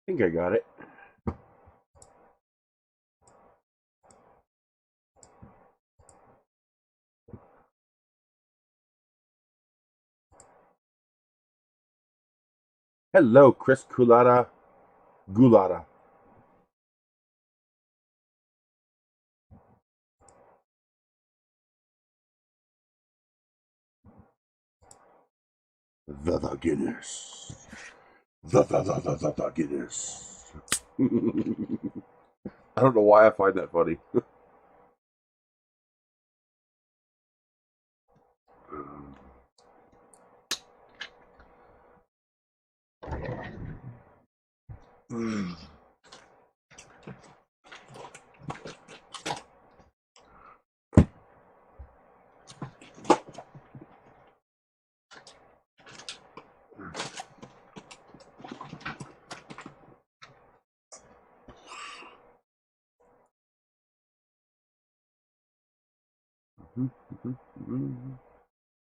think I got it. Hello, Chris Gulata. The Guinness. The Guinness. I don't know why I find that funny.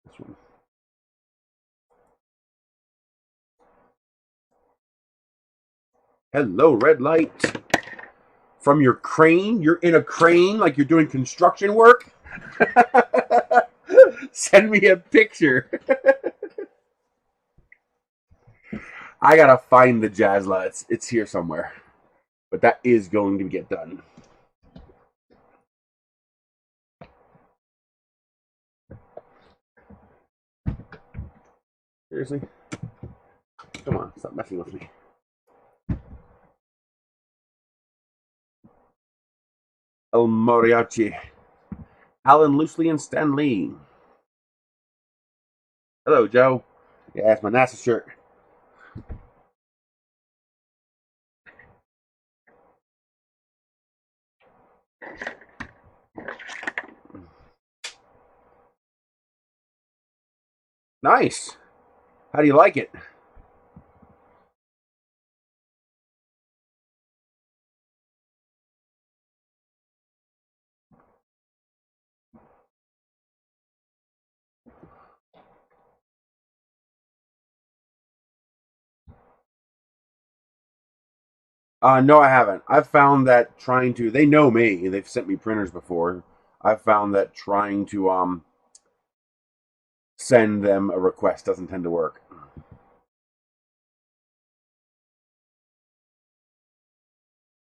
This one. Hello, red light. From your crane? You're in a crane like you're doing construction work? Send me a picture. I gotta find the Jazzla. It's here somewhere. But that is going to get done. Seriously? Come on, stop messing with me. El Mariachi. Alan Loosely and Stan Lee. Hello, Joe. Yeah, it's my NASA shirt. Nice. How do you like it? No, I haven't. I've found that trying to, they know me. They've sent me printers before. I've found that trying to send them a request doesn't tend to work.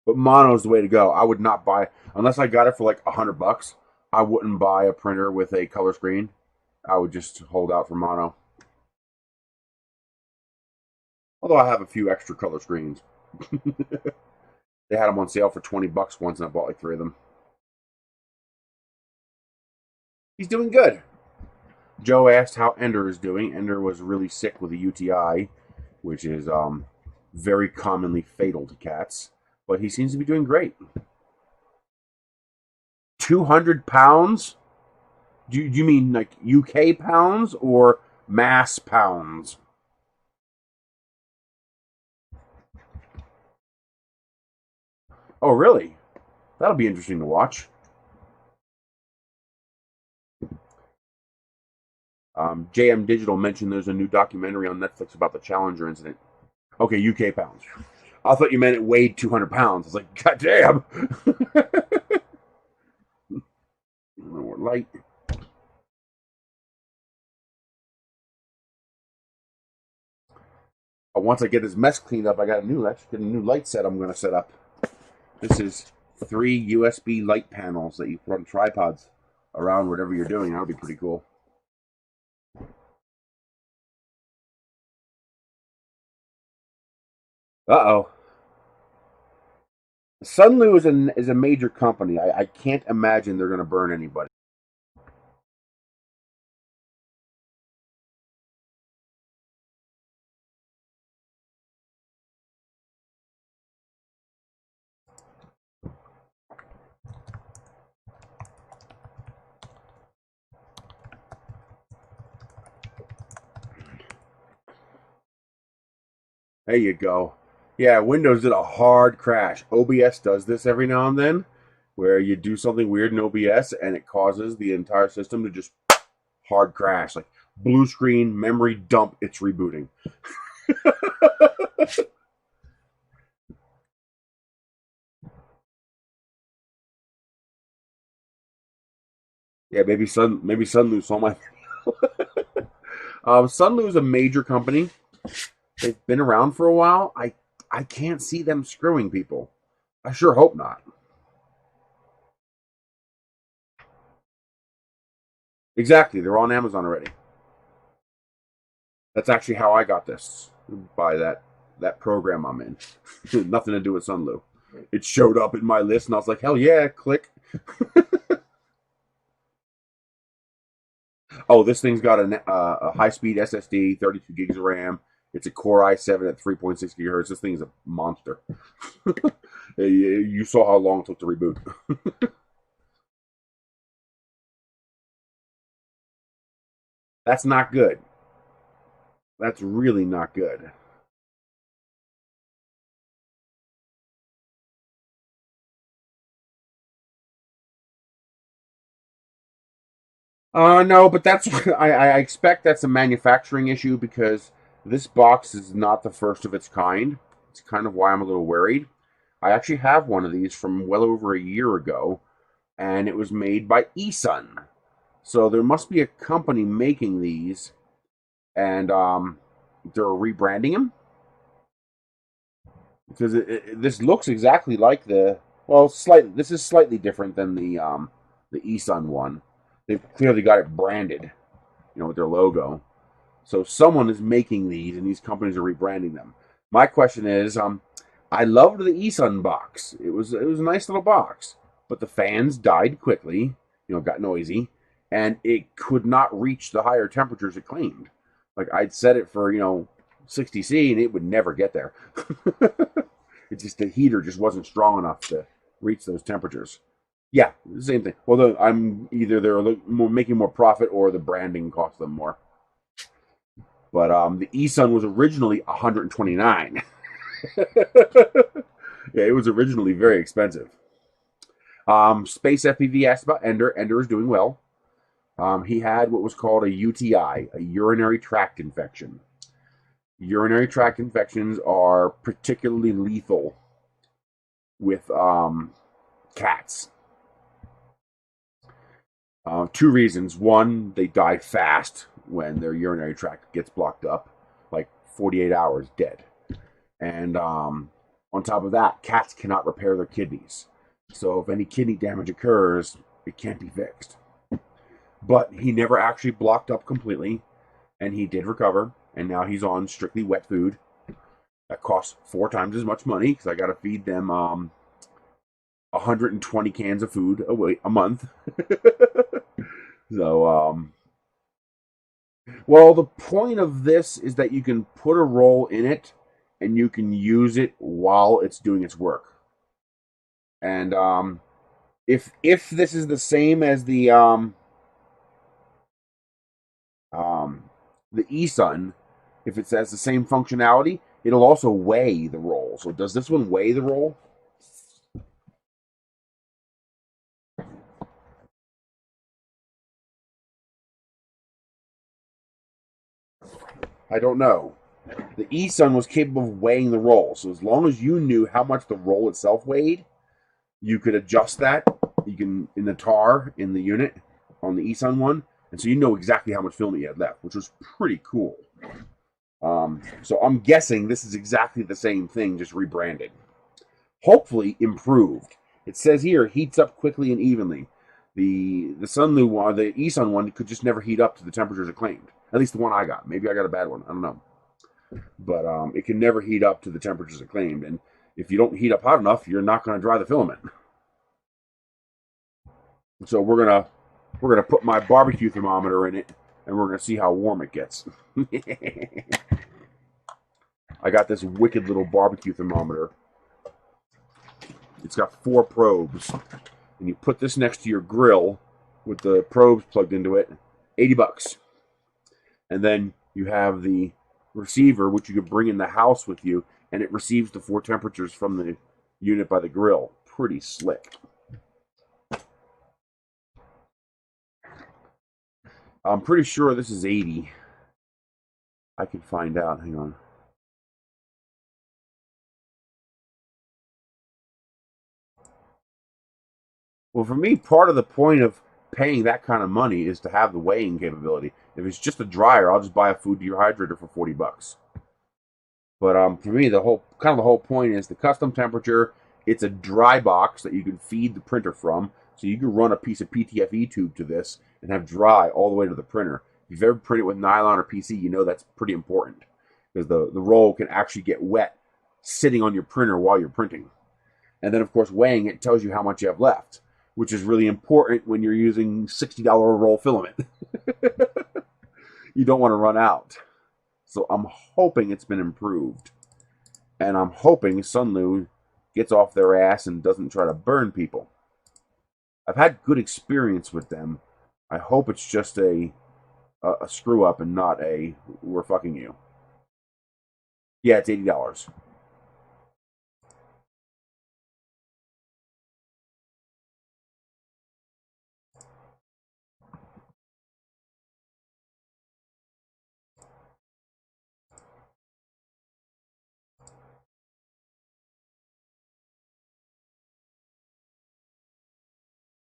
But mono's the way to go. I would not buy, unless I got it for like $100. I wouldn't buy a printer with a color screen. I would just hold out for mono. Although I have a few extra color screens. They had them on sale for $20 once, and I bought like 3 of them. He's doing good. Joe asked how Ender is doing. Ender was really sick with a UTI, which is very commonly fatal to cats. But he seems to be doing great. 200 pounds? Do you mean like UK pounds or mass pounds? Oh, really? That'll be interesting to watch. JM Digital mentioned there's a new documentary on Netflix about the Challenger incident. Okay, UK pounds. I thought you meant it weighed 200 pounds. I was like, God damn. More light. Once I get this mess cleaned up, I got a new light set I'm going to set up. This is 3 USB light panels that you put on tripods around whatever you're doing. That would be pretty cool. Uh-oh. Sunlu is a major company. I can't imagine they're going to burn anybody. There you go. Yeah, Windows did a hard crash. OBS does this every now and then, where you do something weird in OBS and it causes the entire system to just hard crash. Like blue screen, memory dump, it's rebooting. Yeah, maybe Sunlu saw my Sunlu is a major company. They've been around for a while. I can't see them screwing people. I sure hope not. Exactly, they're on Amazon already. That's actually how I got this by that program I'm in. Nothing to do with Sunlu. It showed up in my list, and I was like, hell yeah, click. Oh, this thing's got a high-speed SSD, 32 gigs of RAM. It's a Core i7 at 3.6 gigahertz. This thing is a monster. You saw how long it took to reboot. That's not good. That's really not good. No, but that's I expect that's a manufacturing issue because this box is not the first of its kind. It's kind of why I'm a little worried. I actually have one of these from well over a year ago, and it was made by Esun. So there must be a company making these, and they're rebranding them because this looks exactly like the slightly. This is slightly different than the Esun one. They've clearly got it branded, with their logo. So someone is making these, and these companies are rebranding them. My question is, I loved the Esun box. It was a nice little box, but the fans died quickly. Got noisy, and it could not reach the higher temperatures it claimed. Like I'd set it for 60 C, and it would never get there. It's just the heater just wasn't strong enough to reach those temperatures. Yeah, same thing. Well, I'm either they're making more profit or the branding costs them more. But the Esun was originally 129. Yeah, it was originally very expensive. Space FPV asked about Ender. Ender is doing well. He had what was called a UTI, a urinary tract infection. Urinary tract infections are particularly lethal with cats. Two reasons. One, they die fast when their urinary tract gets blocked up, like 48 hours dead. And on top of that, cats cannot repair their kidneys. So if any kidney damage occurs, it can't be fixed. But he never actually blocked up completely, and he did recover. And now he's on strictly wet food. That costs 4 times as much money because I got to feed them 120 cans of food a month. So, well, the point of this is that you can put a roll in it and you can use it while it's doing its work. And if this is the same as the Esun, if it has the same functionality, it'll also weigh the roll. So does this one weigh the roll? I don't know. The Esun was capable of weighing the roll, so as long as you knew how much the roll itself weighed, you could adjust that. You can in the tar in the unit on the Esun one, and so you know exactly how much filament you had left, which was pretty cool. So I'm guessing this is exactly the same thing, just rebranded. Hopefully improved. It says here heats up quickly and evenly. The Sunlu one, the Esun one, could just never heat up to the temperatures it claimed. At least the one I got. Maybe I got a bad one. I don't know. But it can never heat up to the temperatures it claimed. And if you don't heat up hot enough, you're not going to dry the filament. So we're gonna put my barbecue thermometer in it, and we're gonna see how warm it gets. I got this wicked little barbecue thermometer. It's got 4 probes, and you put this next to your grill with the probes plugged into it. $80, and then you have the receiver, which you can bring in the house with you, and it receives the 4 temperatures from the unit by the grill. Pretty slick. I'm pretty sure this is 80. I can find out. Hang on. Well, for me, part of the point of paying that kind of money is to have the weighing capability. If it's just a dryer, I'll just buy a food dehydrator for $40. But for me, the whole point is the custom temperature. It's a dry box that you can feed the printer from, so you can run a piece of PTFE tube to this and have dry all the way to the printer. If you've ever printed with nylon or PC, you know that's pretty important because the roll can actually get wet sitting on your printer while you're printing. And then, of course, weighing it tells you how much you have left, which is really important when you're using $60 roll filament. You don't want to run out. So I'm hoping it's been improved. And I'm hoping Sunlu gets off their ass and doesn't try to burn people. I've had good experience with them. I hope it's just a screw up and not a we're fucking you. Yeah, it's $80.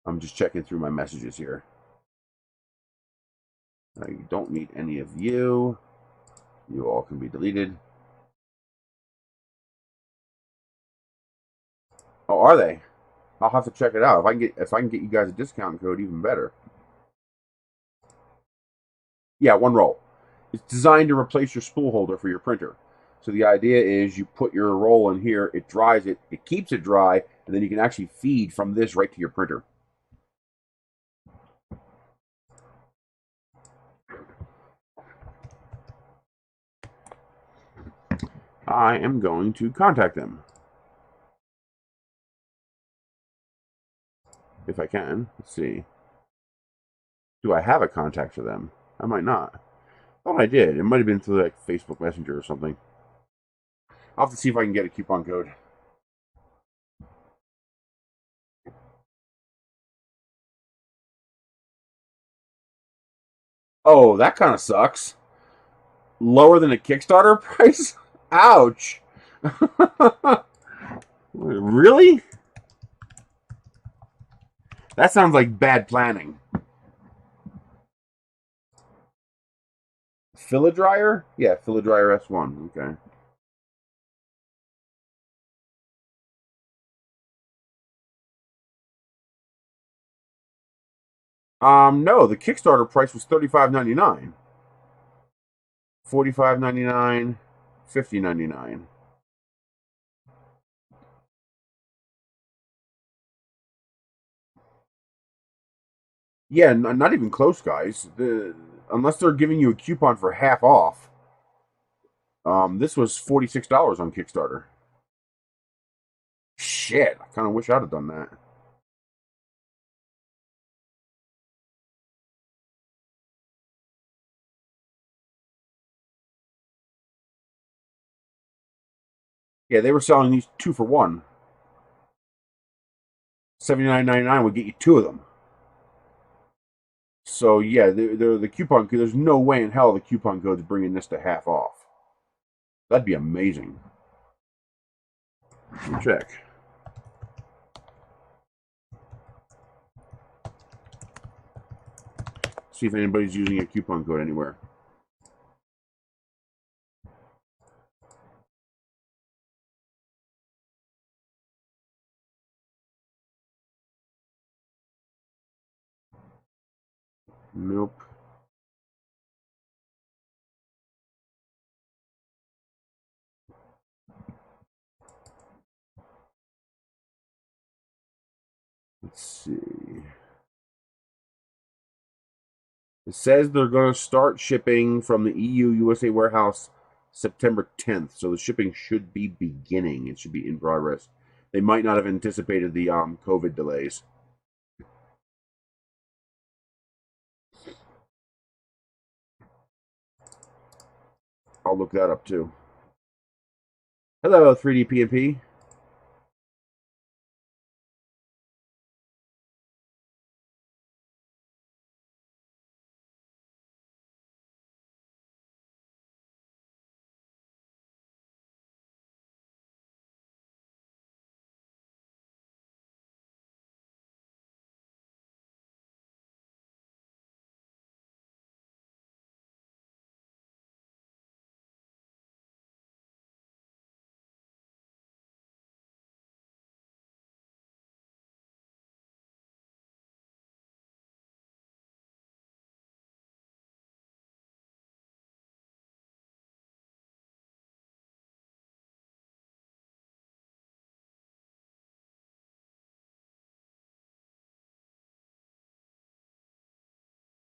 I'm just checking through my messages here. I don't need any of you. You all can be deleted. Oh, are they? I'll have to check it out. If I can get you guys a discount code, even better. Yeah, one roll. It's designed to replace your spool holder for your printer. So the idea is you put your roll in here, it dries it, it keeps it dry, and then you can actually feed from this right to your printer. I am going to contact them. If I can. Let's see. Do I have a contact for them? I might not. Oh, I did. It might have been through like Facebook Messenger or something. I'll have to see if I can get a coupon code. Oh, that kind of sucks. Lower than a Kickstarter price? Ouch. Really? That sounds like bad planning. Philodryer? Yeah, Philodryer S1. Okay. No, the Kickstarter price was $35.99. $45.99, $50.99. Yeah, not even close, guys. Unless they're giving you a coupon for half off. This was $46 on Kickstarter. Shit, I kind of wish I'd have done that. Yeah, they were selling these two for one. $79.99 would get you two of them. So yeah, the coupon code. There's no way in hell the coupon code's bringing this to half off. That'd be amazing. Check. See if anybody's using a coupon code anywhere. Nope. Let's see. It says they're going to start shipping from the EU USA warehouse September 10th. So the shipping should be beginning. It should be in progress. They might not have anticipated the COVID delays. I'll look that up too. Hello, 3DP.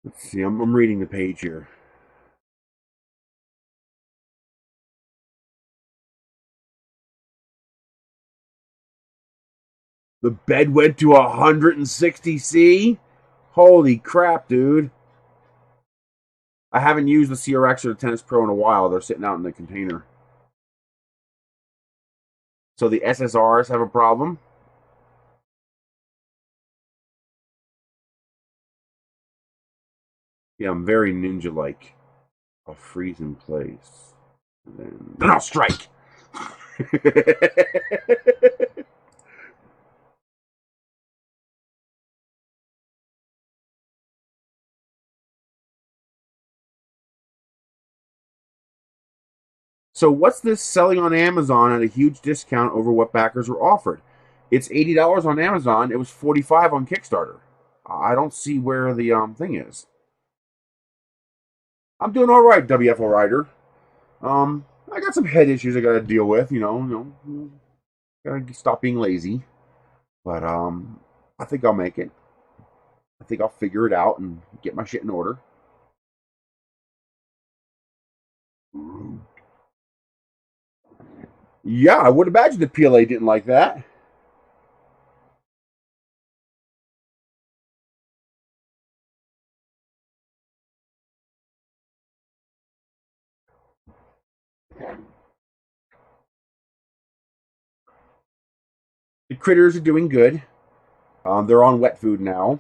Let's see, I'm reading the page here. The bed went to 160C? Holy crap, dude. I haven't used the CRX or the Tennis Pro in a while. They're sitting out in the container. So the SSRs have a problem? Yeah, I'm very ninja-like. I'll freeze in place. Then I'll strike. So what's this selling on Amazon at a huge discount over what backers were offered? It's $80 on Amazon. It was $45 on Kickstarter. I don't see where the thing is. I'm doing all right, WFO Rider. I got some head issues I got to deal with. Gotta stop being lazy. But I think I'll make it. I think I'll figure it out and get my shit in order. Yeah, I would imagine the PLA didn't like that. The critters are doing good. They're on wet food now,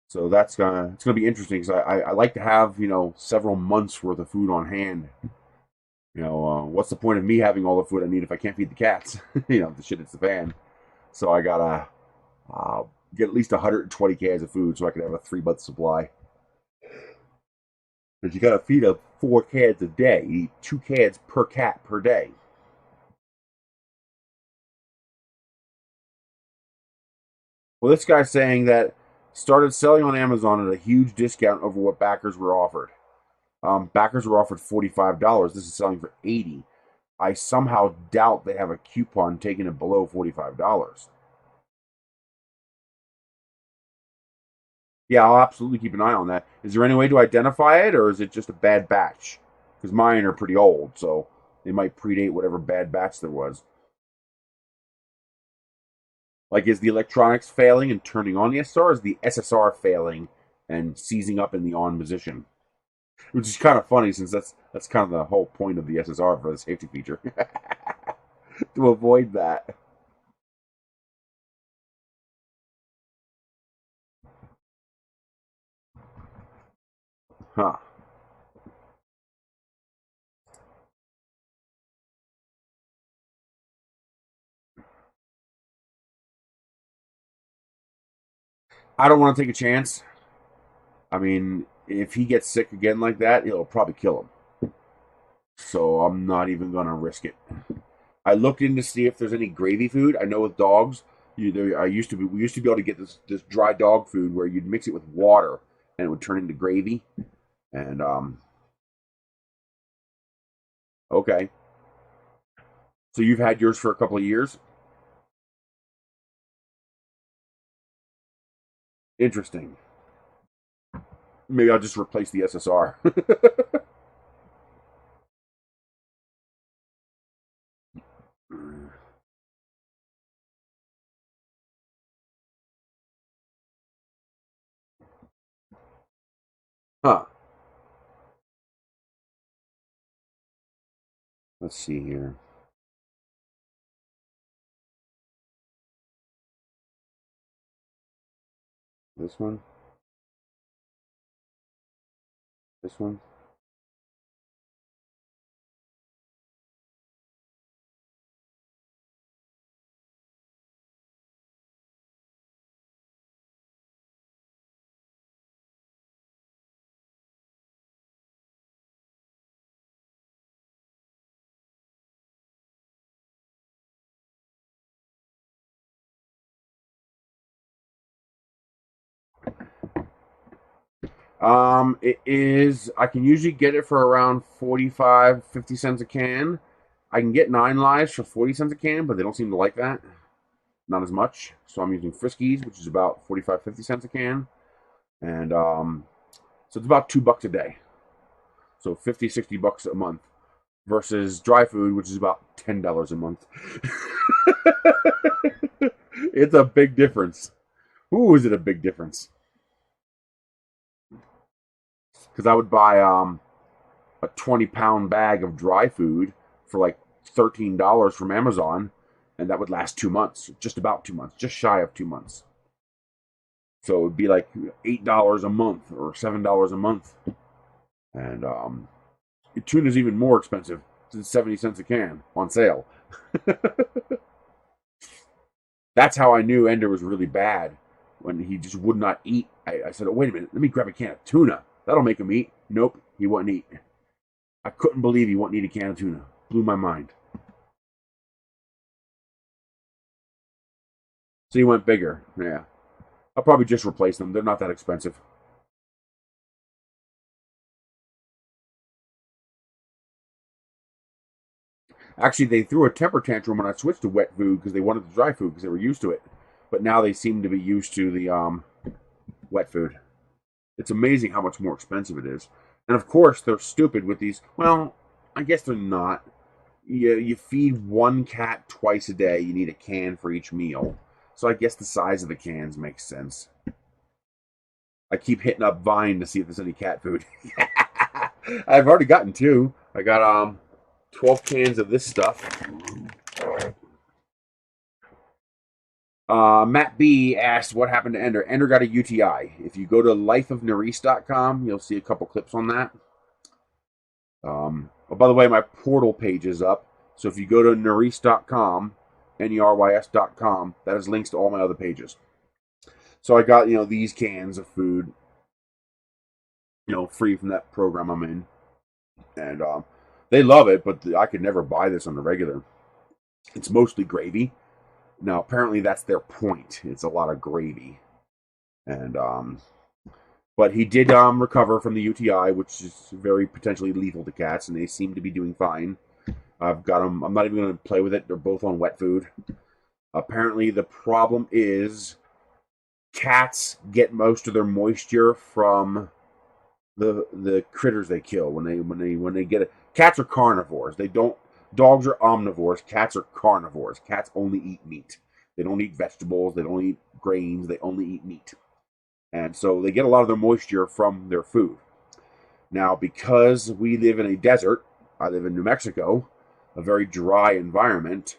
so it's gonna be interesting because I like to have several months worth of food on hand. What's the point of me having all the food I need if I can't feed the cats? The shit hits the fan. So I gotta uh, get at least 120 cans of food so I can have a 3 month supply. Because you gotta feed them 4 cans a day. You eat 2 cans per cat per day. Well, this guy's saying that started selling on Amazon at a huge discount over what backers were offered. Backers were offered $45. This is selling for $80. I somehow doubt they have a coupon taking it below $45. Yeah, I'll absolutely keep an eye on that. Is there any way to identify it, or is it just a bad batch? Because mine are pretty old, so they might predate whatever bad batch there was. Like, is the electronics failing and turning on the SSR, or is the SSR failing and seizing up in the on position? Which is kind of funny since that's kind of the whole point of the SSR for the safety feature. To avoid that. Huh. I don't want to take a chance. I mean, if he gets sick again like that, it'll probably kill him. So I'm not even gonna risk it. I looked in to see if there's any gravy food. I know with dogs, we used to be able to get this dry dog food where you'd mix it with water and it would turn into gravy. And okay, so you've had yours for a couple of years. Interesting. Maybe I'll just replace the SSR. Huh. Let's see here. This one. This one. It is. I can usually get it for around 45, 50 cents a can. I can get 9 lives for 40 cents a can, but they don't seem to like that. Not as much. So I'm using Friskies, which is about 45, 50 cents a can. And So it's about $2 a day. So 50, 60 bucks a month versus dry food, which is about $10 a month. It's a big difference. Ooh, is it a big difference? Because I would buy a 20-pound bag of dry food for like $13 from Amazon, and that would last 2 months, just about 2 months, just shy of 2 months. So it would be like $8 a month or $7 a month, and tuna is even more expensive. It's 70 cents a can on sale. That's how I knew Ender was really bad, when he just would not eat. I said, oh, wait a minute, let me grab a can of tuna. That'll make him eat. Nope, he wouldn't eat. I couldn't believe he wouldn't eat a can of tuna. Blew my mind. So he went bigger. Yeah. I'll probably just replace them. They're not that expensive. Actually, they threw a temper tantrum when I switched to wet food because they wanted the dry food because they were used to it. But now they seem to be used to the wet food. It's amazing how much more expensive it is. And of course, they're stupid with these. Well, I guess they're not. You feed one cat twice a day. You need a can for each meal. So I guess the size of the cans makes sense. I keep hitting up Vine to see if there's any cat food. I've already gotten two. I got 12 cans of this stuff. Matt B asked what happened to Ender. Ender got a UTI. If you go to lifeofnerisse.com, you'll see a couple clips on that. Oh, by the way, my portal page is up. So if you go to nerisse.com, nerys.com, that has links to all my other pages. So I got, these cans of food, free from that program I'm in. And they love it, but I could never buy this on the regular. It's mostly gravy. Now, apparently that's their point. It's a lot of gravy. And but he did recover from the UTI, which is very potentially lethal to cats, and they seem to be doing fine. I've got them. I'm not even going to play with it. They're both on wet food. Apparently, the problem is cats get most of their moisture from the critters they kill when they get it. Cats are carnivores. They don't. Dogs are omnivores. Cats are carnivores. Cats only eat meat. They don't eat vegetables. They don't eat grains. They only eat meat. And so they get a lot of their moisture from their food. Now, because we live in a desert, I live in New Mexico, a very dry environment.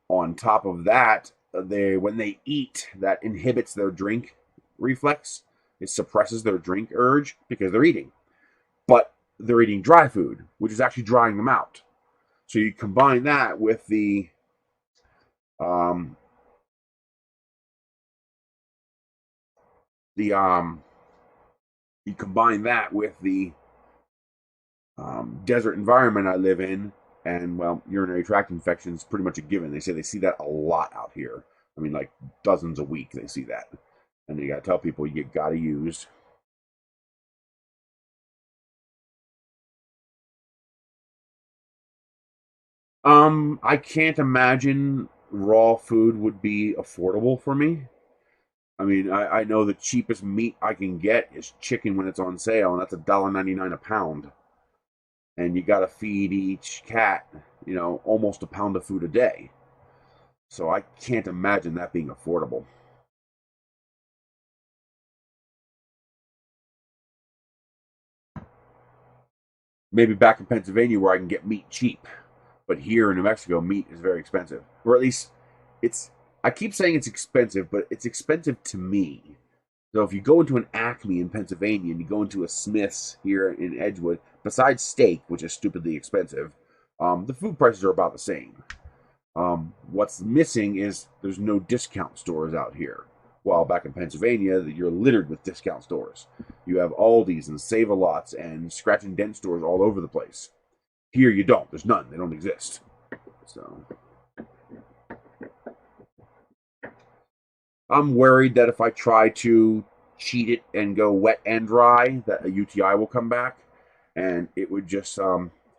On top of that, when they eat, that inhibits their drink reflex. It suppresses their drink urge because they're eating. But they're eating dry food, which is actually drying them out. So you combine that with the you combine that with the desert environment I live in, and well, urinary tract infection is pretty much a given. They say they see that a lot out here. I mean, like dozens a week they see that, and you got to tell people you got to use. I can't imagine raw food would be affordable for me. I mean, I know the cheapest meat I can get is chicken when it's on sale, and that's $1.99 a pound. And you got to feed each cat, almost a pound of food a day. So I can't imagine that being affordable. Maybe back in Pennsylvania where I can get meat cheap, but here in New Mexico, meat is very expensive. Or at least it's. I keep saying it's expensive, but it's expensive to me. So if you go into an Acme in Pennsylvania and you go into a Smith's here in Edgewood, besides steak, which is stupidly expensive, the food prices are about the same. What's missing is there's no discount stores out here. While back in Pennsylvania, you're littered with discount stores. You have Aldi's and Save-A-Lots and scratch and dent stores all over the place. Here you don't. There's none. They don't exist. So I'm worried that if I try to cheat it and go wet and dry, that a UTI will come back, and it would just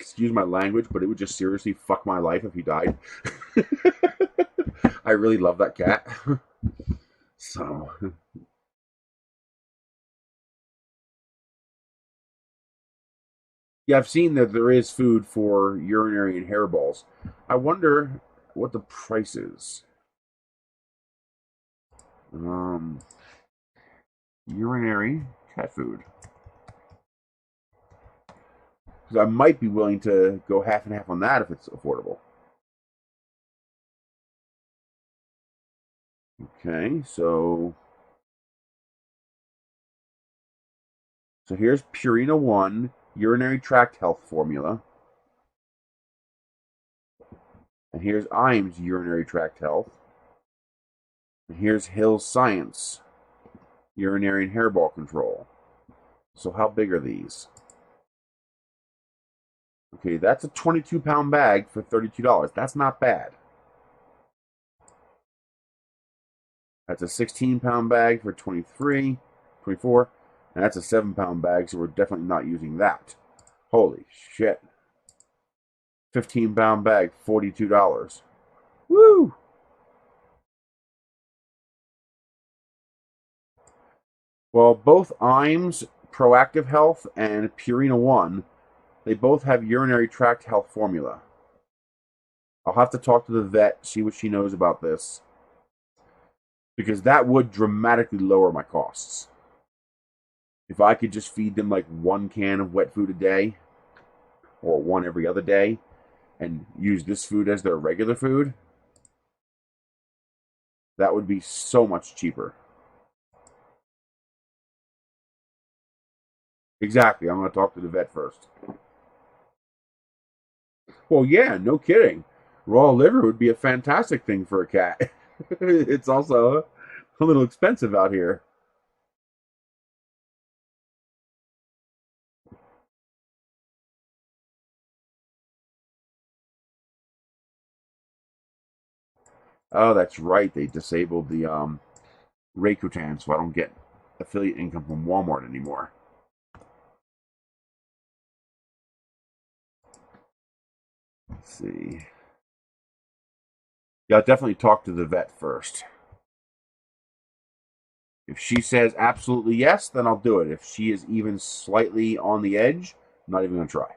excuse my language, but it would just seriously fuck my life if he died. I really love that cat. So Yeah, I've seen that there is food for urinary and hairballs. I wonder what the price is. Um, Urinary cat food. Because I might be willing to go half and half on that if it's affordable. Okay, so here's Purina 1 urinary tract health formula. And here's IAM's urinary tract health. And here's Hill's Science urinary and hairball control. So how big are these? Okay, that's a 22-pound bag for $32. That's not bad. That's a 16-pound bag for 23, 24, and that's a 7-pound bag, so we're definitely not using that. Holy shit. 15-pound bag, $42. Woo! Well, both IAMS Proactive Health and Purina 1, they both have urinary tract health formula. I'll have to talk to the vet, see what she knows about this, because that would dramatically lower my costs. If I could just feed them like 1 can of wet food a day, or 1 every other day, and use this food as their regular food, that would be so much cheaper. Exactly. I'm going to talk to the vet first. Well, yeah, no kidding. Raw liver would be a fantastic thing for a cat. It's also a little expensive out here. Oh, that's right. They disabled the Rakuten, so I don't get affiliate income from Walmart anymore. Let's see. Yeah, I'll definitely talk to the vet first. If she says absolutely yes, then I'll do it. If she is even slightly on the edge, I'm not even gonna try.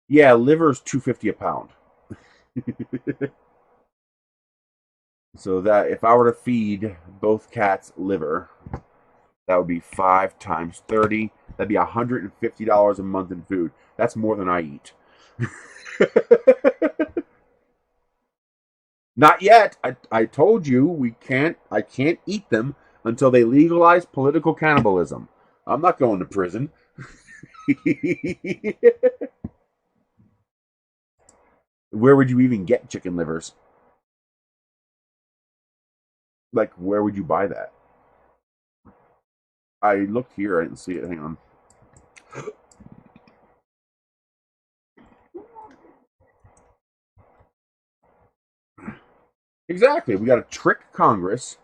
Yeah, liver's $2.50 a pound. So that if I were to feed both cats liver, that would be 5 times 30. That'd be $150 a month in food. That's more than I eat. Not yet. I told you I can't eat them until they legalize political cannibalism. I'm not going to prison. Where would you even get chicken livers? Like, where would you buy that? I looked here. I didn't see it. Hang on. Exactly. We got to trick Congress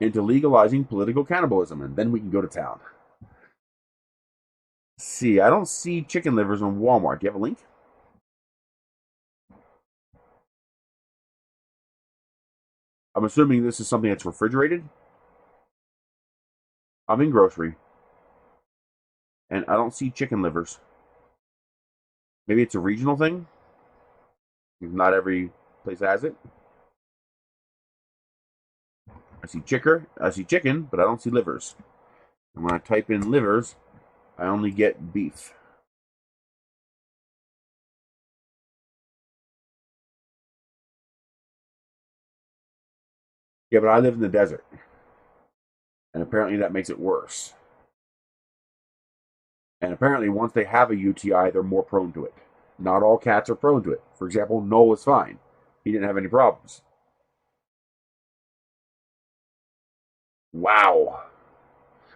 into legalizing political cannibalism, and then we can go to town. See, I don't see chicken livers on Walmart. Do you have a link? I'm assuming this is something that's refrigerated. I'm in grocery, and I don't see chicken livers. Maybe it's a regional thing. Not every place has it. I see chicken, but I don't see livers. And when I type in livers, I only get beef. Yeah, but I live in the desert, and apparently that makes it worse. And apparently, once they have a UTI, they're more prone to it. Not all cats are prone to it. For example, Noel is fine. He didn't have any problems. Wow.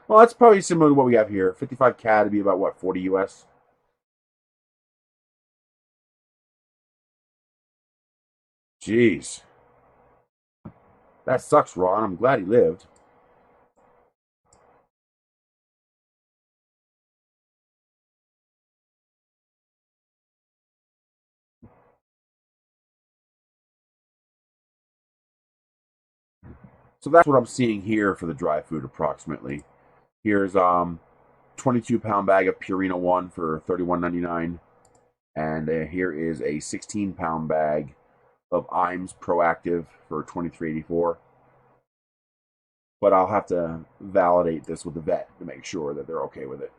Well, that's probably similar to what we have here. 55 cat would be about what, 40 US? Jeez. That sucks, Ron. I'm glad he lived. So that's what I'm seeing here for the dry food approximately. Here's 22-pound bag of Purina 1 for $31.99. And here is a 16-pound bag of Iams Proactive for $23.84. But I'll have to validate this with the vet to make sure that they're okay with it.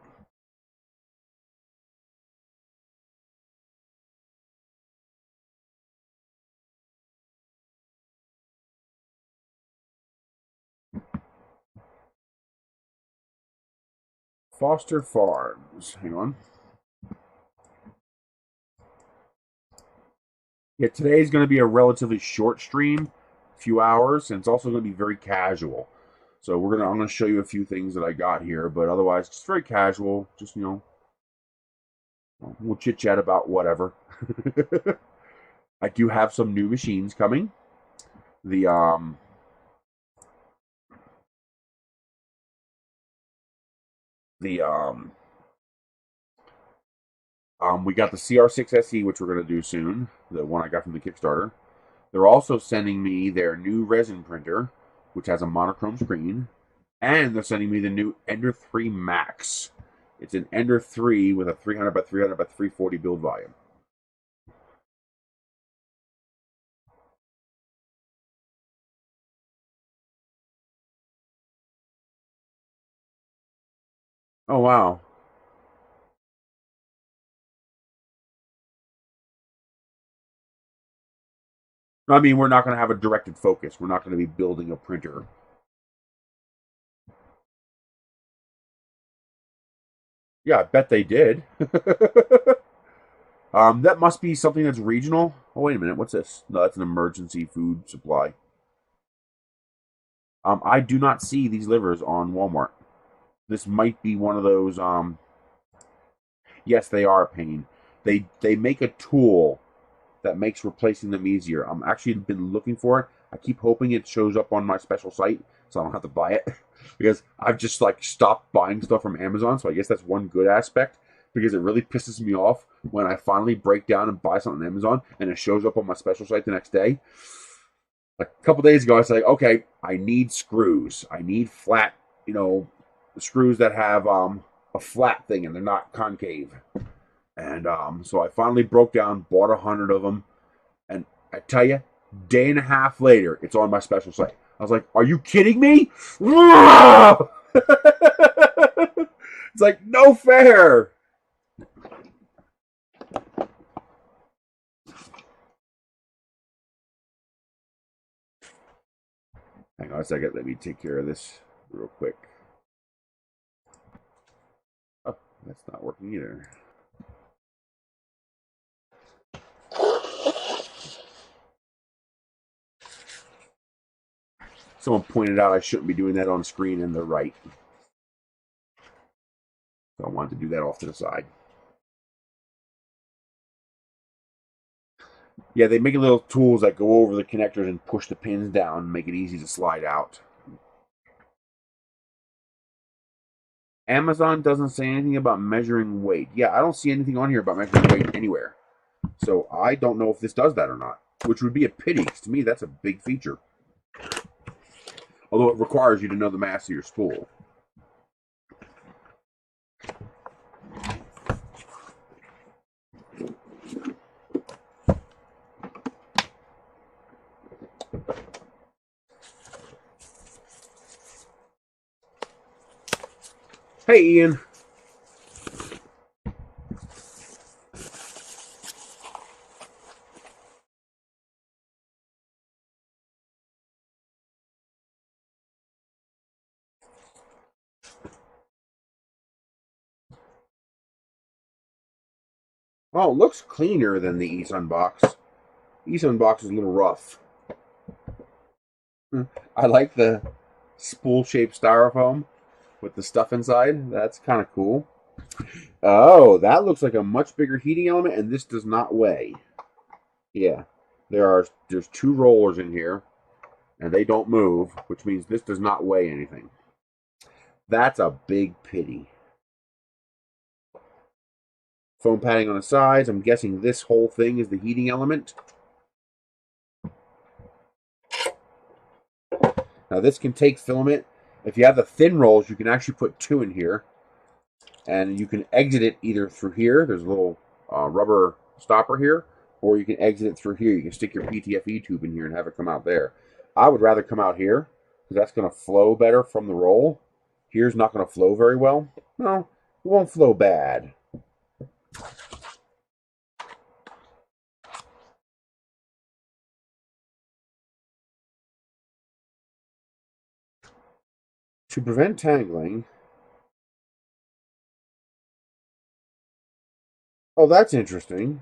Foster Farms. Hang on. Yeah, today's going to be a relatively short stream, a few hours, and it's also going to be very casual. So I'm going to show you a few things that I got here, but otherwise, just very casual. Just, we'll chit chat about whatever. I do have some new machines coming. The we got the CR6 SE, which we're going to do soon, the one I got from the Kickstarter. They're also sending me their new resin printer, which has a monochrome screen, and they're sending me the new Ender 3 Max. It's an Ender 3 with a 300 by 300 by 340 build volume. Oh, wow. I mean, we're not going to have a directed focus. We're not going to be building a printer. Yeah, I bet they did. That must be something that's regional. Oh, wait a minute. What's this? No, that's an emergency food supply. I do not see these livers on Walmart. This might be one of those. Yes, they are a pain. They make a tool that makes replacing them easier. I'm actually been looking for it. I keep hoping it shows up on my special site, so I don't have to buy it because I've just like stopped buying stuff from Amazon. So I guess that's one good aspect, because it really pisses me off when I finally break down and buy something on Amazon and it shows up on my special site the next day. Like a couple days ago, I said, okay, I need screws. I need flat, screws that have a flat thing and they're not concave. And so I finally broke down, bought 100 of them, and I tell you, day and a half later, it's on my special site. I was like, "Are you kidding me?" It's like no fair. Hang on a second. Let me take care of this real quick. Oh, that's not working either. Someone pointed out I shouldn't be doing that on screen, and they're right. So I wanted to do that off to the side. Yeah, they make little tools that go over the connectors and push the pins down and make it easy to slide out. Amazon doesn't say anything about measuring weight. Yeah, I don't see anything on here about measuring weight anywhere. So I don't know if this does that or not, which would be a pity, because to me that's a big feature. Although it requires you to know the mass of your spool. Hey, Ian. Oh, it looks cleaner than the Esun box. Esun box is a little rough. I like the spool-shaped styrofoam with the stuff inside. That's kind of cool. Oh, that looks like a much bigger heating element, and this does not weigh. Yeah, there's 2 rollers in here, and they don't move, which means this does not weigh anything. That's a big pity. Foam padding on the sides. I'm guessing this whole thing is the heating element. Now this can take filament. If you have the thin rolls, you can actually put 2 in here. And you can exit it either through here. There's a little rubber stopper here, or you can exit it through here. You can stick your PTFE tube in here and have it come out there. I would rather come out here because that's going to flow better from the roll. Here's not going to flow very well. No, it won't flow bad. To prevent tangling... Oh, that's interesting.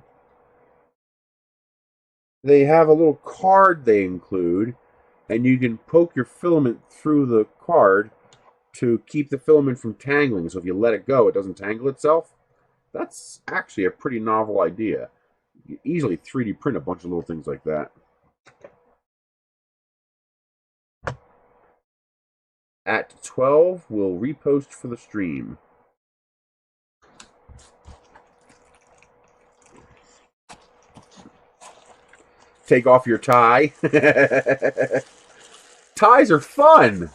They have a little card they include, and you can poke your filament through the card to keep the filament from tangling. So if you let it go, it doesn't tangle itself. That's actually a pretty novel idea. You can easily 3D print a bunch of little things like that. At 12, we'll repost for the stream. Take off your tie. Ties are fun.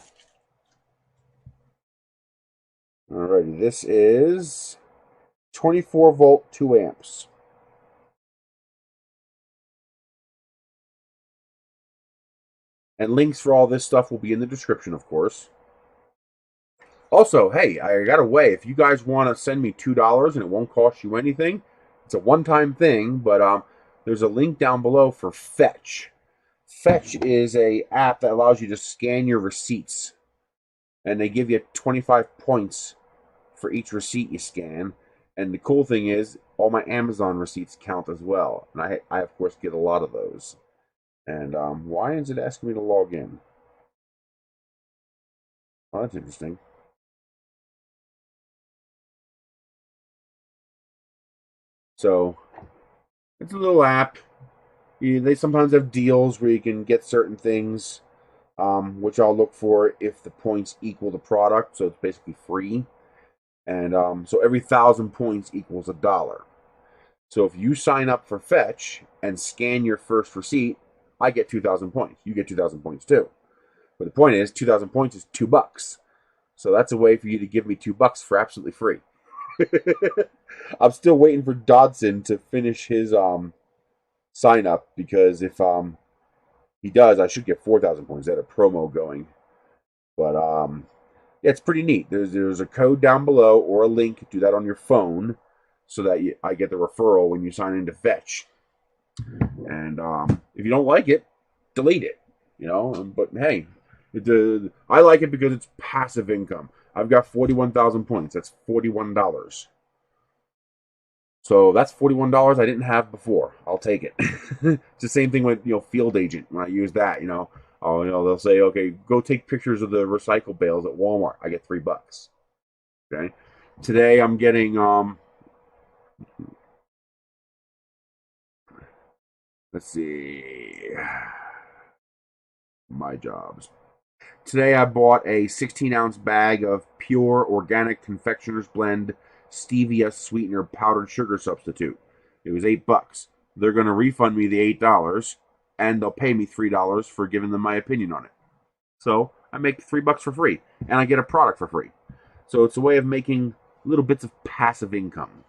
Alrighty, this is 24 volt, 2 amps. And links for all this stuff will be in the description, of course. Also, hey, I got a way. If you guys want to send me $2 and it won't cost you anything, it's a one-time thing, but there's a link down below for Fetch. Fetch is a app that allows you to scan your receipts. And they give you 25 points for each receipt you scan. And the cool thing is, all my Amazon receipts count as well. And I of course, get a lot of those. And why is it asking me to log in? Oh, that's interesting. So, it's a little app. They sometimes have deals where you can get certain things, which I'll look for if the points equal the product. So it's basically free. And so every 1,000 points equals $1. So if you sign up for Fetch and scan your first receipt, I get 2,000 points. You get 2,000 points too. But the point is, 2,000 points is $2. So that's a way for you to give me $2 for absolutely free. I'm still waiting for Dodson to finish his sign up, because if he does, I should get 4,000 points. They had a promo going. But yeah, it's pretty neat. There's a code down below or a link. Do that on your phone so that I get the referral when you sign into Fetch. And if you don't like it, delete it. You know, but hey, I like it because it's passive income. I've got 41,000 points. That's $41. So that's $41 I didn't have before. I'll take it. It's the same thing with Field Agent. When I use that, they'll say, okay, go take pictures of the recycle bales at Walmart. I get $3. Okay. Today I'm getting let's see, my jobs. Today I bought a 16-ounce bag of pure organic confectioner's blend stevia sweetener powdered sugar substitute. It was $8. They're going to refund me the $8, and they'll pay me $3 for giving them my opinion on it. So I make $3 for free, and I get a product for free. So it's a way of making little bits of passive income.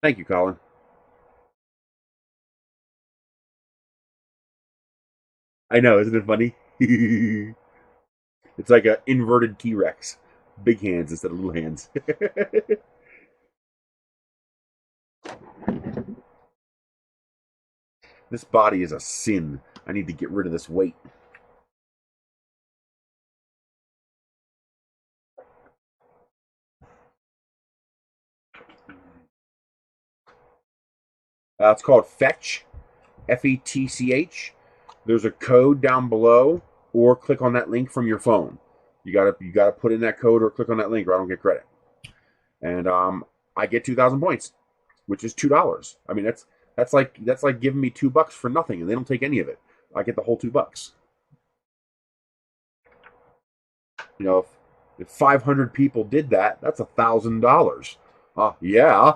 Thank you, Colin. I know, isn't it funny? It's like an inverted T-Rex. Big hands instead of little hands. This body is a sin. I need to get rid of this weight. It's called Fetch. Fetch. There's a code down below, or click on that link from your phone. You gotta put in that code or click on that link, or I don't get credit. And I get 2,000 points, which is $2. I mean, that's like giving me $2 for nothing, and they don't take any of it. I get the whole $2. If 500 people did that, that's $1,000. Yeah.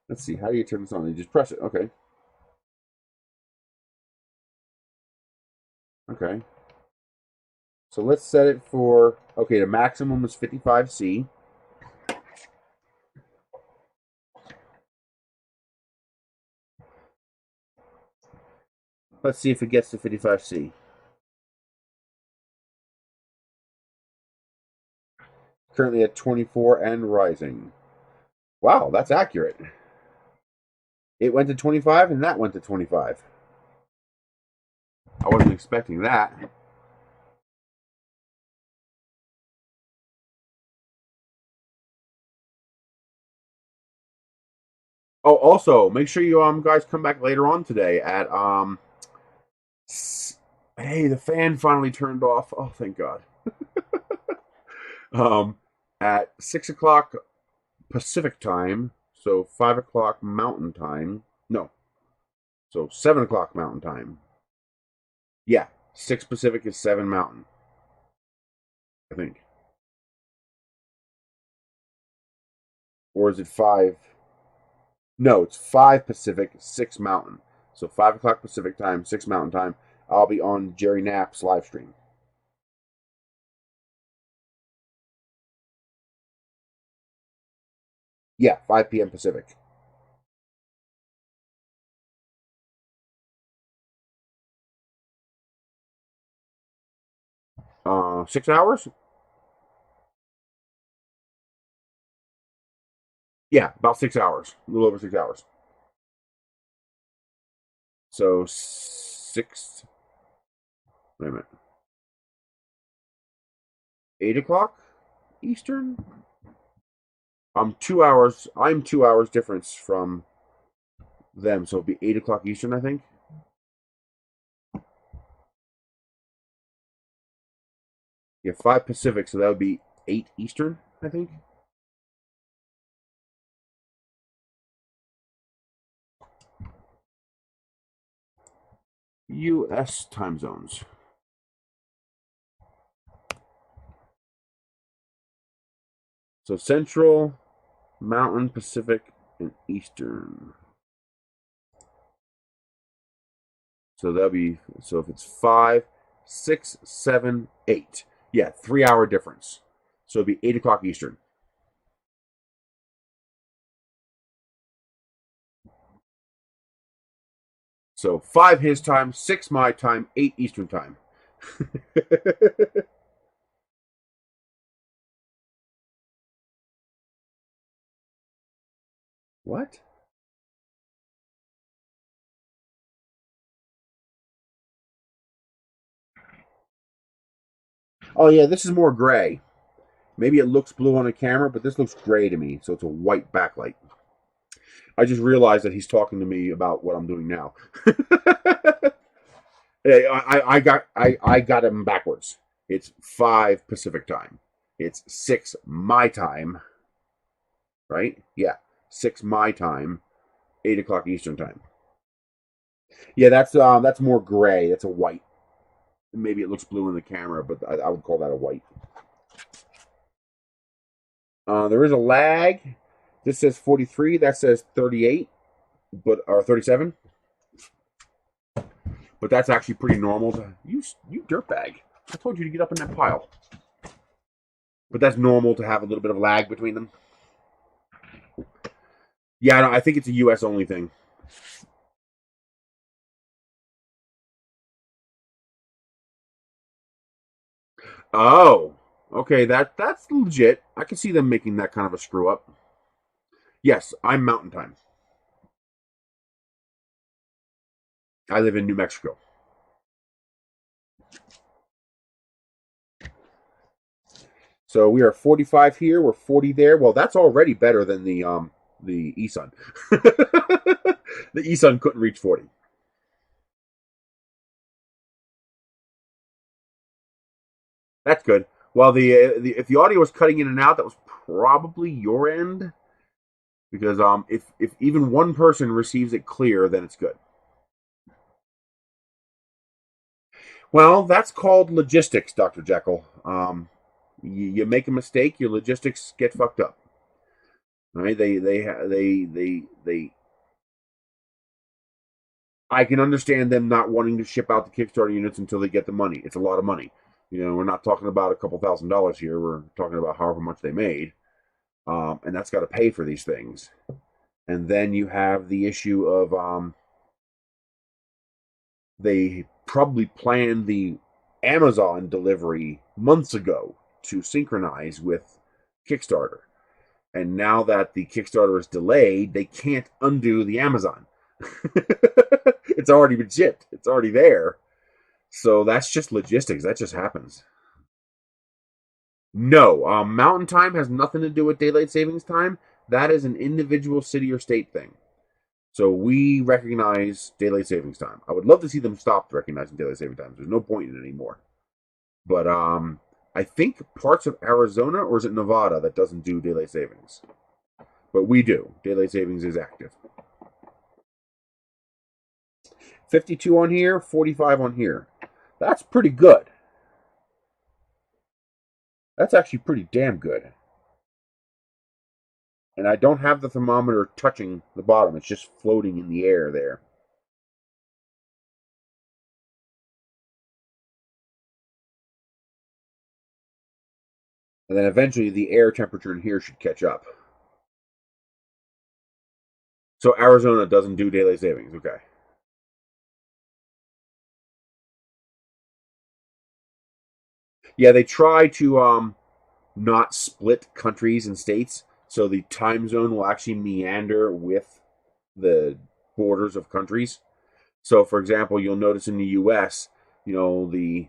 Let's see. How do you turn this on? You just press it. Okay. Okay. So let's set it for, okay, the maximum is 55C. Let's see if it gets to 55C. Currently at 24 and rising. Wow, that's accurate. It went to 25 and that went to 25. I wasn't expecting that. Oh, also, make sure you guys come back later on today at hey, the fan finally turned off. Oh, thank God. At 6 o'clock Pacific time, so 5 o'clock Mountain time. No, so 7 o'clock Mountain time. Yeah, 6 Pacific is 7 Mountain, I think. Or is it 5? No, it's 5 Pacific, 6 Mountain. So 5 o'clock Pacific time, 6 Mountain time. I'll be on Jerry Knapp's live stream. Yeah, 5 p.m. Pacific. Uh, 6 hours? Yeah, about 6 hours. A little over 6 hours. So six. Wait a minute. 8 o'clock Eastern. I'm 2 hours. I'm 2 hours difference from them, so it'll be 8 o'clock Eastern, I think. Yeah, 5 Pacific, so that would be 8 Eastern, I think. U.S. time zones. So Central, Mountain, Pacific, and Eastern. So that'll be, so if it's 5, 6, 7, 8. Yeah, 3 hour difference. So it'll be 8 o'clock Eastern. So 5 his time, 6 my time, 8 Eastern time. What? Oh yeah, this is more gray. Maybe it looks blue on a camera, but this looks gray to me, so it's a white backlight. I just realized that he's talking to me about what I'm doing now. I got him backwards. It's 5 Pacific time. It's 6 my time, right? Yeah, 6 my time, 8 o'clock Eastern time. Yeah, that's more gray. That's a white. Maybe it looks blue in the camera, but I would call that a white. There is a lag. This says 43. That says 38, or 37. But that's actually pretty normal. You dirtbag. I told you to get up in that pile. But that's normal to have a little bit of lag between them. Yeah, I think it's a U.S. only thing. Oh, okay. That's legit. I can see them making that kind of a screw up. Yes, I'm Mountain Time. I live in New Mexico. So we are 45 here. We're 40 there. Well, that's already better than the Esun. The Esun couldn't reach 40. That's good. Well, if the audio was cutting in and out, that was probably your end, because if even one person receives it clear, then it's good. Well, that's called logistics, Dr. Jekyll. You make a mistake, your logistics get fucked up. Right? They. I can understand them not wanting to ship out the Kickstarter units until they get the money. It's a lot of money. You know, we're not talking about a couple $1,000s here. We're talking about however much they made. And that's got to pay for these things. And then you have the issue of they probably planned the Amazon delivery months ago to synchronize with Kickstarter. And now that the Kickstarter is delayed, they can't undo the Amazon. It's already been shipped. It's already there. So that's just logistics. That just happens. No, Mountain Time has nothing to do with daylight savings time. That is an individual city or state thing. So we recognize daylight savings time. I would love to see them stop recognizing daylight saving time. There's no point in it anymore. But I think parts of Arizona, or is it Nevada, that doesn't do daylight savings. But we do. Daylight savings is active. 52 on here, 45 on here. That's pretty good. That's actually pretty damn good. And I don't have the thermometer touching the bottom. It's just floating in the air there. And then eventually the air temperature in here should catch up. So Arizona doesn't do daylight savings. Okay. Yeah, they try to not split countries and states, so the time zone will actually meander with the borders of countries. So, for example, you'll notice in the U.S., you know, the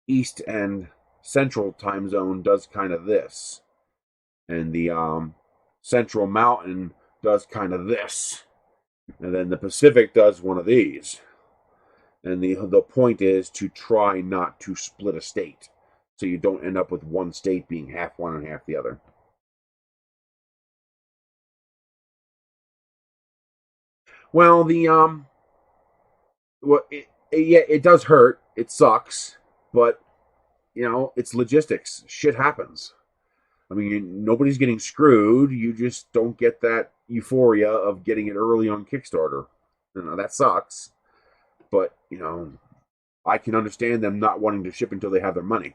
East and Central time zone does kind of this, and the Central Mountain does kind of this, and then the Pacific does one of these. And the point is to try not to split a state, so you don't end up with one state being half one and half the other. Well, it does hurt. It sucks, but you know, it's logistics. Shit happens. I mean, nobody's getting screwed. You just don't get that euphoria of getting it early on Kickstarter. You know, that sucks. But, you know, I can understand them not wanting to ship until they have their money.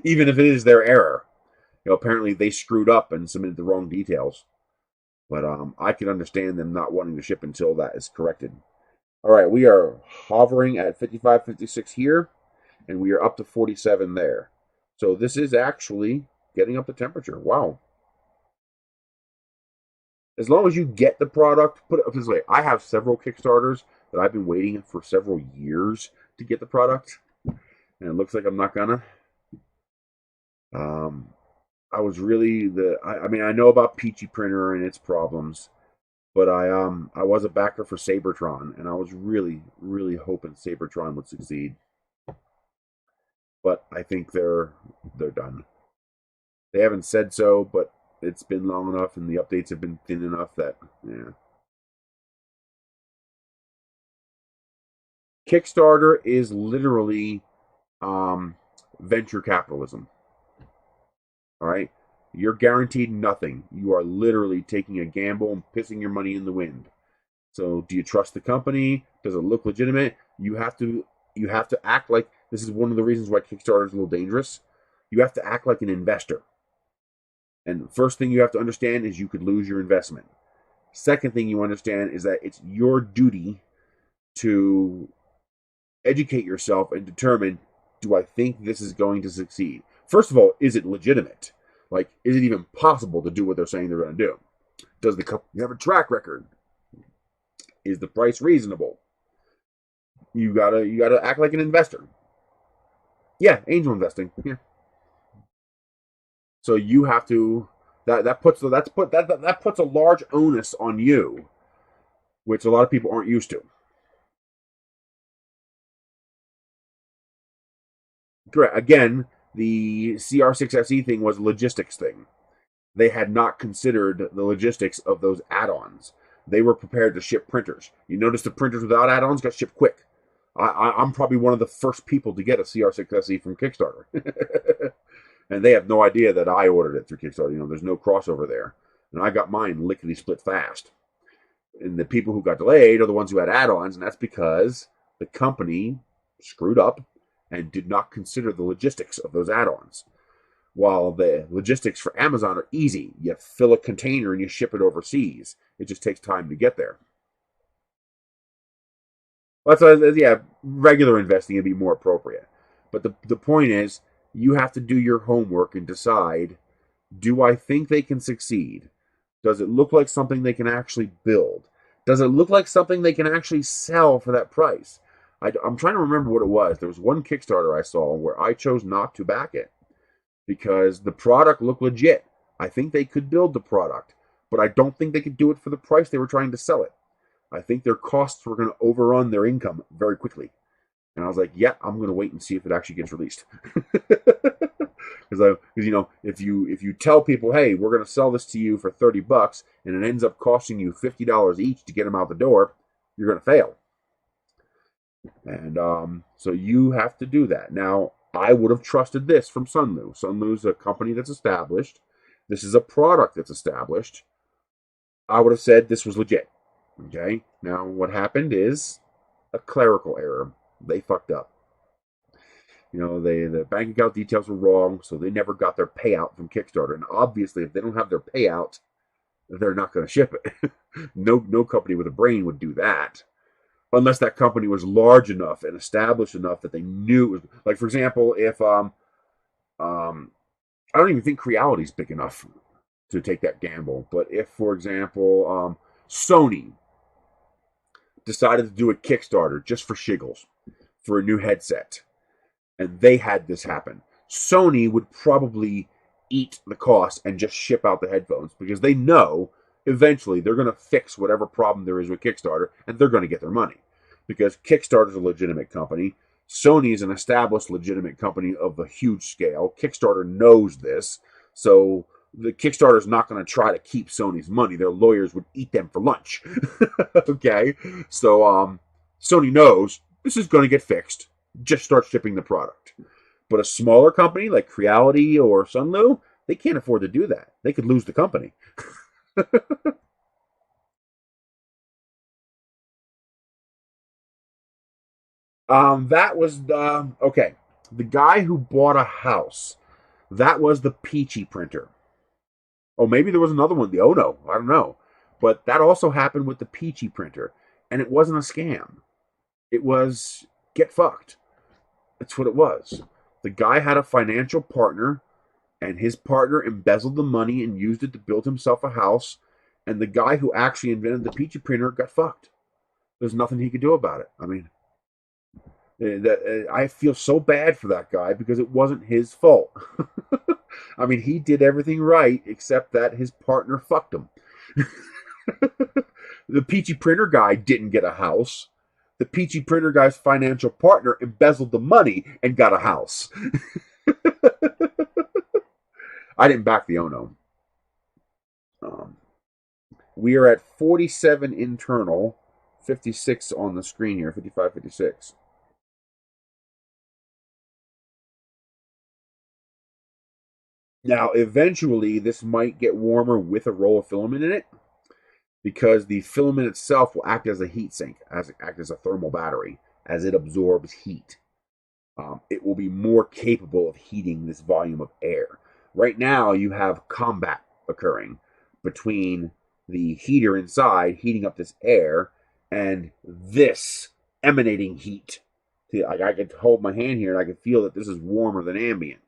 Even if it is their error. You know, apparently they screwed up and submitted the wrong details. But I can understand them not wanting to ship until that is corrected. All right, we are hovering at 55, 56 here, and we are up to 47 there. So this is actually getting up the temperature. Wow. As long as you get the product, put it this way. I have several Kickstarters that I've been waiting for several years to get the product, and it looks like I'm not gonna. I was really I mean, I know about Peachy Printer and its problems, but I was a backer for Sabertron, and I was really, really hoping Sabertron would succeed. But I think they're done. They haven't said so, but it's been long enough, and the updates have been thin enough that yeah. Kickstarter is literally venture capitalism. All right, you're guaranteed nothing. You are literally taking a gamble and pissing your money in the wind. So, do you trust the company? Does it look legitimate? You have to act like this is one of the reasons why Kickstarter is a little dangerous. You have to act like an investor. And first thing you have to understand is you could lose your investment. Second thing you understand is that it's your duty to educate yourself and determine, do I think this is going to succeed? First of all, is it legitimate? Like, is it even possible to do what they're saying they're going to do? Does the company have a track record? Is the price reasonable? You gotta act like an investor. Yeah, angel investing. Yeah. So you have to that puts a large onus on you, which a lot of people aren't used to. Correct. Again, the CR6SE thing was a logistics thing. They had not considered the logistics of those add-ons. They were prepared to ship printers. You notice the printers without add-ons got shipped quick. I'm probably one of the first people to get a CR6SE from Kickstarter. And they have no idea that I ordered it through Kickstarter. You know, there's no crossover there. And I got mine lickety split fast. And the people who got delayed are the ones who had add-ons, and that's because the company screwed up and did not consider the logistics of those add-ons. While the logistics for Amazon are easy. You fill a container and you ship it overseas. It just takes time to get there. Well, yeah, regular investing would be more appropriate. But the point is, you have to do your homework and decide, do I think they can succeed? Does it look like something they can actually build? Does it look like something they can actually sell for that price? I'm trying to remember what it was. There was one Kickstarter I saw where I chose not to back it because the product looked legit. I think they could build the product, but I don't think they could do it for the price they were trying to sell it. I think their costs were going to overrun their income very quickly. And I was like, yeah, I'm going to wait and see if it actually gets released. Because if you tell people, hey, we're going to sell this to you for $30 and it ends up costing you $50 each to get them out the door, you're going to fail. And so you have to do that. Now, I would have trusted this from Sunlu. Sunlu's a company that's established. This is a product that's established. I would have said this was legit. Okay? Now, what happened is a clerical error. They fucked up. The bank account details were wrong, so they never got their payout from Kickstarter. And obviously, if they don't have their payout, they're not going to ship it. No company with a brain would do that. Unless that company was large enough and established enough that they knew it was, like, for example, if I don't even think Creality's big enough to take that gamble. But if, for example, Sony decided to do a Kickstarter just for shiggles for a new headset, and they had this happen, Sony would probably eat the cost and just ship out the headphones because they know eventually they're going to fix whatever problem there is with Kickstarter and they're going to get their money. Because Kickstarter's a legitimate company. Sony is an established legitimate company of a huge scale. Kickstarter knows this. So the Kickstarter's not going to try to keep Sony's money. Their lawyers would eat them for lunch. Okay? So Sony knows this is going to get fixed. Just start shipping the product. But a smaller company like Creality or Sunlu, they can't afford to do that. They could lose the company. That was okay. The guy who bought a house, that was the Peachy printer. Oh, maybe there was another one, the Ono. I don't know. But that also happened with the Peachy printer. And it wasn't a scam. It was get fucked. That's what it was. The guy had a financial partner, and his partner embezzled the money and used it to build himself a house. And the guy who actually invented the Peachy printer got fucked. There's nothing he could do about it. I mean, I feel so bad for that guy because it wasn't his fault. I mean, he did everything right except that his partner fucked him. The Peachy printer guy didn't get a house. The Peachy printer guy's financial partner embezzled the money and got a house. I didn't back the Ono. We are at 47 internal, 56 on the screen here, 55, 56. Now, eventually, this might get warmer with a roll of filament in it because the filament itself will act as a heat sink, act as a thermal battery, as it absorbs heat. It will be more capable of heating this volume of air. Right now, you have combat occurring between the heater inside heating up this air and this emanating heat. See, I can hold my hand here and I can feel that this is warmer than ambient.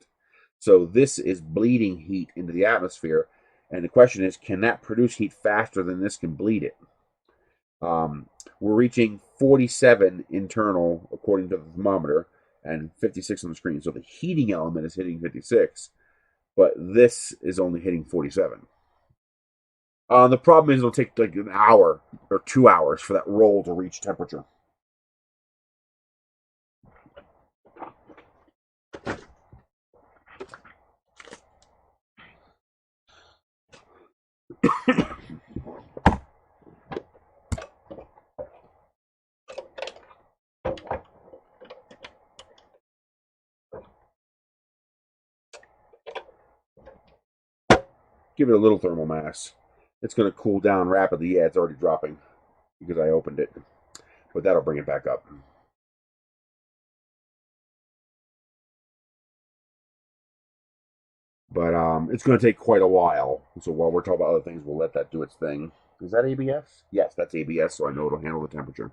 So this is bleeding heat into the atmosphere. And the question is, can that produce heat faster than this can bleed it? We're reaching 47 internal, according to the thermometer, and 56 on the screen. So the heating element is hitting 56, but this is only hitting 47. The problem is it'll take like an hour or 2 hours for that roll to reach temperature. Give it a little thermal mass. It's going to cool down rapidly. Yeah, it's already dropping because I opened it, but that'll bring it back up. But it's going to take quite a while. So while we're talking about other things, we'll let that do its thing. Is that ABS? Yes, that's ABS, so I know it'll handle the temperature.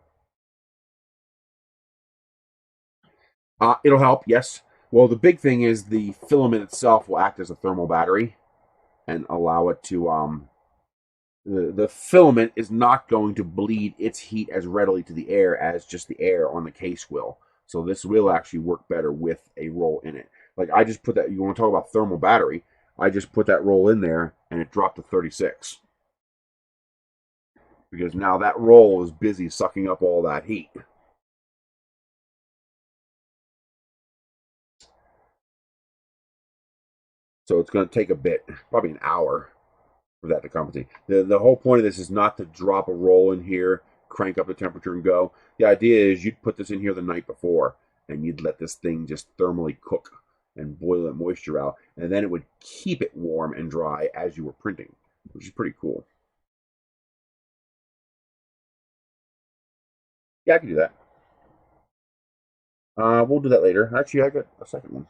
It'll help, yes. Well, the big thing is the filament itself will act as a thermal battery and allow it to the filament is not going to bleed its heat as readily to the air as just the air on the case will. So this will actually work better with a roll in it. Like I just put that, you want to talk about thermal battery, I just put that roll in there and it dropped to 36. Because now that roll is busy sucking up all that heat. So it's going to take a bit, probably an hour for that to compensate. The whole point of this is not to drop a roll in here, crank up the temperature and go. The idea is you'd put this in here the night before and you'd let this thing just thermally cook and boil that moisture out. And then it would keep it warm and dry as you were printing, which is pretty cool. Yeah, I can do that. We'll do that later. Actually, I got a second one.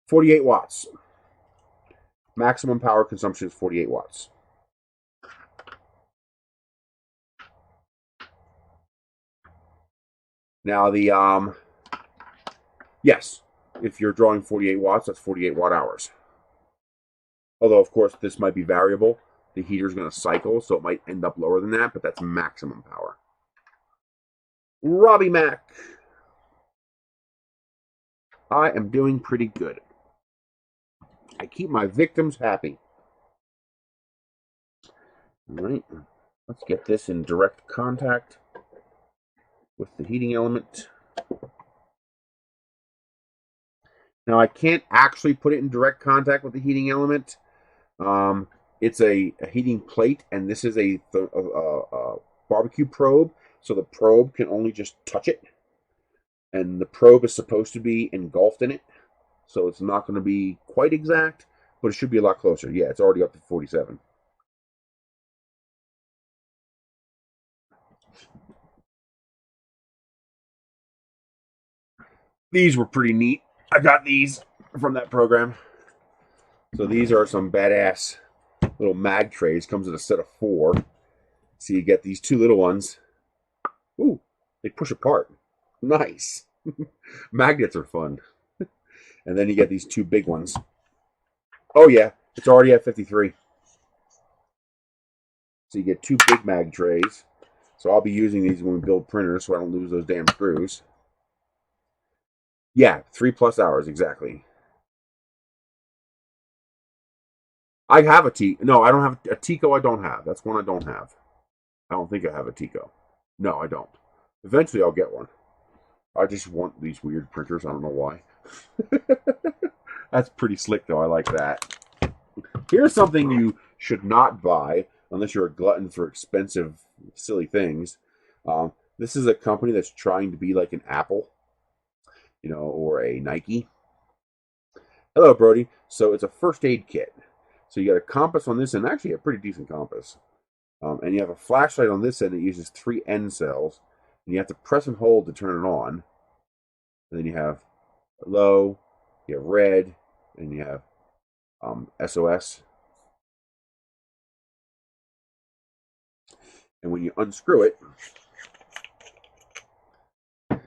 48 watts. Maximum power consumption is 48 watts. Now yes, if you're drawing 48 watts, that's 48 watt hours. Although, of course, this might be variable. The heater's going to cycle, so it might end up lower than that, but that's maximum power. Robbie Mac. I am doing pretty good. I keep my victims happy. All right, let's get this in direct contact with the heating element. Now, I can't actually put it in direct contact with the heating element. It's a heating plate, and this is a barbecue probe, so the probe can only just touch it, and the probe is supposed to be engulfed in it, so it's not going to be quite exact, but it should be a lot closer. Yeah, it's already up to 47. These were pretty neat. I got these from that program. So these are some badass little mag trays. Comes with a set of 4. So you get these 2 little ones. Ooh, they push apart. Nice. Magnets are fun. And then you get these 2 big ones. Oh yeah, it's already at 53. So you get 2 big mag trays. So I'll be using these when we build printers so I don't lose those damn screws. Yeah, 3+ hours exactly. I have a T. No, I don't have a Tico. I don't have. That's one I don't have. I don't think I have a Tico. No, I don't. Eventually, I'll get one. I just want these weird printers. I don't know why. That's pretty slick, though. I like that. Here's something you should not buy unless you're a glutton for expensive, silly things. This is a company that's trying to be like an Apple, or a Nike. Hello, Brody. So it's a first aid kit. So you got a compass on this end, actually a pretty decent compass. And you have a flashlight on this end that uses 3 N cells. And you have to press and hold to turn it on. And then you have low, you have red, and you have SOS. And when you unscrew it,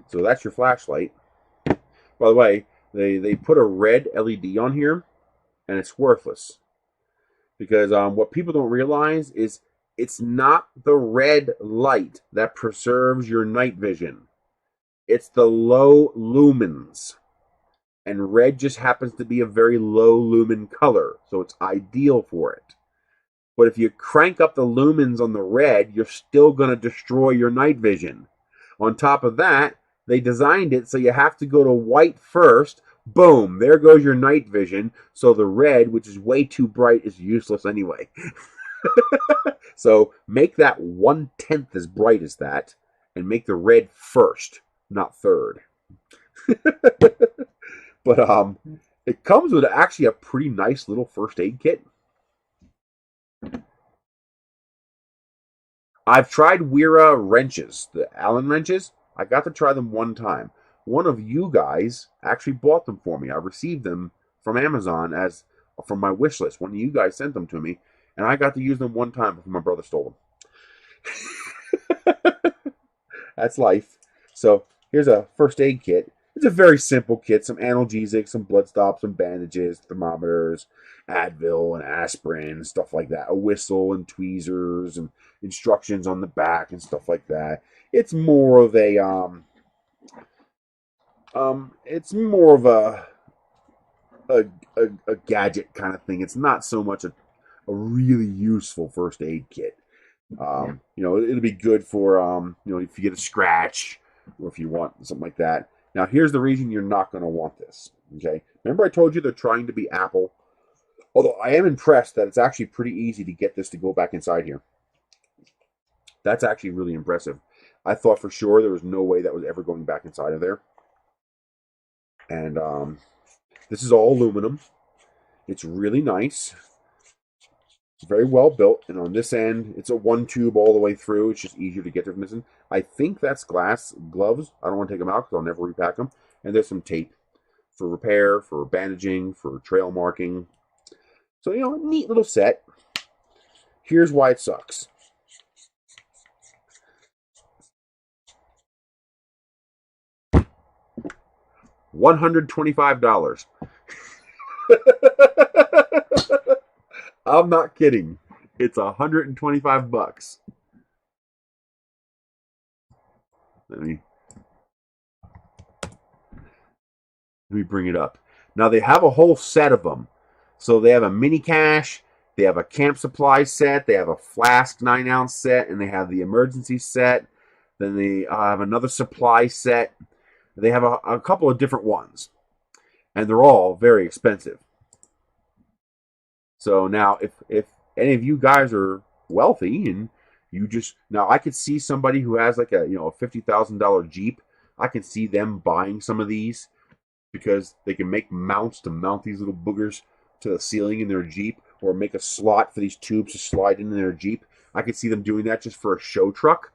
so that's your flashlight. By the way, they put a red LED on here, and it's worthless. Because what people don't realize is it's not the red light that preserves your night vision. It's the low lumens. And red just happens to be a very low lumen color, so it's ideal for it. But if you crank up the lumens on the red, you're still going to destroy your night vision. On top of that, they designed it so you have to go to white first. Boom, there goes your night vision. So the red, which is way too bright, is useless anyway. So make that 1/10 as bright as that, and make the red first, not third. But it comes with actually a pretty nice little first aid kit. I've tried Wera wrenches, the Allen wrenches. I got to try them one time. one of you guys actually bought them for me. I received them from Amazon from my wish list. One of you guys sent them to me, and I got to use them one time before my brother stole them. That's life. So here's a first aid kit. It's a very simple kit. Some analgesics, some blood stops, some bandages, thermometers, Advil and aspirin, stuff like that. A whistle and tweezers and instructions on the back and stuff like that. It's more of a a gadget kind of thing. It's not so much a really useful first aid kit. You know, it'll be good for you know, if you get a scratch or if you want something like that. Now, here's the reason you're not going to want this. Okay, remember I told you they're trying to be Apple. Although I am impressed that it's actually pretty easy to get this to go back inside here. That's actually really impressive. I thought for sure there was no way that was ever going back inside of there. And this is all aluminum. It's really nice. It's very well built. And on this end, it's a one tube all the way through. It's just easier to get to from this end. I think that's glass gloves. I don't want to take them out because I'll never repack them. And there's some tape for repair, for bandaging, for trail marking. So, you know, neat little set. Here's why it sucks. $125. I'm not kidding. It's $125. Let me bring it up. Now they have a whole set of them. So they have a mini cache, they have a camp supply set, they have a flask 9-ounce set, and they have the emergency set. Then they have another supply set. They have a couple of different ones, and they're all very expensive. So now, if any of you guys are wealthy and you just now, I could see somebody who has like a $50,000 Jeep. I can see them buying some of these because they can make mounts to mount these little boogers to the ceiling in their Jeep, or make a slot for these tubes to slide into their Jeep. I could see them doing that just for a show truck.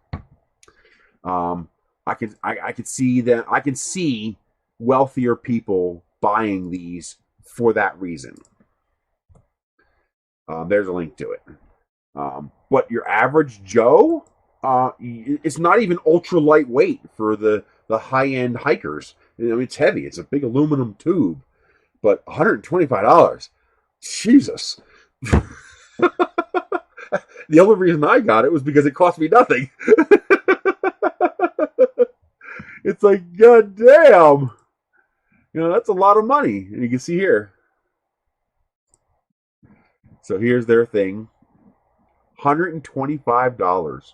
I could see that. I can see wealthier people buying these for that reason. There's a link to it. But your average Joe, it's not even ultra lightweight for the high-end hikers. I mean, it's heavy. It's a big aluminum tube, but $125. Jesus. The only reason I got it was because it cost me nothing. It's like, god damn. That's a lot of money. And you can see here. So here's their thing. $125.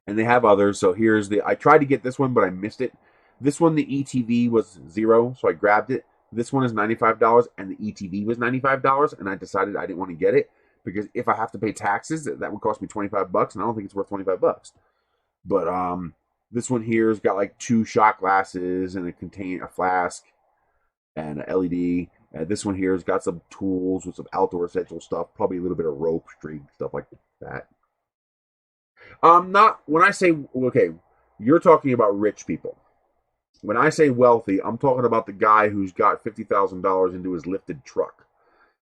And they have others. So here's I tried to get this one, but I missed it. This one, the ETV was $0, so I grabbed it. This one is $95, and the ETV was $95, and I decided I didn't want to get it because if I have to pay taxes, that would cost me $25, and I don't think it's worth $25. But this one here has got like 2 shot glasses and a flask and an LED. This one here has got some tools with some outdoor essential stuff, probably a little bit of rope, string, stuff like that. Not when I say, okay, you're talking about rich people. When I say wealthy, I'm talking about the guy who's got $50,000 into his lifted truck.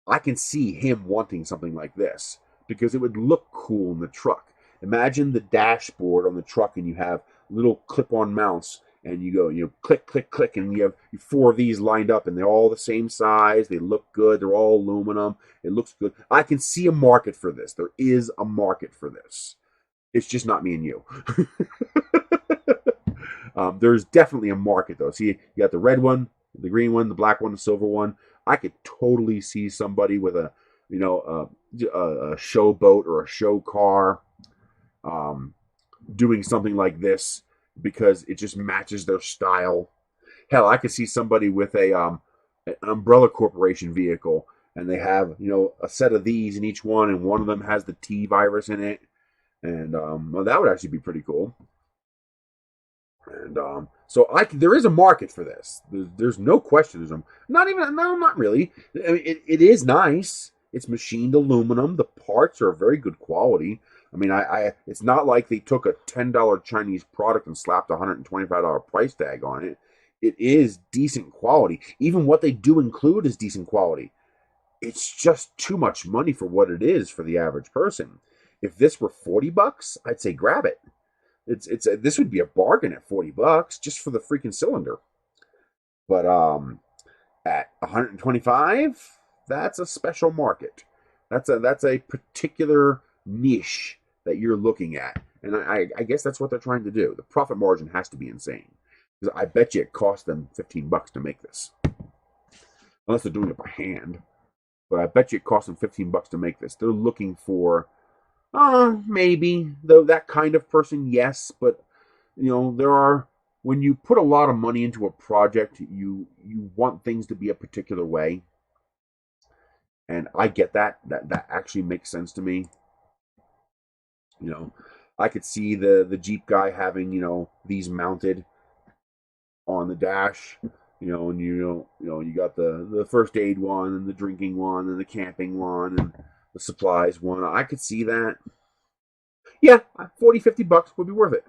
I can see him wanting something like this because it would look cool in the truck. Imagine the dashboard on the truck and you have little clip-on mounts and you go, click, click, click, and you have 4 of these lined up and they're all the same size. They look good. They're all aluminum. It looks good. I can see a market for this. There is a market for this. It's just not me and you. There's definitely a market, though. See, you got the red one, the green one, the black one, the silver one. I could totally see somebody with a show boat or a show car doing something like this because it just matches their style. Hell, I could see somebody with an umbrella corporation vehicle, and they have a set of these in each one, and one of them has the T virus in it, and well, that would actually be pretty cool. And so there is a market for this. There's no question. Not really. I mean, it is nice. It's machined aluminum. The parts are very good quality. I mean, it's not like they took a $10 Chinese product and slapped a $125 price tag on it. It is decent quality. Even what they do include is decent quality. It's just too much money for what it is for the average person. If this were $40, I'd say grab it. This would be a bargain at $40 just for the freaking cylinder. But at 125, that's a special market. That's a particular niche that you're looking at, and I guess that's what they're trying to do. The profit margin has to be insane, because I bet you it cost them $15 to make this, unless they're doing it by hand. But I bet you it cost them $15 to make this. They're looking for, maybe though that kind of person, yes. But there are, when you put a lot of money into a project, you want things to be a particular way, and I get that. That actually makes sense to me. I could see the Jeep guy having these mounted on the dash, and you got the first aid one and the drinking one and the camping one and the supplies one. I could see that. Yeah, $40-$50 would be worth it.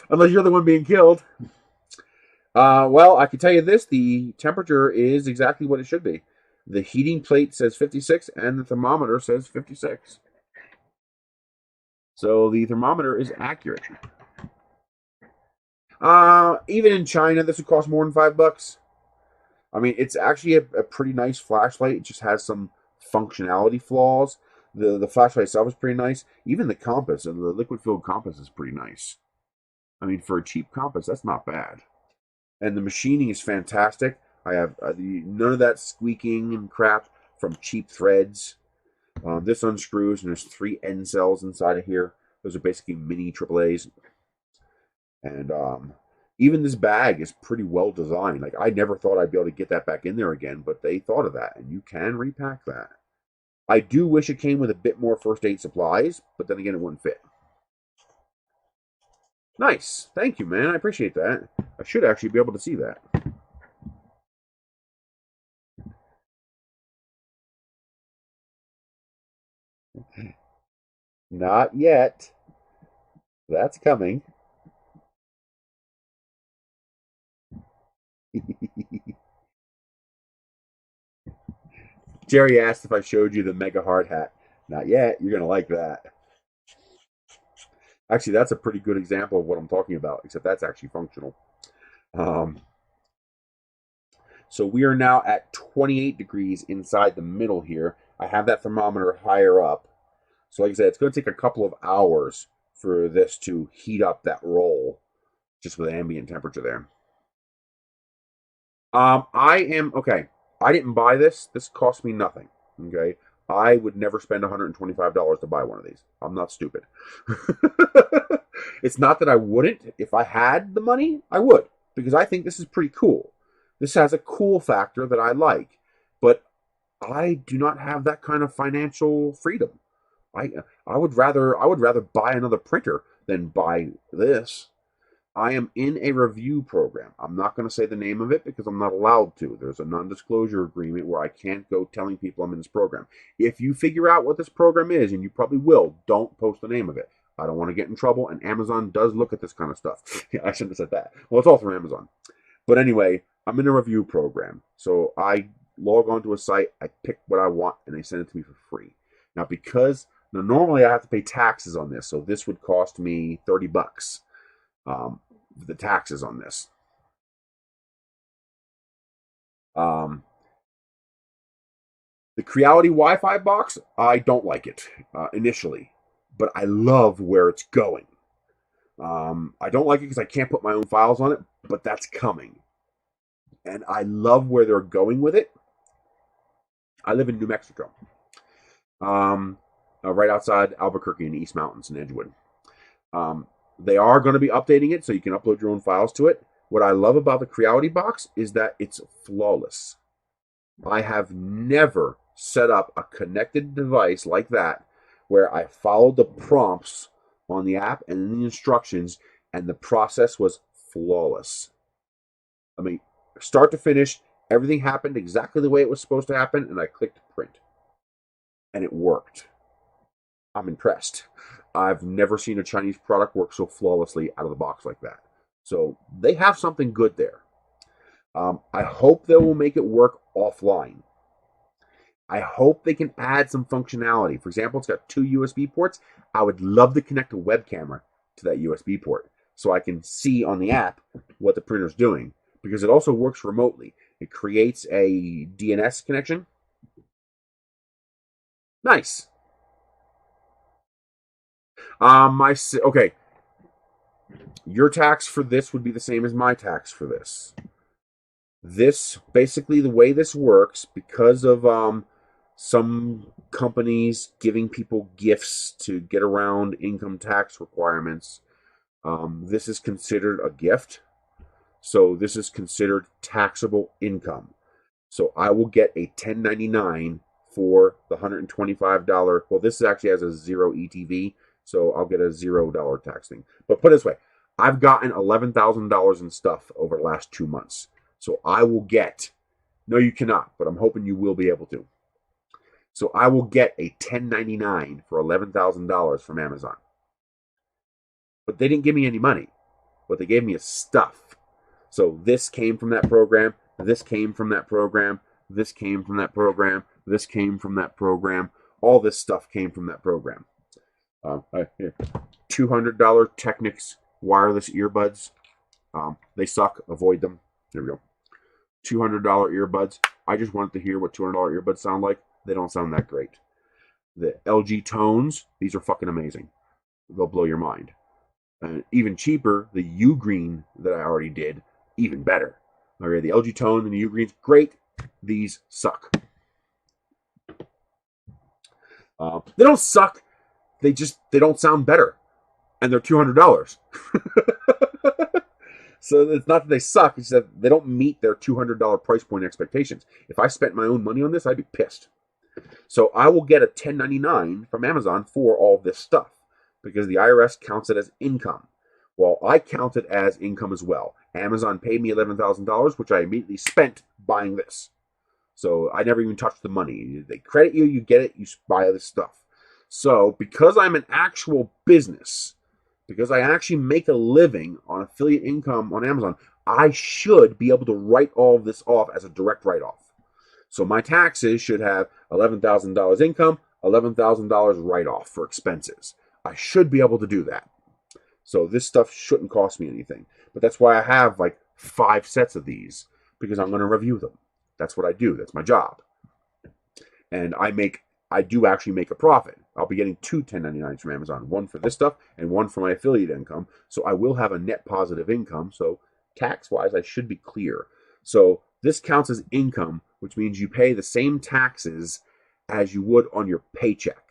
Unless you're the one being killed. Well, I can tell you this: the temperature is exactly what it should be. The heating plate says 56 and the thermometer says 56. So the thermometer is accurate. Even in China, this would cost more than $5. I mean, it's actually a pretty nice flashlight. It just has some functionality flaws. The flashlight itself is pretty nice. Even the compass, and the liquid-filled compass is pretty nice. I mean, for a cheap compass, that's not bad. And the machining is fantastic. I have none of that squeaking and crap from cheap threads. This unscrews, and there's 3 end cells inside of here. Those are basically mini AAAs. And even this bag is pretty well designed. Like, I never thought I'd be able to get that back in there again, but they thought of that, and you can repack that. I do wish it came with a bit more first aid supplies, but then again, it wouldn't fit. Nice. Thank you, man. I appreciate that. I should actually be able to see that. Not yet. That's coming. Jerry asked if I showed you the mega hard hat. Not yet. You're going to like that. Actually, that's a pretty good example of what I'm talking about, except that's actually functional. So we are now at 28 degrees inside the middle here. I have that thermometer higher up. So like I said, it's going to take a couple of hours for this to heat up that roll, just with ambient temperature there. Okay. I didn't buy this. This cost me nothing. Okay. I would never spend $125 to buy one of these. I'm not stupid. It's not that I wouldn't. If I had the money, I would, because I think this is pretty cool. This has a cool factor that I like, but I do not have that kind of financial freedom. I would rather buy another printer than buy this. I am in a review program. I'm not going to say the name of it because I'm not allowed to. There's a non-disclosure agreement where I can't go telling people I'm in this program. If you figure out what this program is, and you probably will, don't post the name of it. I don't want to get in trouble, and Amazon does look at this kind of stuff. I shouldn't have said that. Well, it's all through Amazon. But anyway, I'm in a review program. So I log onto a site, I pick what I want, and they send it to me for free. Now, normally I have to pay taxes on this, so this would cost me $30. The taxes on this. The Creality Wi-Fi box, I don't like it initially, but I love where it's going. I don't like it because I can't put my own files on it, but that's coming. And I love where they're going with it. I live in New Mexico, right outside Albuquerque in the East Mountains in Edgewood. They are going to be updating it so you can upload your own files to it. What I love about the Creality box is that it's flawless. I have never set up a connected device like that where I followed the prompts on the app and the instructions, and the process was flawless. I mean, start to finish, everything happened exactly the way it was supposed to happen, and I clicked print. and it worked. I'm impressed. I've never seen a Chinese product work so flawlessly out of the box like that. So they have something good there. I hope they will make it work offline. I hope they can add some functionality. For example, it's got 2 USB ports. I would love to connect a web camera to that USB port so I can see on the app what the printer's doing, because it also works remotely. It creates a DNS connection. Nice. Okay. Your tax for this would be the same as my tax for this. This, basically, the way this works, because of some companies giving people gifts to get around income tax requirements, this is considered a gift. So this is considered taxable income. So I will get a 1099 for the $125. Well, this actually has a 0 ETV, so I'll get a $0 tax thing. But put it this way, I've gotten $11,000 in stuff over the last 2 months. So I will get, no, you cannot, but I'm hoping you will be able to. So I will get a 1099 for $11,000 from Amazon. But they didn't give me any money. What they gave me is stuff. So this came from that program. This came from that program. This came from that program. This came from that program. All this stuff came from that program. Here. $200 Technics wireless earbuds. They suck. Avoid them. There we go. $200 earbuds. I just wanted to hear what $200 earbuds sound like. They don't sound that great. The LG Tones, these are fucking amazing. They'll blow your mind. And even cheaper, the U-Green that I already did, even better. Okay, the LG Tone and the U-Greens, great. These suck. They don't suck. They don't sound better. And they're $200. So it's not that they suck, it's that they don't meet their $200 price point expectations. If I spent my own money on this, I'd be pissed. So I will get a 1099 from Amazon for all this stuff, because the IRS counts it as income. Well, I count it as income as well. Amazon paid me $11,000, which I immediately spent buying this. So I never even touched the money. They credit you, you get it, you buy this stuff. So because I'm an actual business, because I actually make a living on affiliate income on Amazon, I should be able to write all of this off as a direct write-off. So my taxes should have $11,000 income, $11,000 write-off for expenses. I should be able to do that. So this stuff shouldn't cost me anything. But that's why I have like 5 sets of these, because I'm going to review them. That's what I do. That's my job. And I do actually make a profit. I'll be getting 2 1099s from Amazon, one for this stuff and one for my affiliate income. So I will have a net positive income. So tax-wise, I should be clear. So this counts as income, which means you pay the same taxes as you would on your paycheck.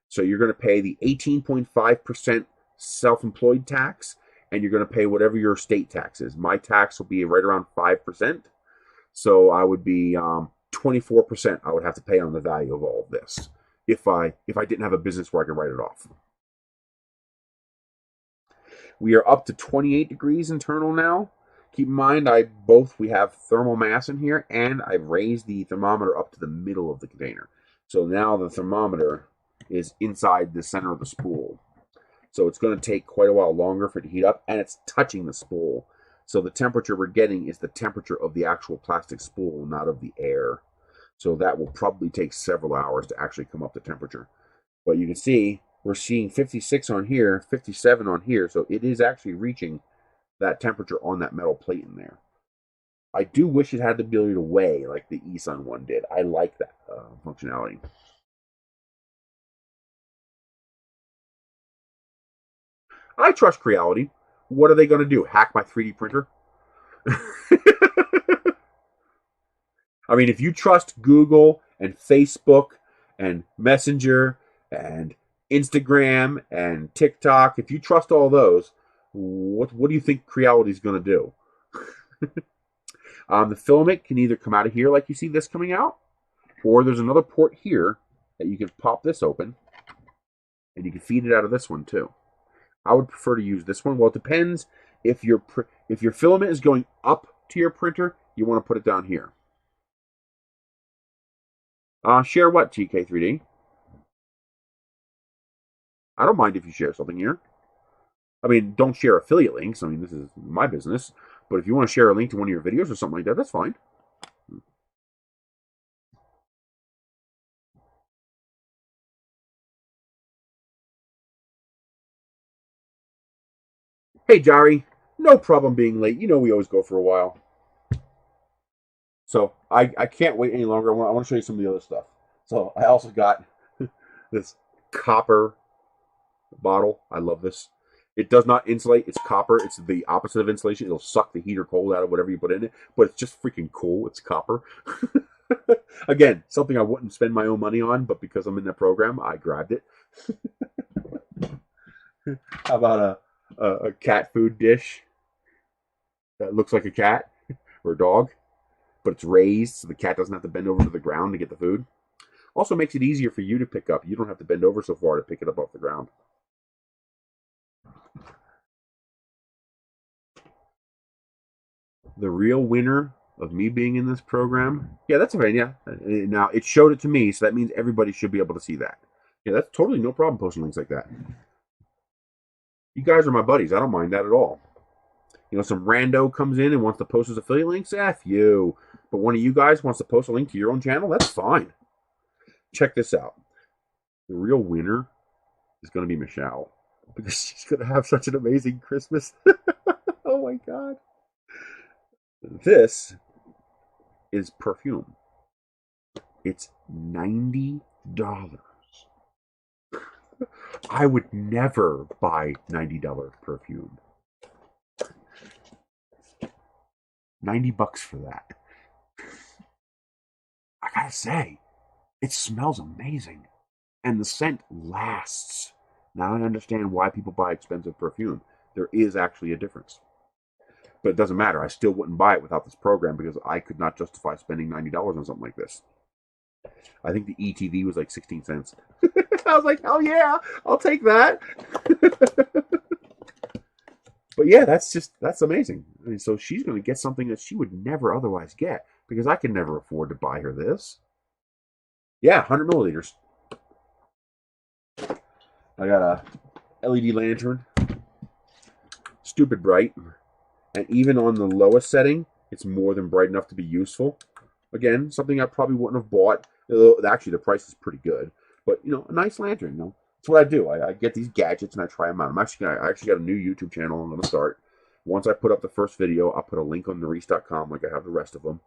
So you're going to pay the 18.5% self-employed tax, and you're going to pay whatever your state tax is. My tax will be right around 5%. So I would be 24% I would have to pay on the value of all of this if I didn't have a business where I could write it off. We are up to 28 degrees internal now. Keep in mind, we have thermal mass in here, and I've raised the thermometer up to the middle of the container. So now the thermometer is inside the center of the spool. So it's going to take quite a while longer for it to heat up, and it's touching the spool. So the temperature we're getting is the temperature of the actual plastic spool, not of the air. So that will probably take several hours to actually come up to temperature. But you can see we're seeing 56 on here, 57 on here. So it is actually reaching that temperature on that metal plate in there. I do wish it had the ability to weigh like the Esun one did. I like that functionality. I trust Creality. What are they going to do? Hack my 3D printer? I mean, if you trust Google and Facebook and Messenger and Instagram and TikTok, if you trust all those, what do you think Creality is going to do? The filament can either come out of here like you see this coming out, or there's another port here that you can pop this open, and you can feed it out of this one too. I would prefer to use this one. Well, it depends. If your filament is going up to your printer, you want to put it down here. Share what, TK3D? I don't mind if you share something here. I mean, don't share affiliate links. I mean, this is my business. But if you want to share a link to one of your videos or something like that, that's fine. Hey, Jari. No problem being late. You know we always go for a while. So I can't wait any longer. I want to show you some of the other stuff. So I also got this copper bottle. I love this. It does not insulate. It's copper. It's the opposite of insulation. It'll suck the heat or cold out of whatever you put in it. But it's just freaking cool. It's copper. Again, something I wouldn't spend my own money on, but because I'm in the program, I grabbed it. How about a cat food dish that looks like a cat or a dog, but it's raised so the cat doesn't have to bend over to the ground to get the food. Also makes it easier for you to pick up. You don't have to bend over so far to pick it up off the ground. The real winner of me being in this program, yeah, that's okay. Yeah, now it showed it to me, so that means everybody should be able to see that. Yeah, that's totally no problem posting links like that. You guys are my buddies. I don't mind that at all. You know, some rando comes in and wants to post his affiliate links, F you. But one of you guys wants to post a link to your own channel, that's fine. Check this out. The real winner is going to be Michelle, because she's going to have such an amazing Christmas. Oh my God. This is perfume. It's $90. I would never buy $90 perfume. $90 for that. I gotta say, it smells amazing. And the scent lasts. Now I understand why people buy expensive perfume. There is actually a difference. But it doesn't matter. I still wouldn't buy it without this program because I could not justify spending $90 on something like this. I think the ETV was like 16 cents. I was like, oh yeah, I'll take that. But yeah, that's amazing. I mean, so she's going to get something that she would never otherwise get because I could never afford to buy her this. Yeah, 100 milliliters. I got a LED lantern, stupid bright, and even on the lowest setting, it's more than bright enough to be useful. Again, something I probably wouldn't have bought. Actually, the price is pretty good, but you know, a nice lantern. You know, that's what I do. I get these gadgets and I try them out. I actually got a new YouTube channel I'm going to start. Once I put up the first video, I'll put a link on Nereus.com like I have the rest of them,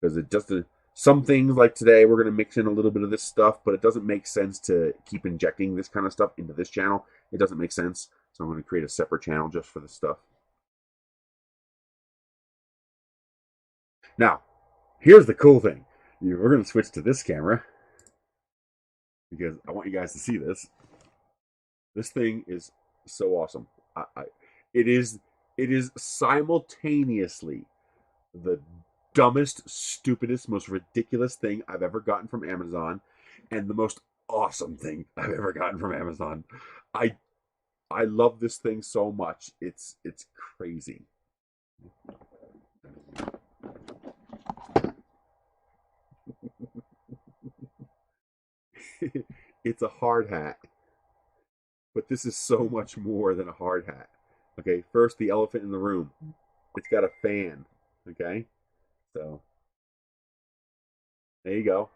because it just some things like today we're going to mix in a little bit of this stuff, but it doesn't make sense to keep injecting this kind of stuff into this channel. It doesn't make sense, so I'm going to create a separate channel just for this stuff. Now, here's the cool thing. We're going to switch to this camera because I want you guys to see this. This thing is so awesome. It is simultaneously the dumbest, stupidest, most ridiculous thing I've ever gotten from Amazon, and the most awesome thing I've ever gotten from Amazon. I love this thing so much. It's crazy. It's a hard hat, but this is so much more than a hard hat. Okay, first the elephant in the room. It's got a fan. Okay, so there you go.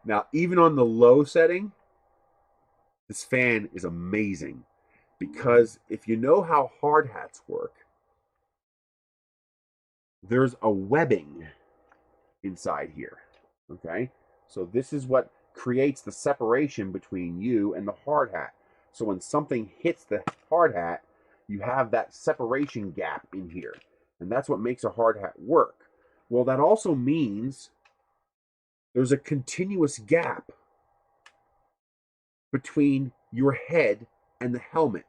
Now, even on the low setting, this fan is amazing because if you know how hard hats work, there's a webbing inside here. Okay, so this is what creates the separation between you and the hard hat. So when something hits the hard hat, you have that separation gap in here, and that's what makes a hard hat work. Well, that also means there's a continuous gap between your head and the helmet,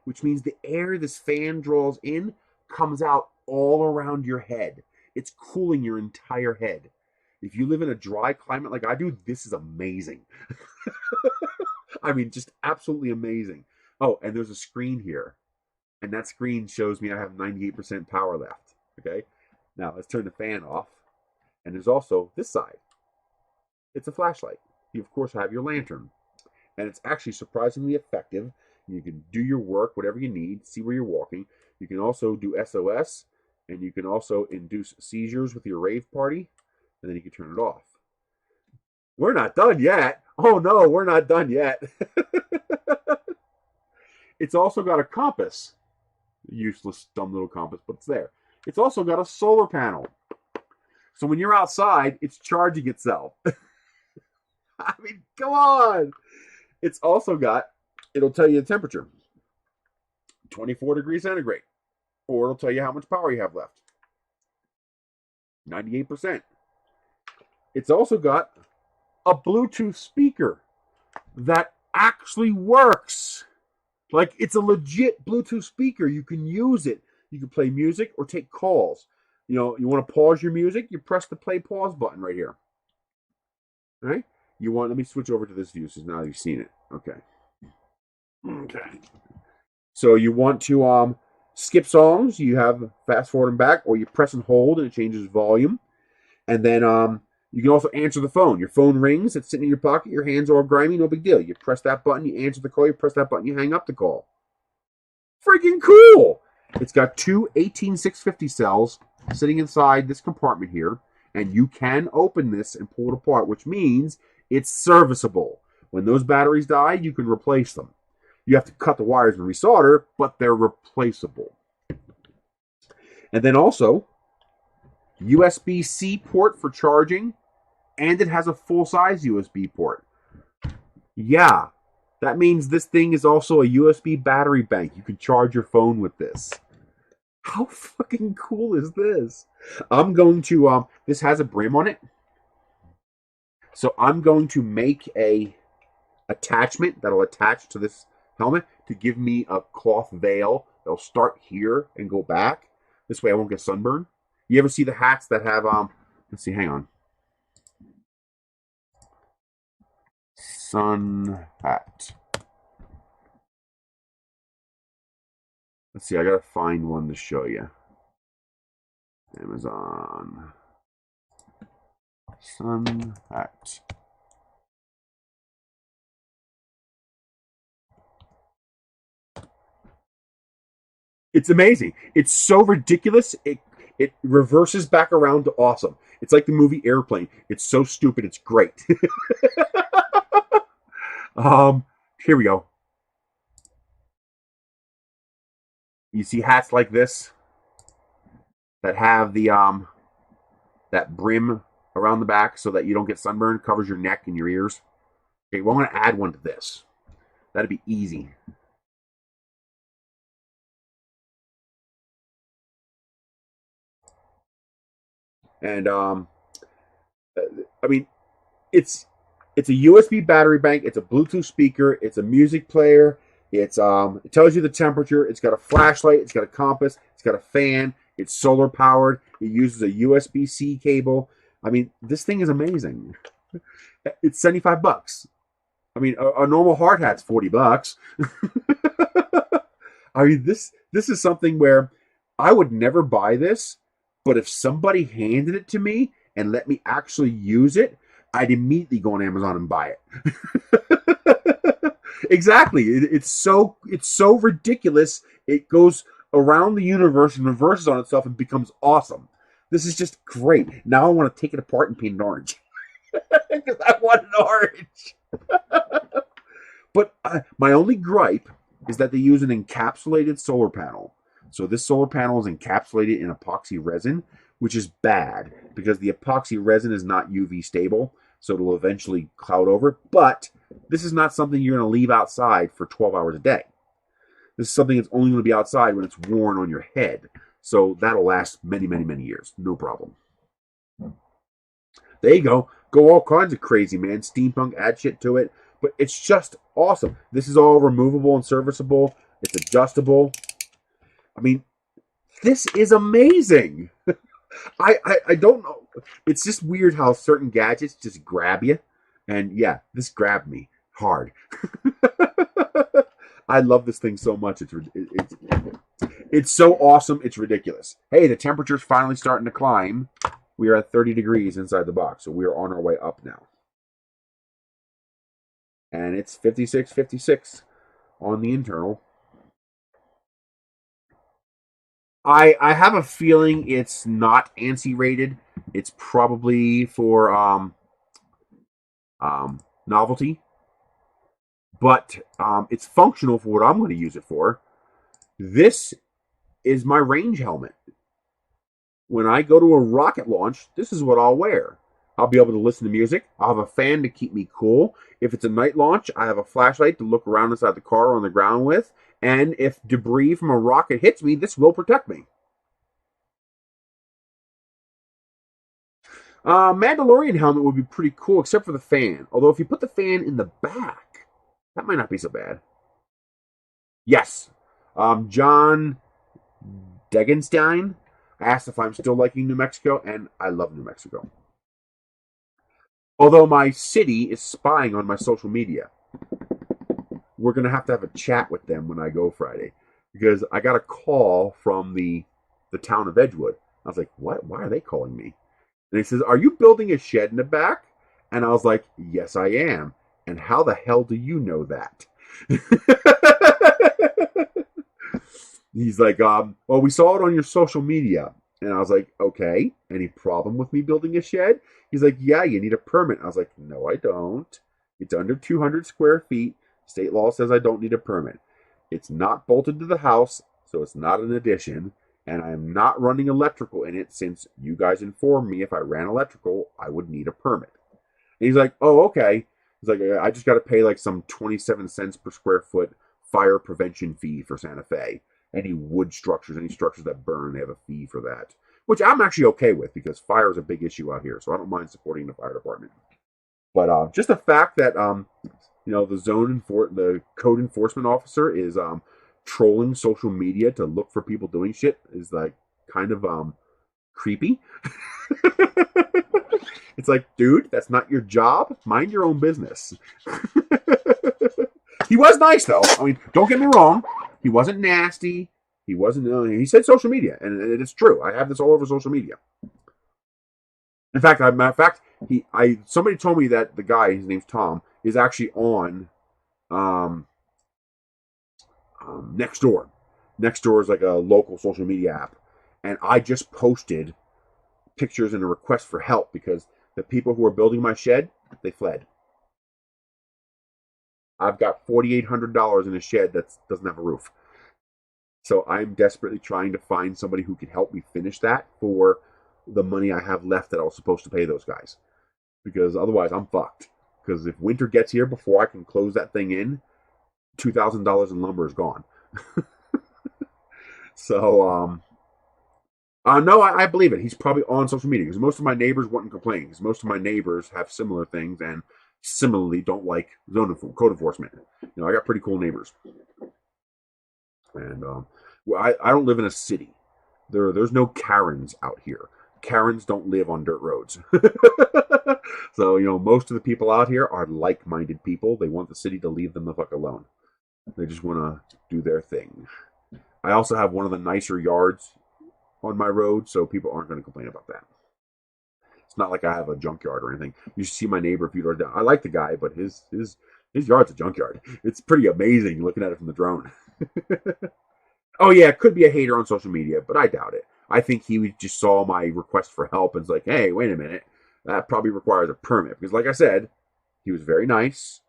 which means the air this fan draws in comes out all around your head. It's cooling your entire head. If you live in a dry climate like I do, this is amazing. I mean, just absolutely amazing. Oh, and there's a screen here. And that screen shows me I have 98% power left. Okay? Now, let's turn the fan off. And there's also this side. It's a flashlight. You, of course, have your lantern. and it's actually surprisingly effective. You can do your work, whatever you need, see where you're walking. You can also do SOS, and you can also induce seizures with your rave party, and then you can turn it off. We're not done yet. Oh no, we're not done yet. It's also got a compass. Useless, dumb little compass, but it's there. It's also got a solar panel. So when you're outside, it's charging itself. I mean, come on. It's also got, it'll tell you the temperature. 24 degrees centigrade. Or it'll tell you how much power you have left. 98%. It's also got a Bluetooth speaker that actually works. Like, it's a legit Bluetooth speaker. You can use it. You can play music or take calls. You know, you want to pause your music, you press the play pause button right here. All right? You want, let me switch over to this view so now you've seen it. Okay. Okay. So you want to skip songs, you have fast forward and back, or you press and hold and it changes volume. And then you can also answer the phone. Your phone rings, it's sitting in your pocket, your hands are all grimy, no big deal. You press that button, you answer the call, you press that button, you hang up the call. Freaking cool! It's got two 18650 cells sitting inside this compartment here, and you can open this and pull it apart, which means it's serviceable. When those batteries die, you can replace them. You have to cut the wires and resolder, but they're replaceable. And then also, USB-C port for charging, and it has a full-size USB port. Yeah, that means this thing is also a USB battery bank. You can charge your phone with this. How fucking cool is this? I'm going to, this has a brim on it. So I'm going to make a attachment that'll attach to this helmet to give me a cloth veil that'll start here and go back. This way I won't get sunburned. You ever see the hats that have, let's see, hang on. Sun hat. Let's see, I gotta find one to show you. Amazon. Sun hat. It's amazing. It's so ridiculous. It reverses back around to awesome. It's like the movie Airplane. It's so stupid. It's great. Here we go. You see hats like this that have the that brim around the back so that you don't get sunburned, covers your neck and your ears. Okay, well, I'm going to add one to this. That'd be easy. And I mean, it's a USB battery bank. It's a Bluetooth speaker. It's a music player. It's it tells you the temperature. It's got a flashlight. It's got a compass. It's got a fan. It's solar powered. It uses a USB-C cable. I mean, this thing is amazing. It's $75. I mean, a normal hard hat's $40. I mean, this is something where I would never buy this, but if somebody handed it to me and let me actually use it, I'd immediately go on Amazon and buy it. Exactly. It's so ridiculous. It goes around the universe and reverses on itself and becomes awesome. This is just great. Now I want to take it apart and paint it orange. Because I want it orange. But my only gripe is that they use an encapsulated solar panel. So this solar panel is encapsulated in epoxy resin, which is bad because the epoxy resin is not UV stable, so it'll eventually cloud over. But this is not something you're going to leave outside for 12 hours a day. This is something that's only going to be outside when it's worn on your head. So that'll last many, many, many years. No problem. There you go. Go all kinds of crazy, man. Steampunk, add shit to it. But it's just awesome. This is all removable and serviceable. It's adjustable. I mean, this is amazing. I don't know. It's just weird how certain gadgets just grab you. And yeah, this grabbed me hard. I love this thing so much. It's so awesome. It's ridiculous. Hey, the temperature's finally starting to climb. We are at 30 degrees inside the box, so we are on our way up now. and it's 5656 on the internal. I have a feeling it's not ANSI rated. It's probably for novelty, but it's functional for what I'm going to use it for. This is my range helmet. When I go to a rocket launch, this is what I'll wear. I'll be able to listen to music. I'll have a fan to keep me cool. If it's a night launch, I have a flashlight to look around inside the car or on the ground with. And if debris from a rocket hits me, this will protect me. Mandalorian helmet would be pretty cool, except for the fan. Although if you put the fan in the back, that might not be so bad. Yes. John Degenstein asked if I'm still liking New Mexico, and I love New Mexico. Although my city is spying on my social media. We're going to have a chat with them when I go Friday. Because I got a call from the town of Edgewood. I was like, what? Why are they calling me? And he says, are you building a shed in the back? And I was like, yes, I am. And how the hell do you know that? He's like, well, we saw it on your social media. And I was like, okay, any problem with me building a shed? He's like, yeah, you need a permit. I was like, no, I don't. It's under 200 square feet. State law says I don't need a permit. It's not bolted to the house, so it's not an addition. And I'm not running electrical in it since you guys informed me if I ran electrical, I would need a permit. And he's like, oh, okay. He's like, I just got to pay like some 27 cents per square foot fire prevention fee for Santa Fe. Any wood structures, any structures that burn, they have a fee for that. Which I'm actually okay with because fire is a big issue out here. So I don't mind supporting the fire department. But just the fact that, the code enforcement officer is trolling social media to look for people doing shit is like kind of creepy. It's like, dude, that's not your job. Mind your own business. He was nice though. I mean, don't get me wrong. He wasn't nasty. He wasn't. He said social media, and it is true. I have this all over social media. In fact, somebody told me that the guy, his name's Tom, is actually on Nextdoor. Nextdoor is like a local social media app, and I just posted pictures and a request for help because the people who are building my shed, they fled. I've got $4,800 in a shed that doesn't have a roof. So I'm desperately trying to find somebody who can help me finish that for the money I have left that I was supposed to pay those guys. Because otherwise I'm fucked. Because if winter gets here before I can close that thing in, $2,000 in lumber is gone. So, no, I believe it. He's probably on social media because most of my neighbors wouldn't complain. Because most of my neighbors have similar things and similarly don't like code enforcement. I got pretty cool neighbors. And I don't live in a city. There's no Karens out here. Karens don't live on dirt roads. So, most of the people out here are like-minded people. They want the city to leave them the fuck alone. They just want to do their thing. I also have one of the nicer yards on my road, so people aren't going to complain about that. It's not like I have a junkyard or anything. You see my neighbor a few doors down. I like the guy, but his yard's a junkyard. It's pretty amazing looking at it from the drone. Oh yeah, it could be a hater on social media, but I doubt it. I think he just saw my request for help and was like, hey, wait a minute. That probably requires a permit. Because like I said, he was very nice.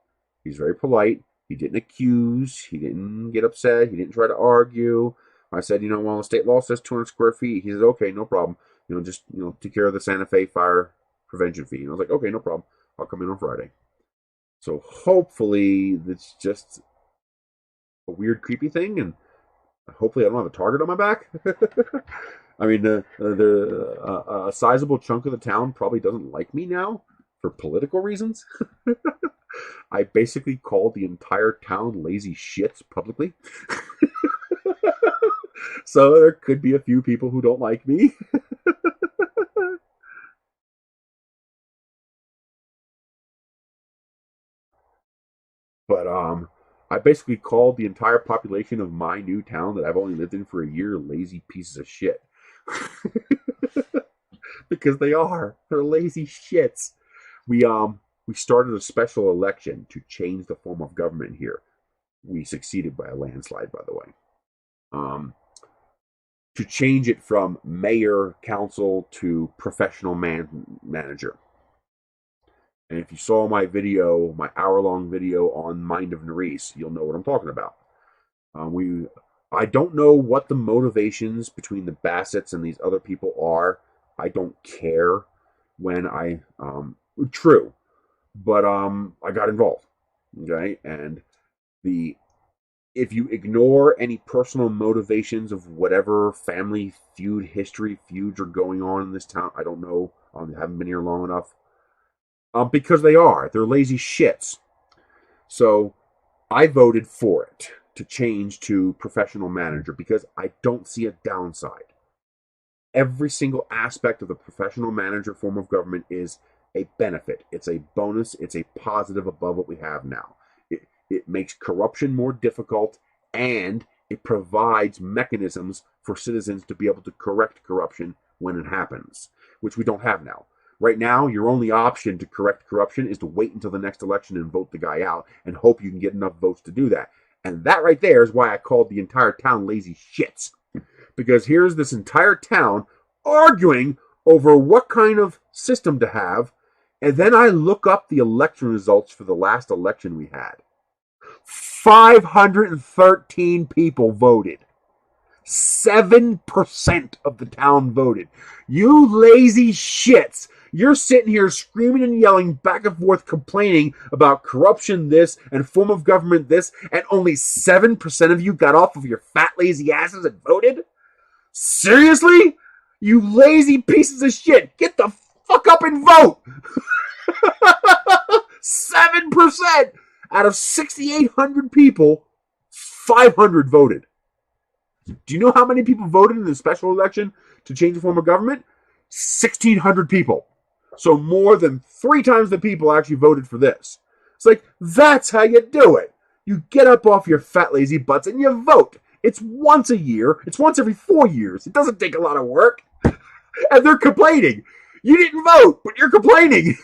He's very polite. He didn't accuse. He didn't get upset. He didn't try to argue. I said, well, the state law says 200 square feet. He says, okay, no problem. Just take care of the Santa Fe fire prevention fee. And I was like, okay, no problem. I'll come in on Friday. So hopefully it's just a weird, creepy thing, and hopefully I don't have a target on my back. I mean, a sizable chunk of the town probably doesn't like me now for political reasons. I basically called the entire town lazy shits publicly. So there could be a few people who don't like me. But I basically called the entire population of my new town that I've only lived in for a year lazy pieces of shit. Because they are. They're lazy shits. We We started a special election to change the form of government here. We succeeded by a landslide, by the way. To change it from mayor, council to professional manager. And if you saw my video, my hour-long video on Mind of Nerys, you'll know what I'm talking about. I don't know what the motivations between the Bassets and these other people are. I don't care when true, but I got involved. Okay, and if you ignore any personal motivations of whatever family history feuds are going on in this town, I don't know. I haven't been here long enough. Because they're lazy shits. So I voted for it to change to professional manager because I don't see a downside. Every single aspect of the professional manager form of government is a benefit. It's a bonus. It's a positive above what we have now. It makes corruption more difficult, and it provides mechanisms for citizens to be able to correct corruption when it happens, which we don't have now. Right now, your only option to correct corruption is to wait until the next election and vote the guy out and hope you can get enough votes to do that. And that right there is why I called the entire town lazy shits. Because here's this entire town arguing over what kind of system to have, and then I look up the election results for the last election we had. 513 people voted. 7% of the town voted. You lazy shits. You're sitting here screaming and yelling back and forth, complaining about corruption this and form of government this, and only 7% of you got off of your fat lazy asses and voted? Seriously? You lazy pieces of shit. Get the fuck up and vote. 7% out of 6,800 people, 500 voted. Do you know how many people voted in the special election to change the form of government? 1,600 people. So more than 3 times the people actually voted for this. It's like, that's how you do it. You get up off your fat lazy butts and you vote. It's once a year. It's once every 4 years. It doesn't take a lot of work. And they're complaining. You didn't vote, but you're complaining.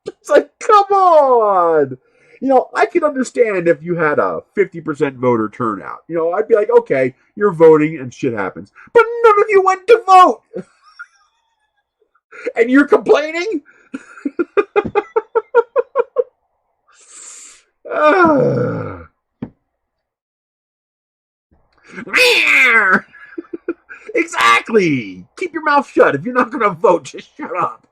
It's like, come on. You know, I can understand if you had a 50% voter turnout. You know, I'd be like, okay, you're voting and shit happens. But none of you went to vote. And you're complaining? Exactly. Keep your mouth shut. If you're not going to vote, just shut up.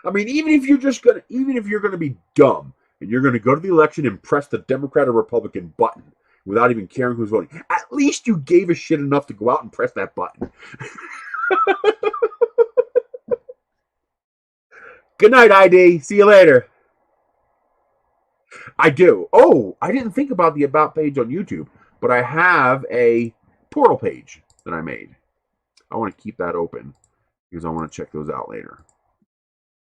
I mean, even if you're going to be dumb and you're going to go to the election and press the Democrat or Republican button without even caring who's voting, at least you gave a shit enough to go out and press that button. Good night, ID. See you later. I do. Oh, I didn't think about the About page on YouTube, but I have a portal page that I made. I want to keep that open because I want to check those out later.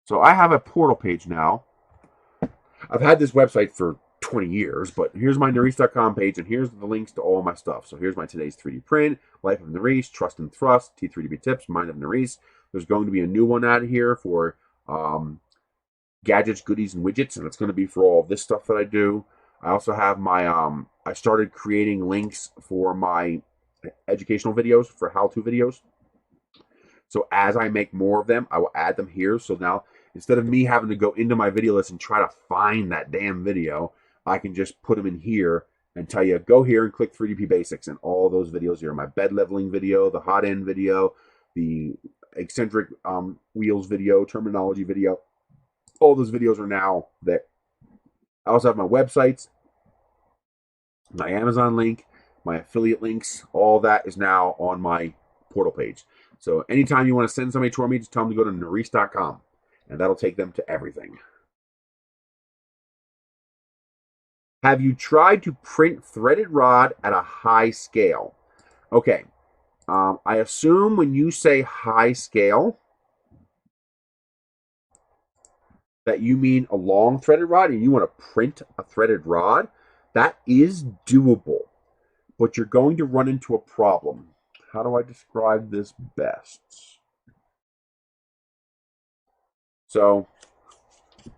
So I have a portal page now. I've had this website for 20 years, but here's my Nerys.com page, and here's the links to all my stuff. So here's my today's 3D print, Life of Nerys, Trust and Thrust, T3DP tips, Mind of Nerys. There's going to be a new one out of here for gadgets, goodies, and widgets, and it's going to be for all of this stuff that I do. I also have my, I started creating links for my educational videos, for how-to videos. So as I make more of them, I will add them here. So now, instead of me having to go into my video list and try to find that damn video, I can just put them in here and tell you, go here and click 3DP Basics, and all those videos here. My bed leveling video, the hot end video, the eccentric wheels video, terminology video. All those videos are now there. I also have my websites, my Amazon link, my affiliate links. All that is now on my portal page. So anytime you want to send somebody toward me, just tell them to go to Nerys.com, and that'll take them to everything. Have you tried to print threaded rod at a high scale? Okay. I assume when you say high scale, that you mean a long threaded rod and you want to print a threaded rod. That is doable, but you're going to run into a problem. How do I describe this best? So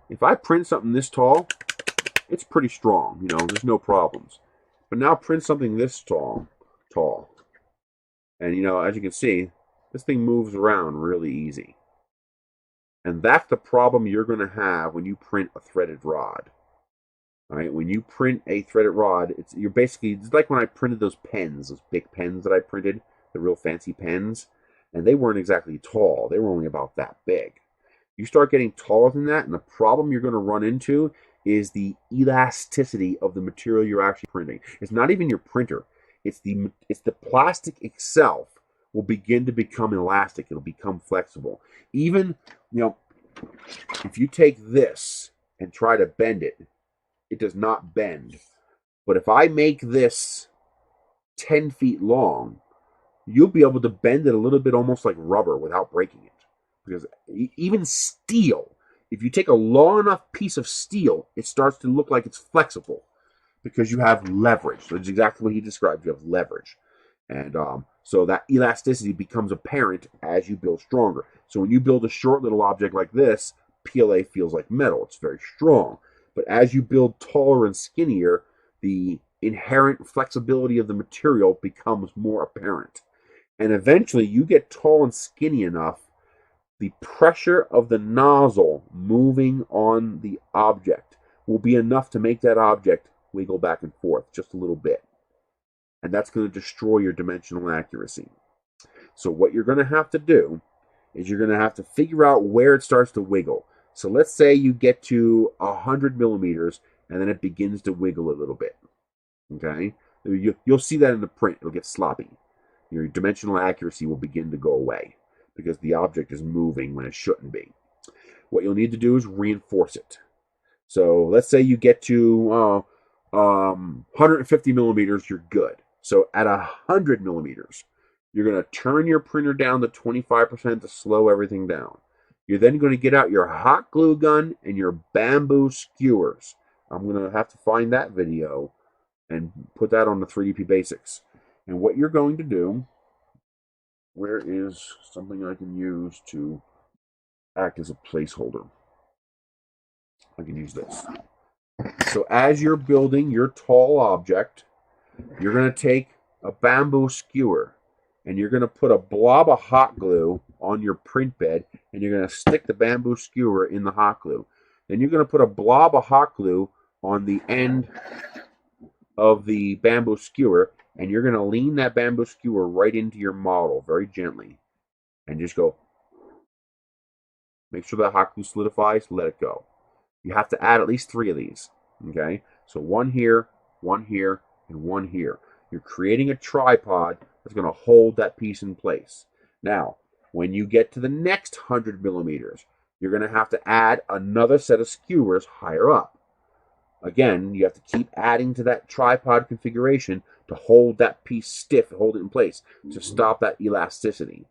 If I print something this tall, it's pretty strong, you know, there's no problems. But now print something this tall. And, you know, as you can see, this thing moves around really easy. And that's the problem you're going to have when you print a threaded rod. All right, when you print a threaded rod, it's like when I printed those pens, those big pens that I printed, the real fancy pens, and they weren't exactly tall. They were only about that big. You start getting taller than that, and the problem you're going to run into is the elasticity of the material you're actually printing. It's not even your printer. It's the plastic itself will begin to become elastic. It'll become flexible. Even, you know, if you take this and try to bend it, it does not bend. But if I make this 10 feet long, you'll be able to bend it a little bit almost like rubber without breaking it. Because even steel, if you take a long enough piece of steel, it starts to look like it's flexible because you have leverage. That's exactly what he described. You have leverage. And so that elasticity becomes apparent as you build stronger. So when you build a short little object like this, PLA feels like metal. It's very strong. But as you build taller and skinnier, the inherent flexibility of the material becomes more apparent. And eventually you get tall and skinny enough, the pressure of the nozzle moving on the object will be enough to make that object wiggle back and forth just a little bit. And that's going to destroy your dimensional accuracy. So what you're going to have to do is you're going to have to figure out where it starts to wiggle. So let's say you get to 100 millimeters and then it begins to wiggle a little bit. Okay? You'll see that in the print. It'll get sloppy. Your dimensional accuracy will begin to go away because the object is moving when it shouldn't be. What you'll need to do is reinforce it. So let's say you get to 150 millimeters, you're good. So at 100 millimeters, you're going to turn your printer down to 25% to slow everything down. You're then going to get out your hot glue gun and your bamboo skewers. I'm going to have to find that video and put that on the 3DP Basics. And what you're going to do, where is something I can use to act as a placeholder? I can use this. So as you're building your tall object, you're going to take a bamboo skewer and you're going to put a blob of hot glue on your print bed and you're going to stick the bamboo skewer in the hot glue. Then you're going to put a blob of hot glue on the end of the bamboo skewer and you're going to lean that bamboo skewer right into your model very gently and just go. Make sure that hot glue solidifies, let it go. You have to add at least 3 of these. Okay? So one here, and one here. You're creating a tripod that's going to hold that piece in place. Now, when you get to the next 100 millimeters, you're going to have to add another set of skewers higher up. Again, you have to keep adding to that tripod configuration to hold that piece stiff, hold it in place, to stop that elasticity.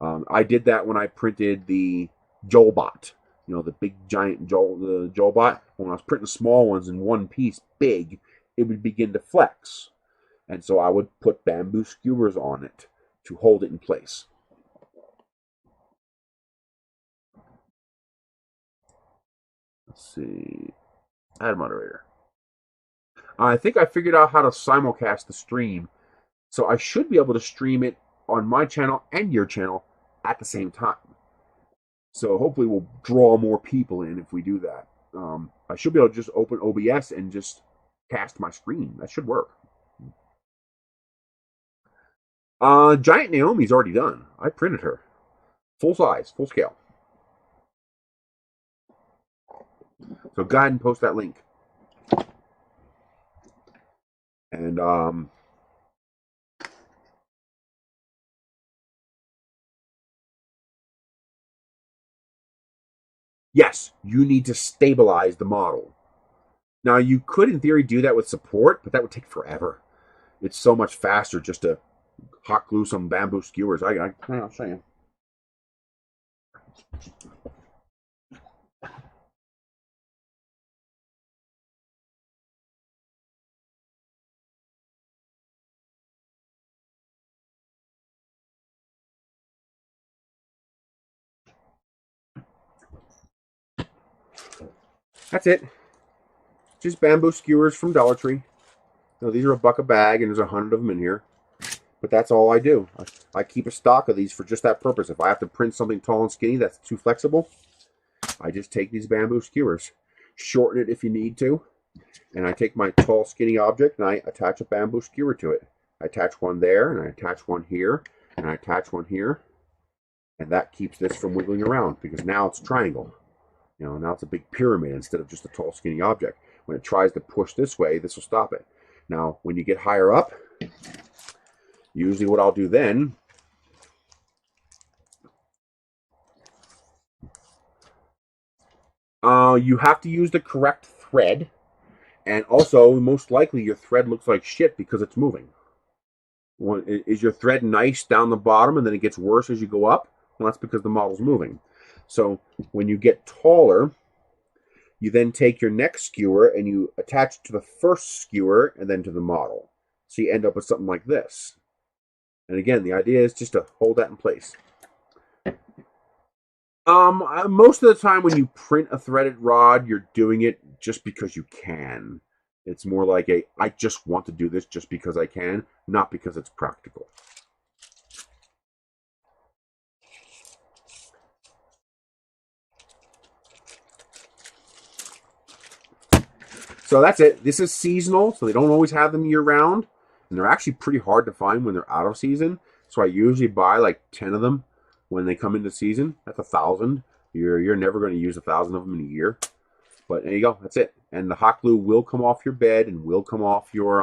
I did that when I printed the Joelbot. You know, the big giant Joelbot. When I was printing small ones in one piece, big, it would begin to flex. And so I would put bamboo skewers on it to hold it in place. Let's see. Add moderator. I think I figured out how to simulcast the stream. So I should be able to stream it on my channel and your channel at the same time. So hopefully we'll draw more people in if we do that. I should be able to just open OBS and just cast my screen. That should work. Giant Naomi's already done. I printed her. Full size, full scale. So go ahead and post that link. And yes, you need to stabilize the model. Now, you could, in theory, do that with support, but that would take forever. It's so much faster just to hot glue some bamboo skewers. I'll show you. That's it. Just bamboo skewers from Dollar Tree. Now, these are $1 a bag, and there's 100 of them in here. But that's all I do. I keep a stock of these for just that purpose. If I have to print something tall and skinny that's too flexible, I just take these bamboo skewers, shorten it if you need to, and I take my tall, skinny object and I attach a bamboo skewer to it. I attach one there, and I attach one here, and I attach one here, and that keeps this from wiggling around because now it's a triangle. You know, now it's a big pyramid instead of just a tall, skinny object. When it tries to push this way, this will stop it. Now, when you get higher up, usually what I'll do then you have to use the correct thread, and also most likely your thread looks like shit because it's moving. Is your thread nice down the bottom and then it gets worse as you go up? Well, that's because the model's moving. So when you get taller, you then take your next skewer and you attach it to the first skewer and then to the model. So you end up with something like this. And again, the idea is just to hold that in place. Most of the time when you print a threaded rod, you're doing it just because you can. It's more like I just want to do this just because I can, not because it's practical. So that's it. This is seasonal, so they don't always have them year-round. And they're actually pretty hard to find when they're out of season. So I usually buy like 10 of them when they come into season. That's 1,000. You're never going to use 1,000 of them in a year. But there you go. That's it. And the hot glue will come off your bed and will come off your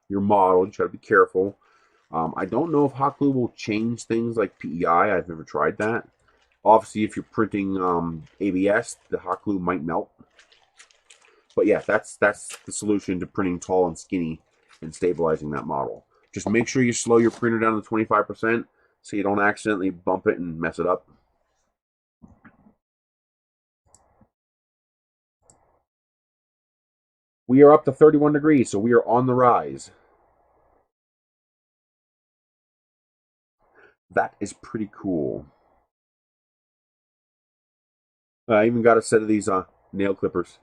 model. You try to be careful. I don't know if hot glue will change things like PEI. I've never tried that. Obviously, if you're printing ABS, the hot glue might melt. But yeah, that's the solution to printing tall and skinny and stabilizing that model. Just make sure you slow your printer down to 25% so you don't accidentally bump it and mess it up. We are up to 31 degrees, so we are on the rise. That is pretty cool. I even got a set of these nail clippers.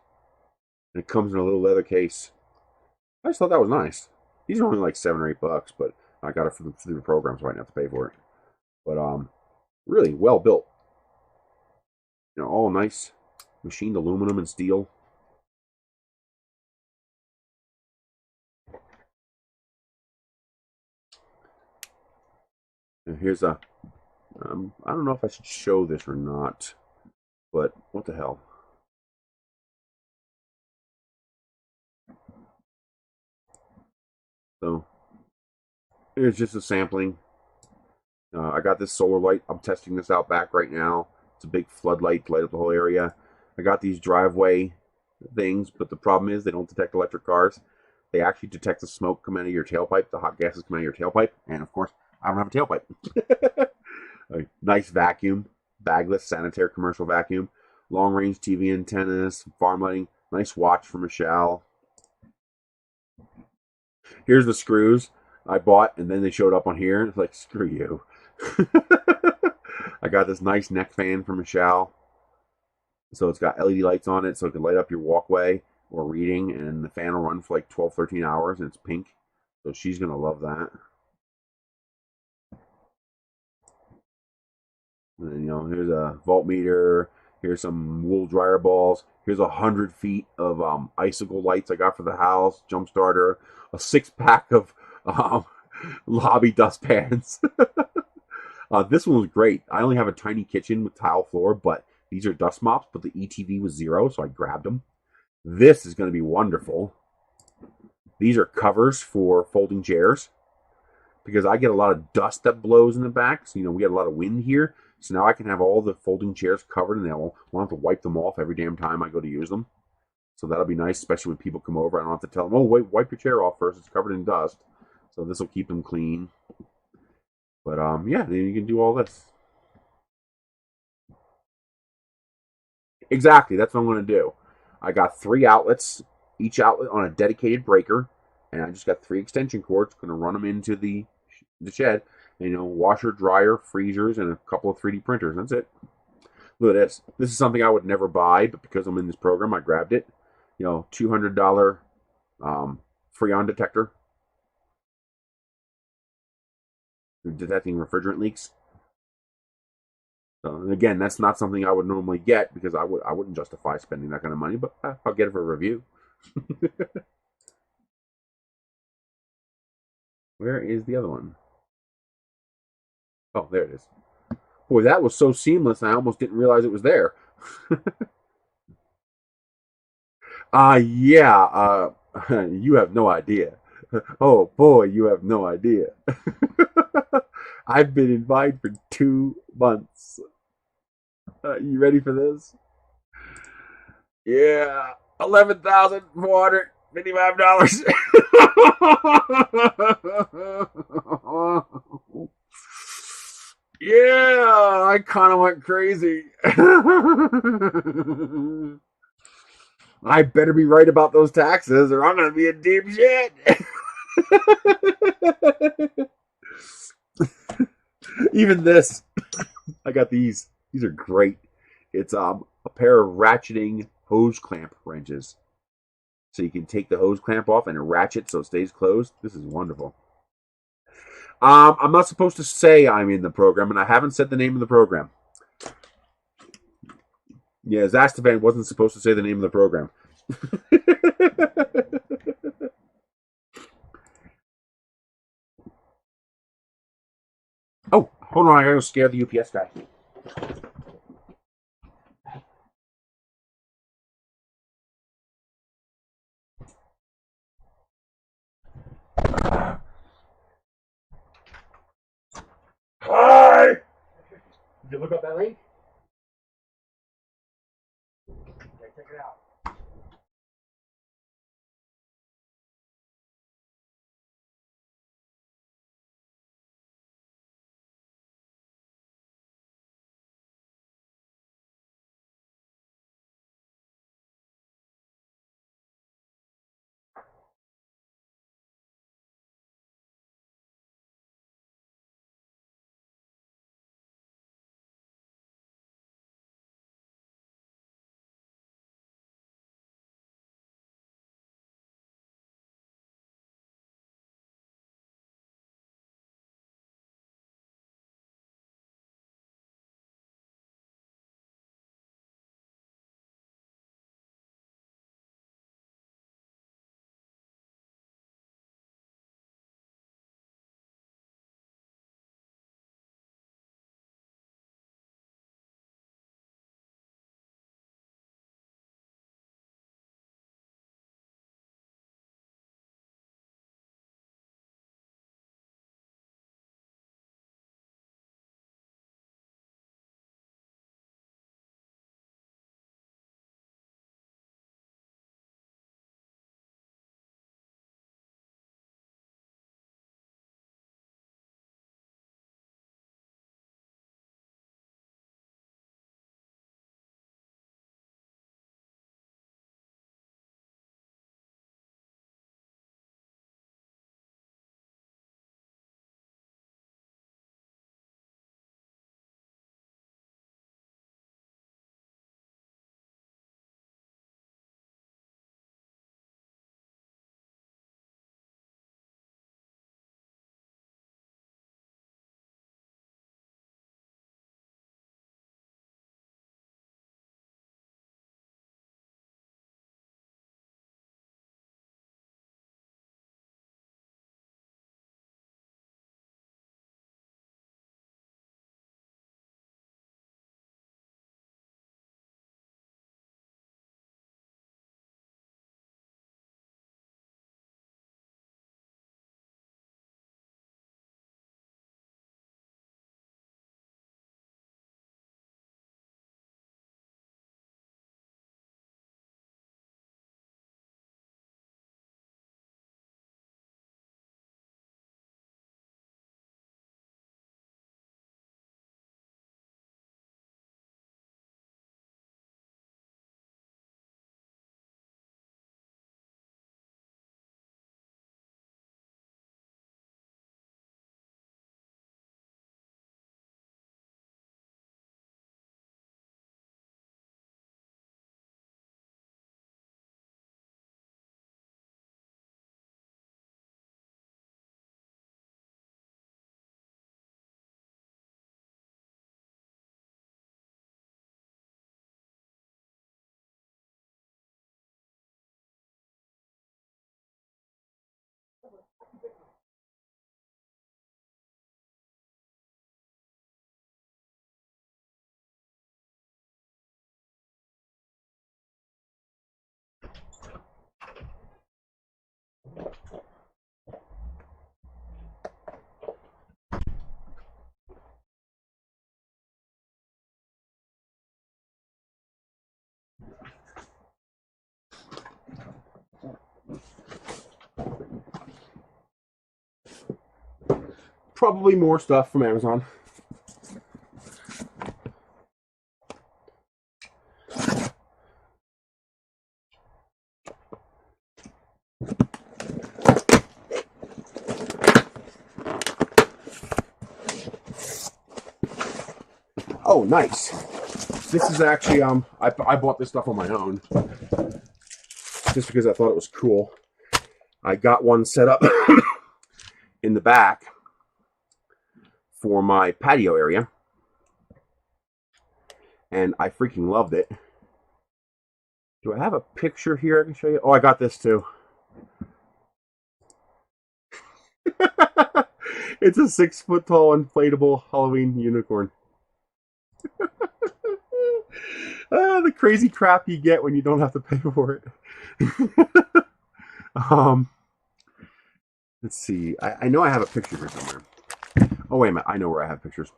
And it comes in a little leather case. I just thought that was nice. These are only like $7 or $8, but I got it through the program, so I didn't have to pay for it. But really well built. You know, all nice machined aluminum and steel. And here's a, I don't know if I should show this or not, but what the hell. So, here's just a sampling. I got this solar light. I'm testing this out back right now. It's a big floodlight to light up the whole area. I got these driveway things, but the problem is they don't detect electric cars. They actually detect the smoke coming out of your tailpipe, the hot gases coming out of your tailpipe, and of course, I don't have a tailpipe. A nice vacuum, bagless sanitary commercial vacuum, long range TV antennas, farm lighting, nice watch from Michelle. Here's the screws I bought, and then they showed up on here. It's like, screw you. I got this nice neck fan from Michelle. So it's got LED lights on it so it can light up your walkway or reading, and the fan will run for like 12, 13 hours, and it's pink. So she's going to love that. And then, you know, here's a voltmeter. Here's some wool dryer balls. Here's 100 feet of icicle lights I got for the house. Jump starter. A 6-pack of lobby dustpans. This one was great. I only have a tiny kitchen with tile floor, but these are dust mops, but the ETV was 0, so I grabbed them. This is going to be wonderful. These are covers for folding chairs because I get a lot of dust that blows in the back. So, you know, we get a lot of wind here. So now I can have all the folding chairs covered, and I won't have to wipe them off every damn time I go to use them. So that'll be nice, especially when people come over. I don't have to tell them, oh, wait, wipe your chair off first. It's covered in dust. So this will keep them clean. But, yeah, then you can do all this. Exactly, that's what I'm going to do. I got 3 outlets, each outlet on a dedicated breaker, and I just got 3 extension cords. Going to run them into the shed. And, you know, washer, dryer, freezers, and a couple of 3D printers. That's it. Look at this. This is something I would never buy, but because I'm in this program, I grabbed it. You know, $200 Freon detector detecting refrigerant leaks. So, and again, that's not something I would normally get because I wouldn't justify spending that kind of money, but I'll get it for a review. Where is the other one? Oh, there it is. Boy, that was so seamless, I almost didn't realize it was there. Yeah, you have no idea. Oh boy, you have no idea. I've been invited for 2 months. You ready for this? Yeah, $11,455. Yeah, I kind of went crazy. I better be right about those taxes, or I'm going to be in deep shit. Even this, I got these. These are great. It's a pair of ratcheting hose clamp wrenches, so you can take the hose clamp off and ratchet so it stays closed. This is wonderful. I'm not supposed to say I'm in the program, and I haven't said the name of the program. Yeah, Zastavan wasn't supposed to say the name of the program. Oh, hold on, I gotta scare the UPS guy. Hi! Did you look up that link? Okay, check it out. probably more stuff from Amazon. Oh, nice. This is actually, I bought this stuff on my own. Just because I thought it was cool. I got one set up in the back for my patio area. And I freaking loved it. Do I have a picture here I can show you? Oh, I got this too. It's a 6-foot-tall inflatable Halloween unicorn. The crazy crap you get when you don't have to pay for it. Let's see. I know I have a picture here somewhere. Oh, wait a minute. I know where I have pictures.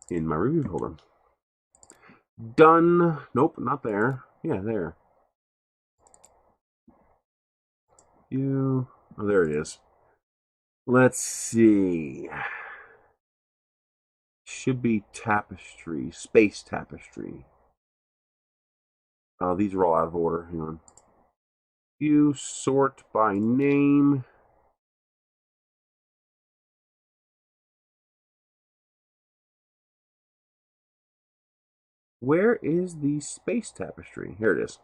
In my review folder. Done. Nope, not there. Yeah, there. Oh, there it is. Let's see. Should be Tapestry. Space Tapestry. Oh, these are all out of order. Hang on. You sort by name. Where is the Space Tapestry? Here it is.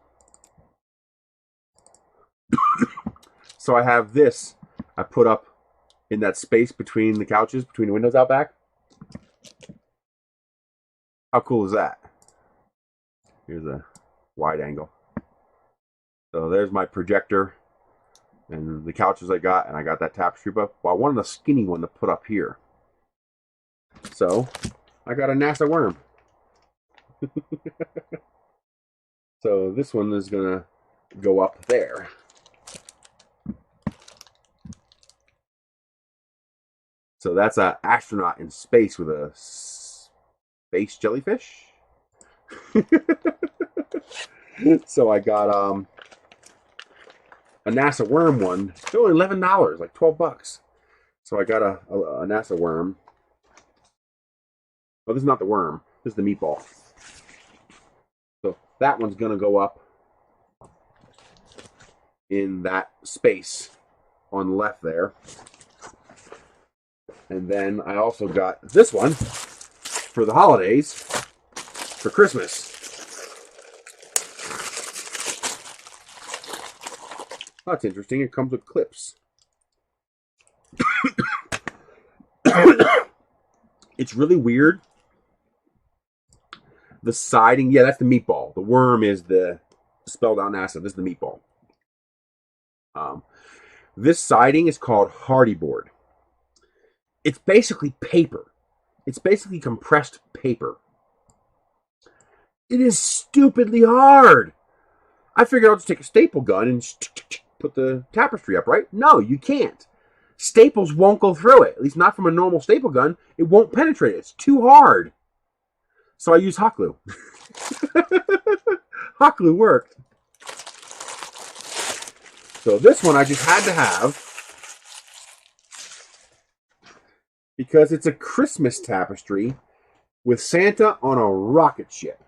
So I have this. I put up in that space between the couches, between the windows out back. How cool is that? Here's a wide angle. So there's my projector and the couches I got, and I got that tapestry up. Well, I wanted a skinny one to put up here. So I got a NASA worm. So this one is gonna go up there. So that's an astronaut in space with a space jellyfish. So I got a NASA worm one. It's only $11, like $12. So I got a NASA worm. Oh, this is not the worm. This is the meatball. So that one's gonna go up in that space on the left there. And then I also got this one for the holidays, for Christmas. That's interesting. It comes with clips. It's really weird. The siding, yeah, that's the meatball. The worm is the spelled out NASA. This is the meatball. This siding is called hardy board. It's basically paper. It's basically compressed paper. It is stupidly hard. I figured I'll just take a staple gun and put the tapestry up, right? No, you can't. Staples won't go through it. At least not from a normal staple gun. It won't penetrate it. It's too hard. So I use hot glue. Hot glue worked. So this one I just had to have because it's a Christmas tapestry with Santa on a rocket ship.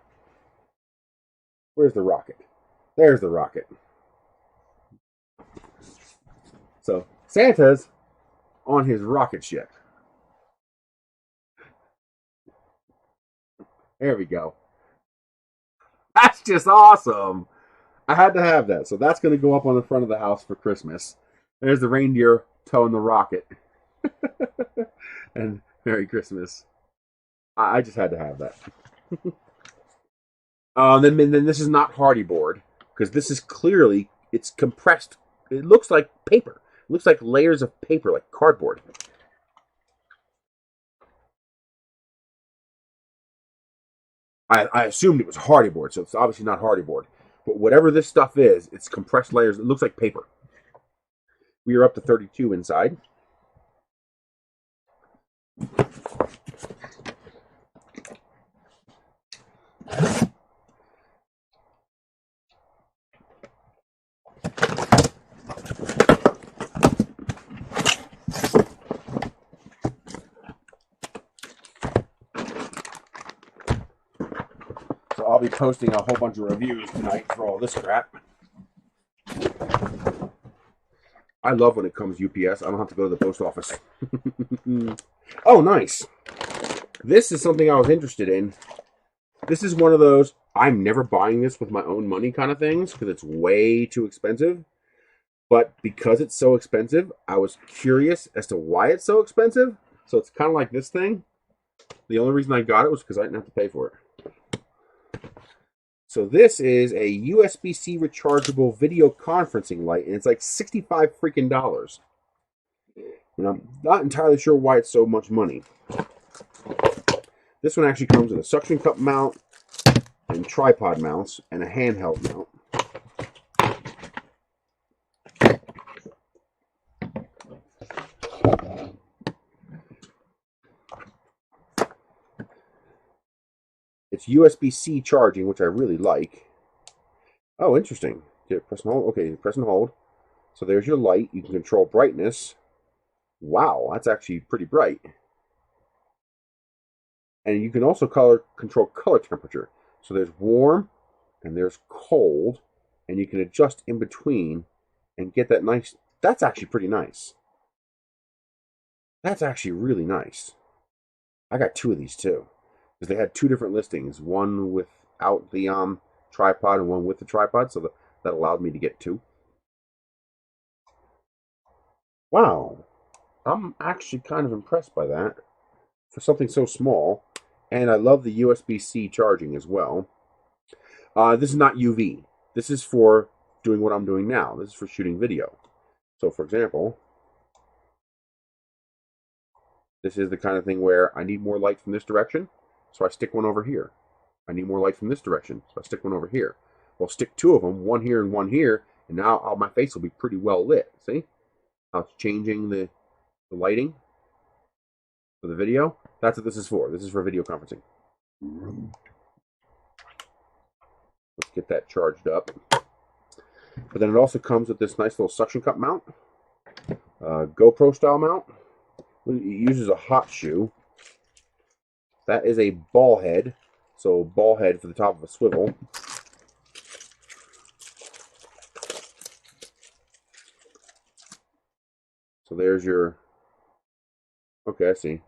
Where's the rocket? There's the rocket. So Santa's on his rocket ship. There we go. That's just awesome. I had to have that. So that's going to go up on the front of the house for Christmas. There's the reindeer towing the rocket. And Merry Christmas. I just had to have that. Then this is not hardy board. Because this is clearly, it's compressed. It looks like paper. It looks like layers of paper, like cardboard. I assumed it was hardy board, so it's obviously not hardy board. But whatever this stuff is, it's compressed layers. It looks like paper. We are up to 32 inside. I'll be posting a whole bunch of reviews tonight for all this crap. I love when it comes UPS. I don't have to go to the post office. Oh, nice. This is something I was interested in. This is one of those, I'm never buying this with my own money kind of things because it's way too expensive. But because it's so expensive, I was curious as to why it's so expensive. So it's kind of like this thing. The only reason I got it was because I didn't have to pay for it. So this is a USB-C rechargeable video conferencing light, and it's like $65 freaking dollars. And I'm not entirely sure why it's so much money. This one actually comes with a suction cup mount and tripod mounts and a handheld mount. It's USB-C charging, which I really like. Oh, interesting. Press and hold. Okay, press and hold. So there's your light. You can control brightness. Wow, that's actually pretty bright. And you can also control color temperature. So there's warm and there's cold. And you can adjust in between and get that nice. That's actually pretty nice. That's actually really nice. I got two of these too. Because they had two different listings, one without the tripod and one with the tripod, so that allowed me to get two. Wow, I'm actually kind of impressed by that for something so small, and I love the USB-C charging as well. This is not UV. This is for doing what I'm doing now. This is for shooting video. So, for example, this is the kind of thing where I need more light from this direction. So I stick one over here. I need more light from this direction, so I stick one over here. Well, stick two of them, one here and one here, and now my face will be pretty well lit. See how it's changing the lighting for the video? That's what this is for. This is for video conferencing. Let's get that charged up. But then it also comes with this nice little suction cup mount, GoPro style mount. It uses a hot shoe. That is a ball head. So ball head for the top of a swivel. So there's your... Okay, I see.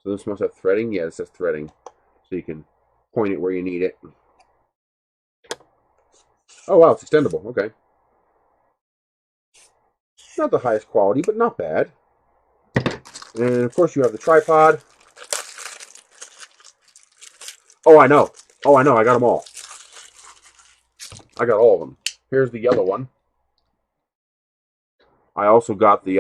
So this must have threading? Yeah, it says threading. So you can point it where you need it. Oh wow, it's extendable. Okay. Not the highest quality, but not bad. And of course you have the tripod. Oh, I know. Oh, I know. I got them all. I got all of them. Here's the yellow one. I also got the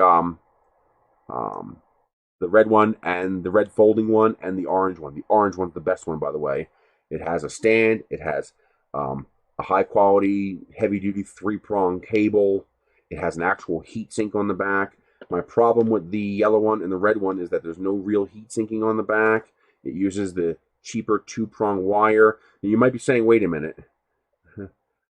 red one and the red folding one and the orange one. The orange one's the best one, by the way. It has a stand. It has a high quality, heavy duty 3-prong cable. It has an actual heat sink on the back. My problem with the yellow one and the red one is that there's no real heat sinking on the back. It uses the cheaper 2-prong wire. And you might be saying, wait a minute.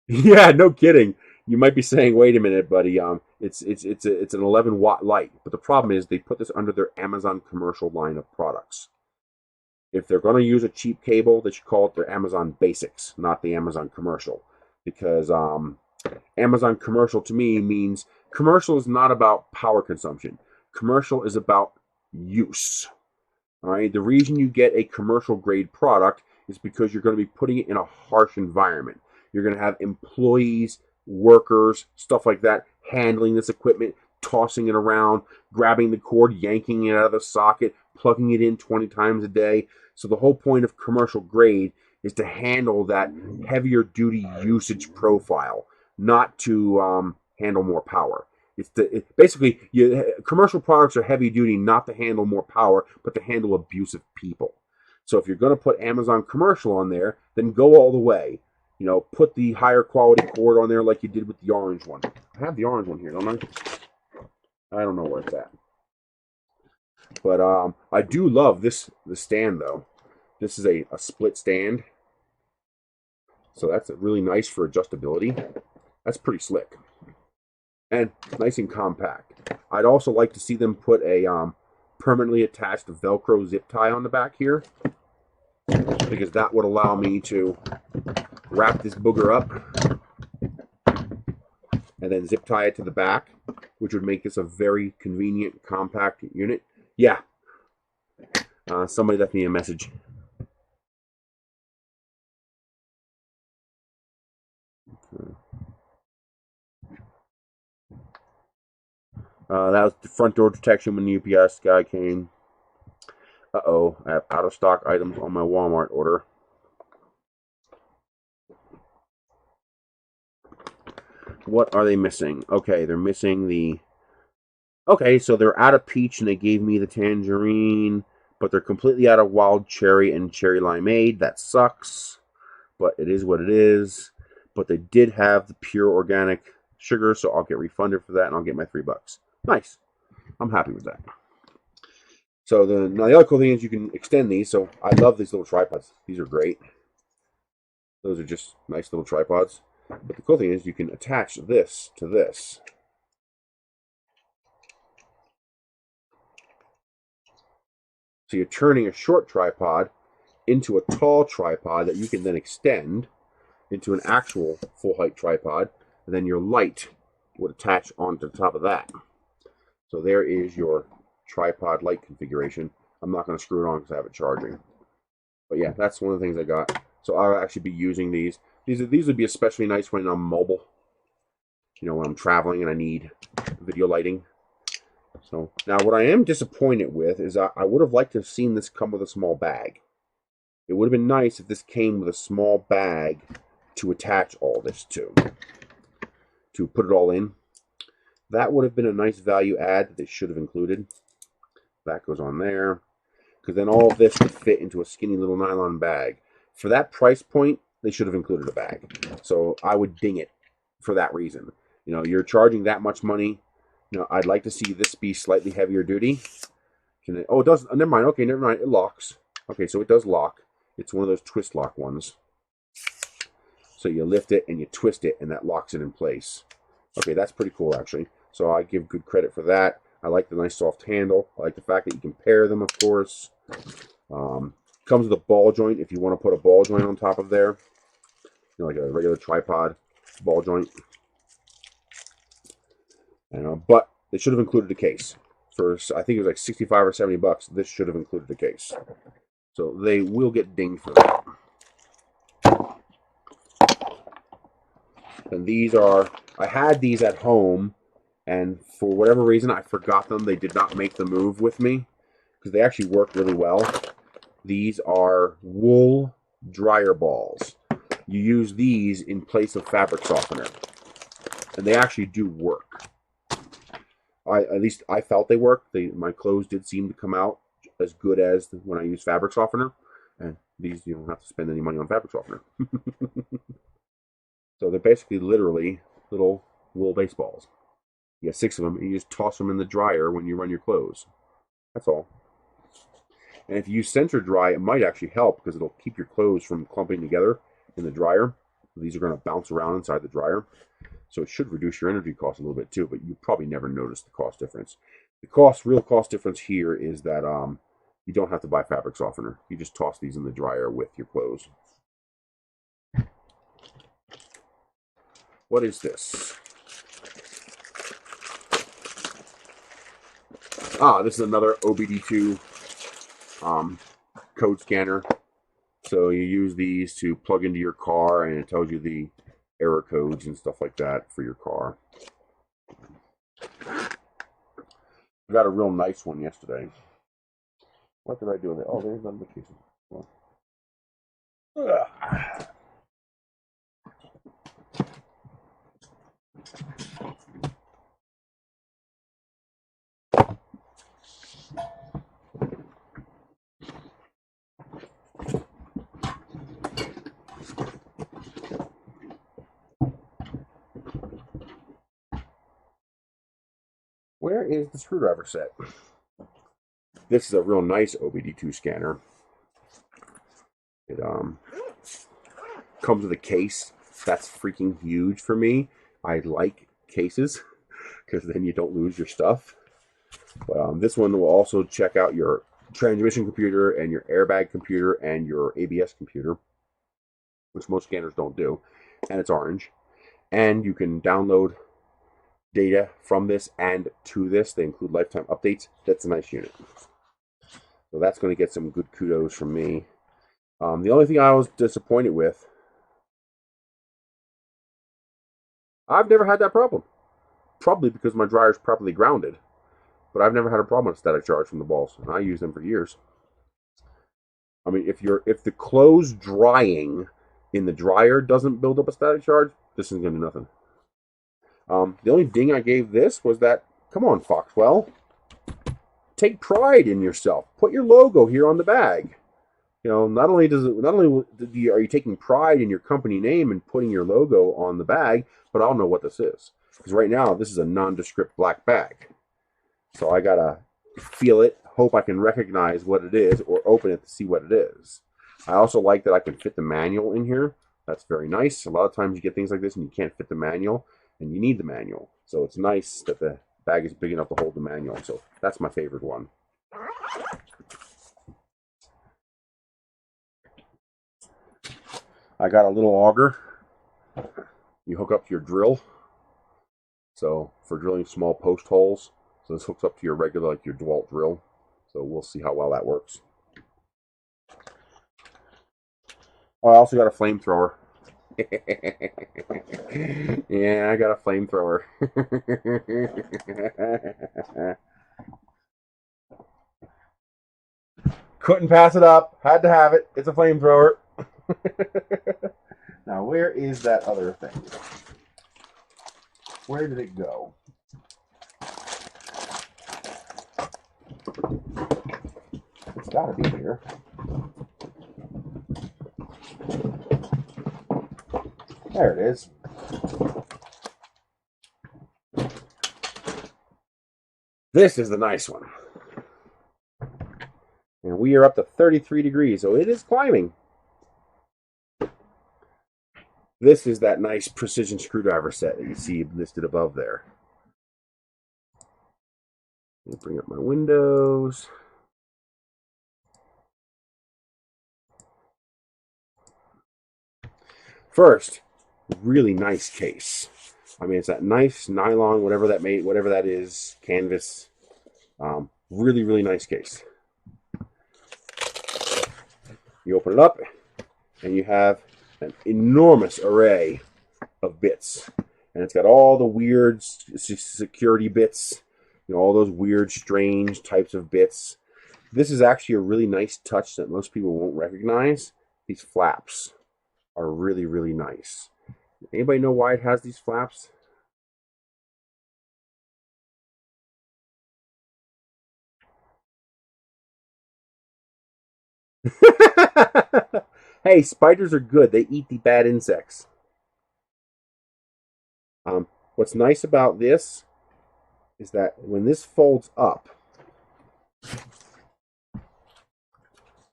Yeah, no kidding. You might be saying, wait a minute, buddy. It's an 11-watt light. But the problem is they put this under their Amazon commercial line of products. If they're going to use a cheap cable, they should call it their Amazon Basics, not the Amazon Commercial. Because Amazon Commercial to me means commercial is not about power consumption. Commercial is about use. All right. The reason you get a commercial grade product is because you're going to be putting it in a harsh environment. You're going to have employees, workers, stuff like that, handling this equipment, tossing it around, grabbing the cord, yanking it out of the socket, plugging it in 20 times a day. So the whole point of commercial grade is to handle that heavier duty usage profile, not to handle more power. Basically, commercial products are heavy duty, not to handle more power, but to handle abusive people. So if you're going to put Amazon Commercial on there, then go all the way. You know, put the higher quality cord on there like you did with the orange one. I have the orange one here, don't I? I don't know where it's at. But I do love the stand, though. This is a split stand. So that's really nice for adjustability. That's pretty slick. And nice and compact. I'd also like to see them put a permanently attached Velcro zip tie on the back here. because that would allow me to wrap this booger up and then zip tie it to the back, which would make this a very convenient, compact unit. Yeah. Somebody left me a message. That was the front door protection when the UPS guy came. Uh-oh, I have out of stock items on my Walmart order. What are they missing? Okay, they're missing the... Okay, so they're out of peach and they gave me the tangerine, but they're completely out of wild cherry and cherry limeade. That sucks, but it is what it is. But they did have the pure organic sugar, so I'll get refunded for that and I'll get my $3. Nice. I'm happy with that. So now the other cool thing is you can extend these. So I love these little tripods. These are great. Those are just nice little tripods. But the cool thing is you can attach this to this. So you're turning a short tripod into a tall tripod that you can then extend into an actual full height tripod. And then your light would attach onto the top of that. So there is your tripod light configuration. I'm not going to screw it on because I have it charging. But yeah, that's one of the things I got. So I'll actually be using these. These would be especially nice when I'm mobile. You know, when I'm traveling and I need video lighting. So now what I am disappointed with is I would have liked to have seen this come with a small bag. It would have been nice if this came with a small bag to attach all this to put it all in. That would have been a nice value add that they should have included. That goes on there. Because then all of this would fit into a skinny little nylon bag. For that price point, they should have included a bag. So I would ding it for that reason. You know, you're charging that much money. You know, I'd like to see this be slightly heavier duty. Oh, it does. Never mind. Okay, never mind. It locks. Okay, so it does lock. It's one of those twist lock ones. So you lift it and you twist it, and that locks it in place. Okay, that's pretty cool, actually. So I give good credit for that. I like the nice soft handle. I like the fact that you can pair them, of course. Comes with a ball joint if you want to put a ball joint on top of there. You know, like a regular tripod ball joint. But they should have included a case. For, I think it was like 65 or 70 bucks. This should have included a case. So they will get dinged for that. And these are, I had these at home, and for whatever reason, I forgot them. They did not make the move with me, because they actually work really well. These are wool dryer balls. You use these in place of fabric softener, and they actually do work. At least I felt they worked. My clothes did seem to come out as good as when I use fabric softener, and these, you don't have to spend any money on fabric softener. So they're basically literally little wool baseballs. You get 6 of them, and you just toss them in the dryer when you run your clothes. That's all. And if you use center dry, it might actually help because it'll keep your clothes from clumping together in the dryer. These are going to bounce around inside the dryer. So it should reduce your energy cost a little bit too, but you probably never notice the cost difference. The real cost difference here is that you don't have to buy fabric softener. You just toss these in the dryer with your clothes. What is this? This is another OBD2 code scanner. So you use these to plug into your car, and it tells you the error codes and stuff like that for your car. I got a real nice one yesterday. What did I do with it? Oh, there's notification. Well. Where is the screwdriver set? This is a real nice OBD2 scanner. It comes with a case. That's freaking huge for me. I like cases because then you don't lose your stuff. But this one will also check out your transmission computer and your airbag computer and your ABS computer, which most scanners don't do, and it's orange. And you can download data from this and to this. They include lifetime updates. That's a nice unit. So that's going to get some good kudos from me. The only thing I was disappointed with, I've never had that problem. Probably because my dryer is properly grounded. But I've never had a problem with static charge from the balls, and I use them for years. I mean, if the clothes drying in the dryer doesn't build up a static charge, this isn't going to do nothing. The only ding I gave this was that, come on, Foxwell, take pride in yourself. Put your logo here on the bag. You know, not only are you taking pride in your company name and putting your logo on the bag, but I'll know what this is. Because right now, this is a nondescript black bag. So I gotta feel it, hope I can recognize what it is, or open it to see what it is. I also like that I can fit the manual in here. That's very nice. A lot of times you get things like this and you can't fit the manual, and you need the manual. So it's nice that the bag is big enough to hold the manual. So that's my favorite one. I got a little auger. You hook up to your drill. So for drilling small post holes. So this hooks up to your regular, like your DeWalt drill. So we'll see how well that works. Oh, I also got a flamethrower. Yeah, I got a flamethrower. Couldn't pass it up. Had to have it. It's a flamethrower. Now, where is that other thing? Where did it go? It's got to be here. There it is. This is the nice one. And we are up to 33 degrees, so it is climbing. This is that nice precision screwdriver set that you see listed above there. Let me bring up my windows. First, really nice case. I mean, it's that nice nylon, whatever that is, canvas. Really, really nice case. You open it up, and you have an enormous array of bits. And it's got all the weird security bits, you know, all those weird, strange types of bits. This is actually a really nice touch that most people won't recognize. These flaps are really, really nice. Anybody know why it has these flaps? Hey, spiders are good. They eat the bad insects. What's nice about this is that when this folds up,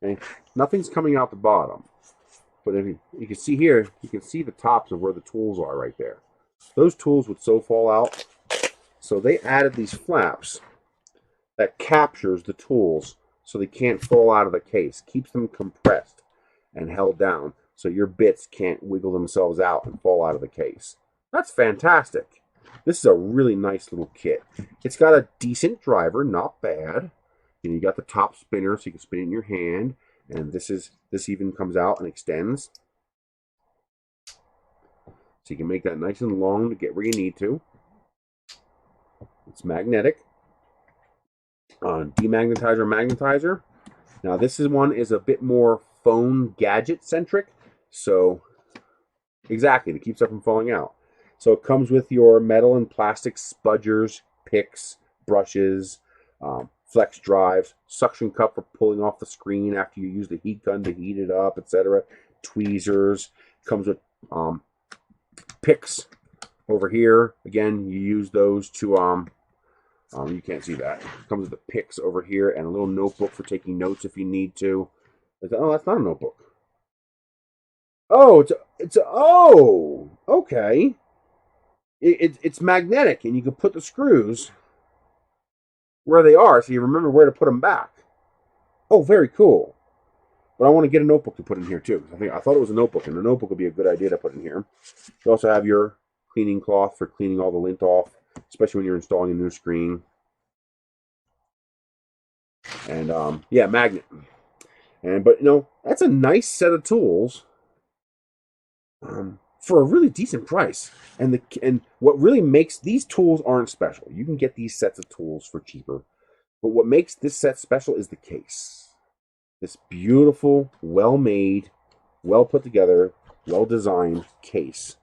okay, nothing's coming out the bottom. But if you can see here, you can see the tops of where the tools are right there. Those tools would so fall out. So they added these flaps that captures the tools so they can't fall out of the case. Keeps them compressed and held down so your bits can't wiggle themselves out and fall out of the case. That's fantastic. This is a really nice little kit. It's got a decent driver, not bad. And you got the top spinner so you can spin it in your hand. And this even comes out and extends. So you can make that nice and long to get where you need to. It's magnetic. Demagnetizer, magnetizer. Now this one is a bit more phone gadget centric. So exactly, it keeps stuff from falling out. So it comes with your metal and plastic spudgers, picks, brushes, flex drives, suction cup for pulling off the screen after you use the heat gun to heat it up, etc. Tweezers. Comes with picks over here. Again, you use those to you can't see that. It comes with the picks over here and a little notebook for taking notes if you need to. Oh, that's not a notebook. Oh, oh, okay. It's magnetic, and you can put the screws where they are, so you remember where to put them back. Oh, very cool. But I want to get a notebook to put in here too. I thought it was a notebook, and a notebook would be a good idea to put in here. You also have your cleaning cloth for cleaning all the lint off, especially when you're installing a new screen. And yeah, magnet. But that's a nice set of tools for a really decent price. And what really makes these tools aren't special. You can get these sets of tools for cheaper, but what makes this set special is the case. This beautiful, well-made, well put together, well designed case.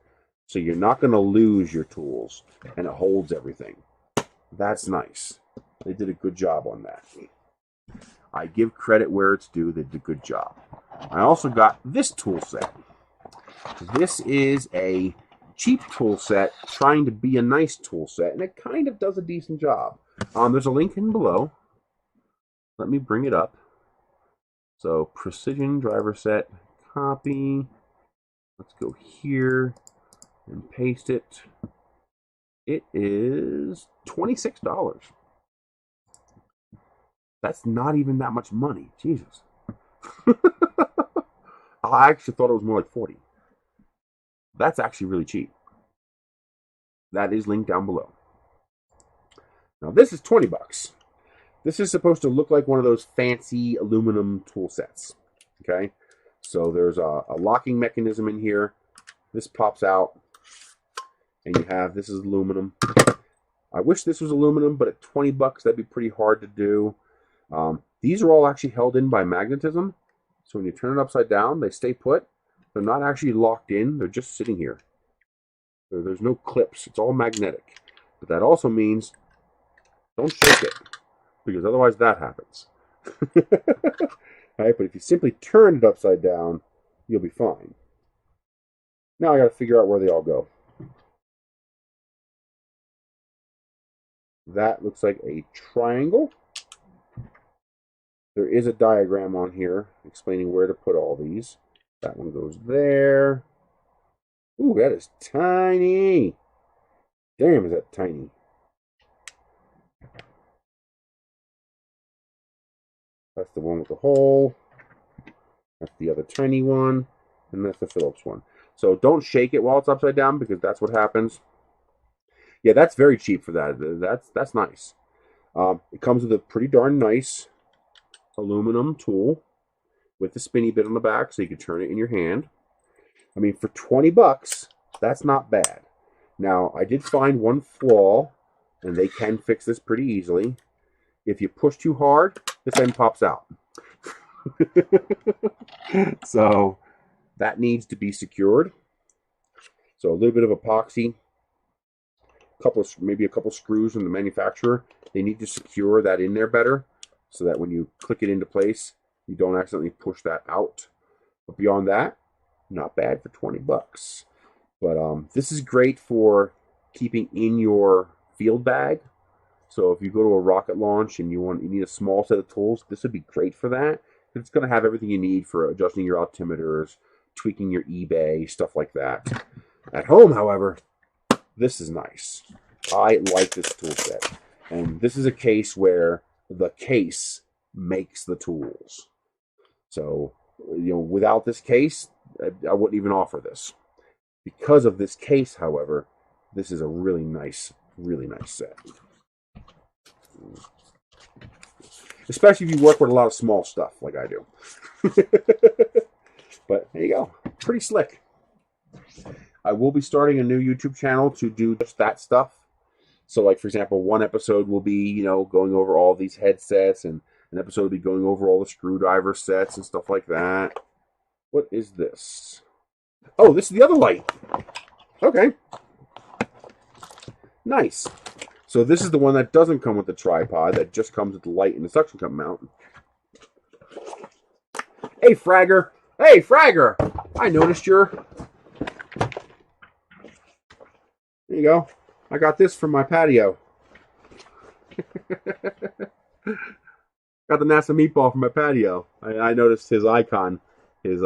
So you're not going to lose your tools, and it holds everything. That's nice. They did a good job on that. I give credit where it's due. They did a good job. I also got this tool set. This is a cheap tool set trying to be a nice tool set, and it kind of does a decent job. There's a link in below. Let me bring it up. So precision driver set, copy. Let's go here and paste it. It is $26. That's not even that much money. Jesus. I actually thought it was more like 40. That's actually really cheap. That is linked down below. Now this is 20 bucks. This is supposed to look like one of those fancy aluminum tool sets. Okay, so there's a locking mechanism in here. This pops out, and you have, this is aluminum. I wish this was aluminum, but at 20 bucks, that'd be pretty hard to do. These are all actually held in by magnetism. So when you turn it upside down, they stay put. They're not actually locked in. They're just sitting here. There's no clips. It's all magnetic. But that also means don't shake it, because otherwise that happens. Right? But if you simply turn it upside down, you'll be fine. Now I got to figure out where they all go. That looks like a triangle. There is a diagram on here explaining where to put all these. That one goes there. Ooh, that is tiny. Damn, is that tiny. That's the one with the hole. That's the other tiny one. And that's the Phillips one. So don't shake it while it's upside down, because that's what happens. Yeah, that's very cheap for that. That's nice. It comes with a pretty darn nice aluminum tool with the spinny bit on the back, so you can turn it in your hand. I mean, for 20 bucks, that's not bad. Now, I did find one flaw, and they can fix this pretty easily. If you push too hard, this end pops out. So that needs to be secured. So a little bit of epoxy, maybe a couple screws from the manufacturer. They need to secure that in there better, so that when you click it into place, you don't accidentally push that out. But beyond that, not bad for 20 bucks. But this is great for keeping in your field bag. So if you go to a rocket launch and you need a small set of tools, this would be great for that. It's going to have everything you need for adjusting your altimeters, tweaking your eBay, stuff like that. At home, however, this is nice. I like this tool set. And this is a case where the case makes the tools. So, without this case, I wouldn't even offer this. Because of this case, however, this is a really nice set. Especially if you work with a lot of small stuff like I do. But there you go. Pretty slick. I will be starting a new YouTube channel to do just that stuff. So, like, for example, one episode will be, going over all these headsets, and an episode will be going over all the screwdriver sets and stuff like that. What is this? Oh, this is the other light. Okay. Nice. So this is the one that doesn't come with the tripod, that just comes with the light and the suction cup mount. Hey, Fragger. Hey, Fragger. I noticed your... There you go. I got this from my patio. Got the NASA meatball from my patio. I noticed his icon, his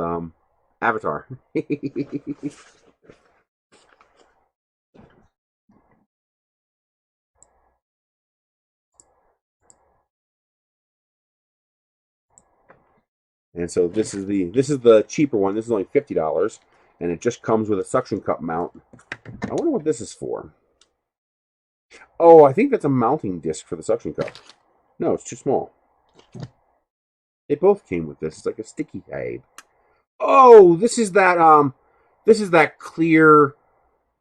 avatar. And so this is the cheaper one. This is only $50, and it just comes with a suction cup mount. I wonder what this is for. Oh, I think that's a mounting disc for the suction cup. No, it's too small. They both came with this. It's like a sticky tape. Oh, this is that clear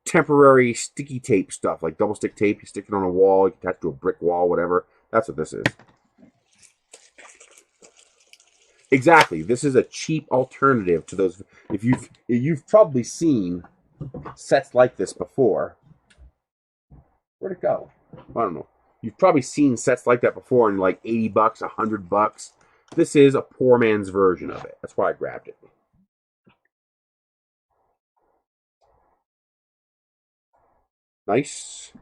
temporary sticky tape stuff, like double stick tape. You stick it on a wall, you attach it to a brick wall, whatever. That's what this is. Exactly. This is a cheap alternative to those. If you've probably seen sets like this before. Where'd it go? I don't know. You've probably seen sets like that before in like $80, $100. This is a poor man's version of it. That's why I grabbed it. Nice.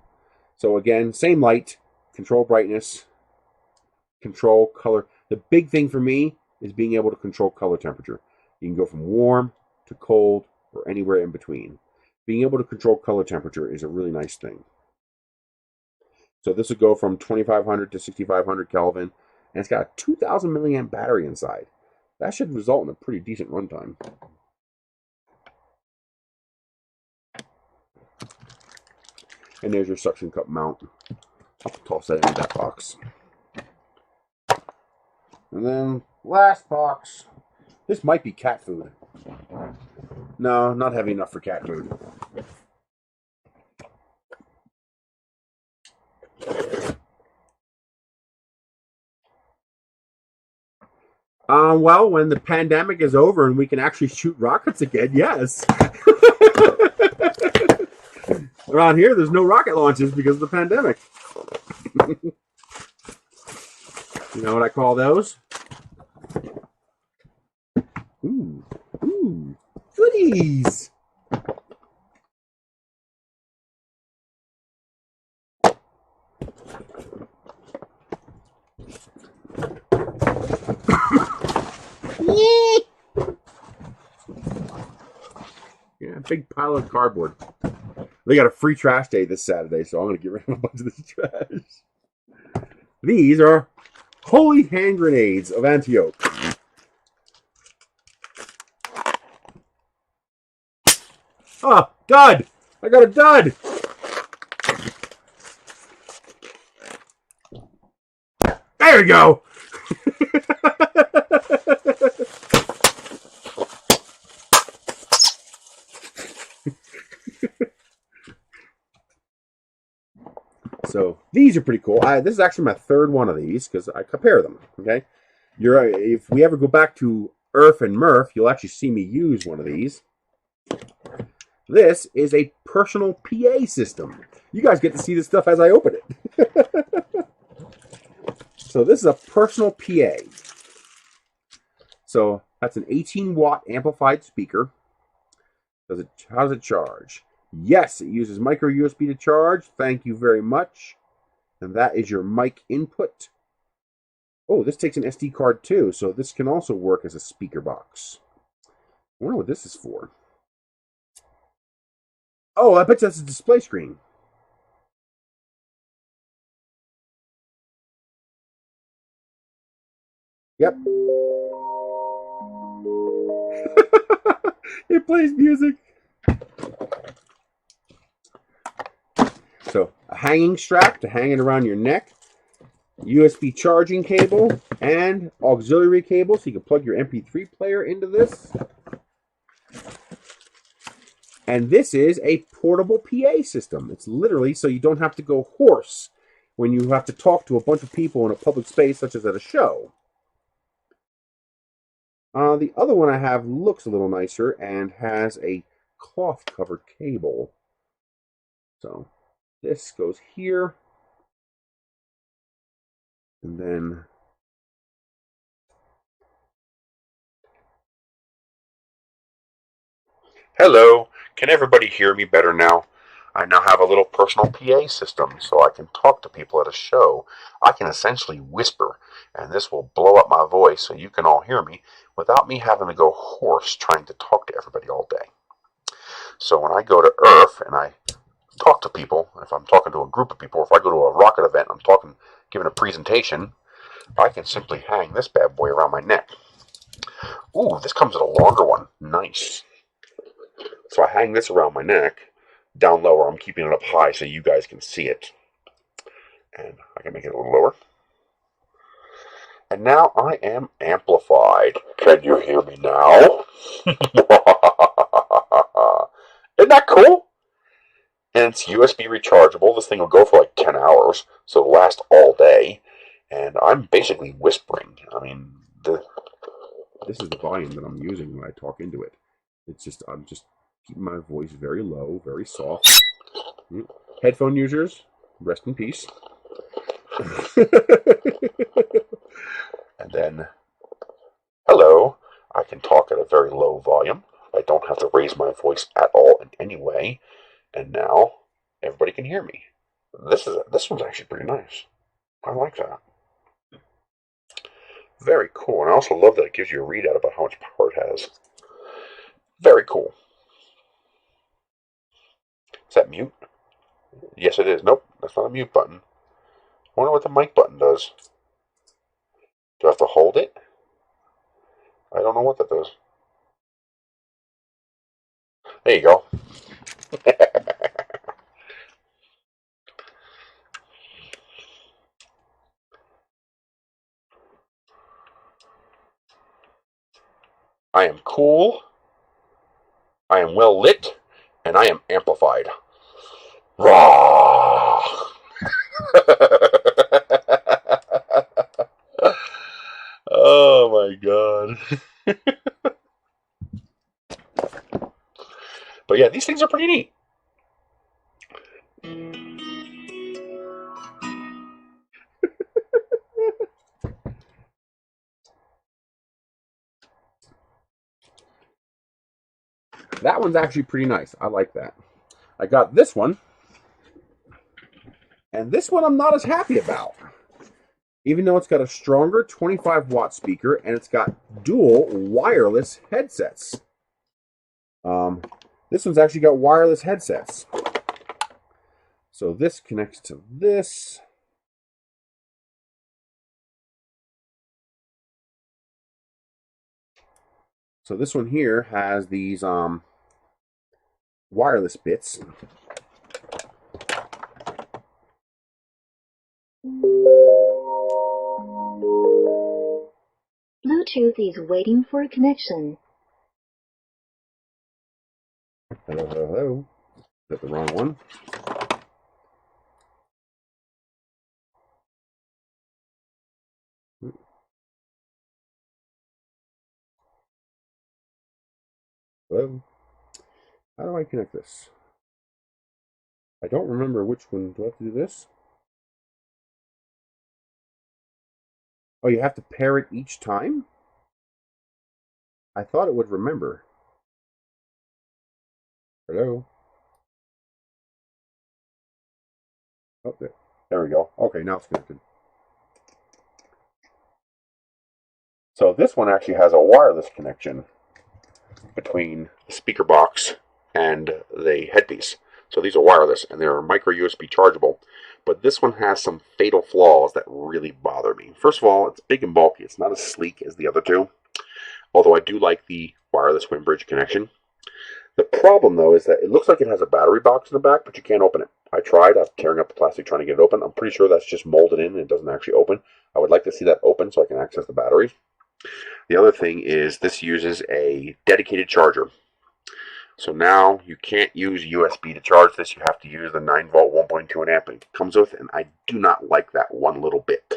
So again, same light, control brightness, control color. The big thing for me is being able to control color temperature. You can go from warm to cold or anywhere in between. Being able to control color temperature is a really nice thing. So this would go from 2500 to 6500 Kelvin, and it's got a 2000 milliamp battery inside. That should result in a pretty decent runtime. And there's your suction cup mount. I'll toss that into that box. And then last box. This might be cat food. No, not heavy enough for cat food. Well, when the pandemic is over and we can actually shoot rockets again, yes. Around here, there's no rocket launches because of the pandemic. You know what I call those? Ooh, goodies. Yeah, big pile of cardboard. They got a free trash day this Saturday, so I'm going to get rid of a bunch of this trash. These are holy hand grenades of Antioch. Oh, dud! I got a dud! There we go! So these are pretty cool. This is actually my third one of these because I compare them. Okay, if we ever go back to Earth and Murph, you'll actually see me use one of these. This is a personal PA system. You guys get to see this stuff as I open it. So this is a personal PA. So that's an 18-watt amplified speaker. How does it charge? Yes, it uses micro USB to charge. Thank you very much. And that is your mic input. Oh, this takes an SD card too, so this can also work as a speaker box. I wonder what this is for. Oh, I bet that's a display screen. Yep. It plays music. So, a hanging strap to hang it around your neck, USB charging cable, and auxiliary cable so you can plug your MP3 player into this. And this is a portable PA system. It's literally so you don't have to go hoarse when you have to talk to a bunch of people in a public space, such as at a show. The other one I have looks a little nicer and has a cloth-covered cable. So this goes here. And then Hello, can everybody hear me better now? I now have a little personal PA system so I can talk to people at a show. I can essentially whisper, and this will blow up my voice so you can all hear me without me having to go hoarse trying to talk to everybody all day. So when I go to Earth and I talk to people, if I'm talking to a group of people, if I go to a rocket event and I'm giving a presentation, I can simply hang this bad boy around my neck. Ooh, this comes in a longer one. Nice. So I hang this around my neck. Down lower, I'm keeping it up high so you guys can see it. And I can make it a little lower. And now I am amplified. Can you hear me now? Isn't that cool? And it's USB rechargeable. This thing will go for like 10 hours, so it'll last all day. And I'm basically whispering. I mean, this is the volume that I'm using when I talk into it. It's just, I'm just keeping my voice very low, very soft. Headphone users, rest in peace. And then, hello, I can talk at a very low volume. I don't have to raise my voice at all in any way. And now, everybody can hear me. This one's actually pretty nice. I like that. Very cool. And I also love that it gives you a readout about how much power it has. Very cool. Is that mute? Yes, it is. Nope, that's not a mute button. I wonder what the mic button does. Do I have to hold it? I don't know what that does. There you go. I am cool, I am well lit, and I am amplified. Raw! Oh my god. But yeah, these things are pretty neat. That one's actually pretty nice. I like that. I got this one. And this one I'm not as happy about. Even though it's got a stronger 25-watt speaker and it's got dual wireless headsets. This one's actually got wireless headsets. So this connects to this. So this one here has these wireless bits. Bluetooth is waiting for a connection. Hello, hello, hello. Is that the wrong one? Hello? How do I connect this? I don't remember which one. Do I have to do this? Oh, you have to pair it each time? I thought it would remember. Hello? Oh, there. There we go. Okay, now it's connected. So this one actually has a wireless connection between the speaker box and the headpiece. So these are wireless and they're micro USB chargeable. But this one has some fatal flaws that really bother me. First of all, it's big and bulky. It's not as sleek as the other two. Although I do like the wireless Windbridge connection. The problem, though, is that it looks like it has a battery box in the back, but you can't open it. I tried. I'm tearing up the plastic trying to get it open. I'm pretty sure that's just molded in and it doesn't actually open. I would like to see that open so I can access the batteries. The other thing is this uses a dedicated charger. So now you can't use USB to charge this. You have to use the 9-volt 1.2 amp it comes with, and I do not like that one little bit.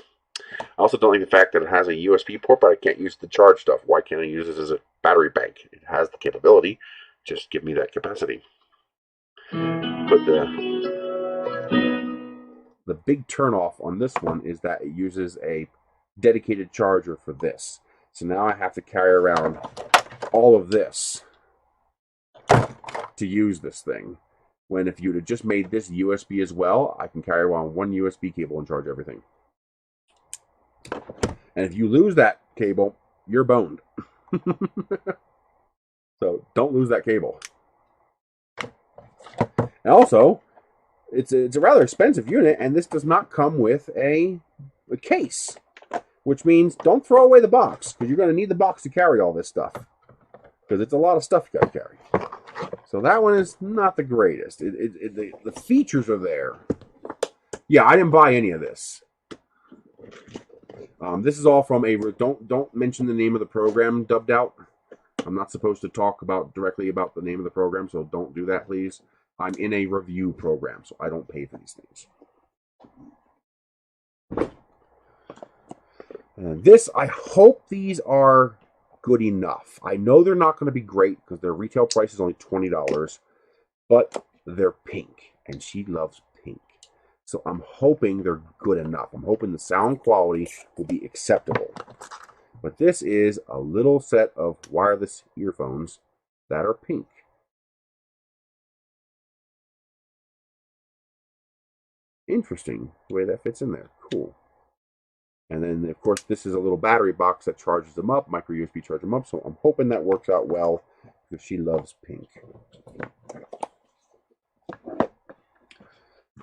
I also don't like the fact that it has a USB port, but I can't use the charge stuff. Why can't I use this as a battery bank? It has the capability. Just give me that capacity. But the big turnoff on this one is that it uses a dedicated charger for this. So now I have to carry around all of this to use this thing. When if you'd have just made this USB as well, I can carry around one USB cable and charge everything. And if you lose that cable, you're boned. So don't lose that cable. And also, it's a rather expensive unit, and this does not come with a case. which means don't throw away the box, because you're going to need the box to carry all this stuff, because it's a lot of stuff you got to carry. So that one is not the greatest. The features are there. Yeah, I didn't buy any of this. This is all from a... Don't mention the name of the program dubbed out. I'm not supposed to talk directly about the name of the program, so don't do that, please. I'm in a review program, so I don't pay for these things. And this, I hope these are good enough. I know they're not going to be great because their retail price is only $20, but they're pink, and she loves pink. So I'm hoping they're good enough. I'm hoping the sound quality will be acceptable. But this is a little set of wireless earphones that are pink. Interesting the way that fits in there. Cool. And then, of course, this is a little battery box that charges them up, micro USB charge them up. So I'm hoping that works out well because she loves pink.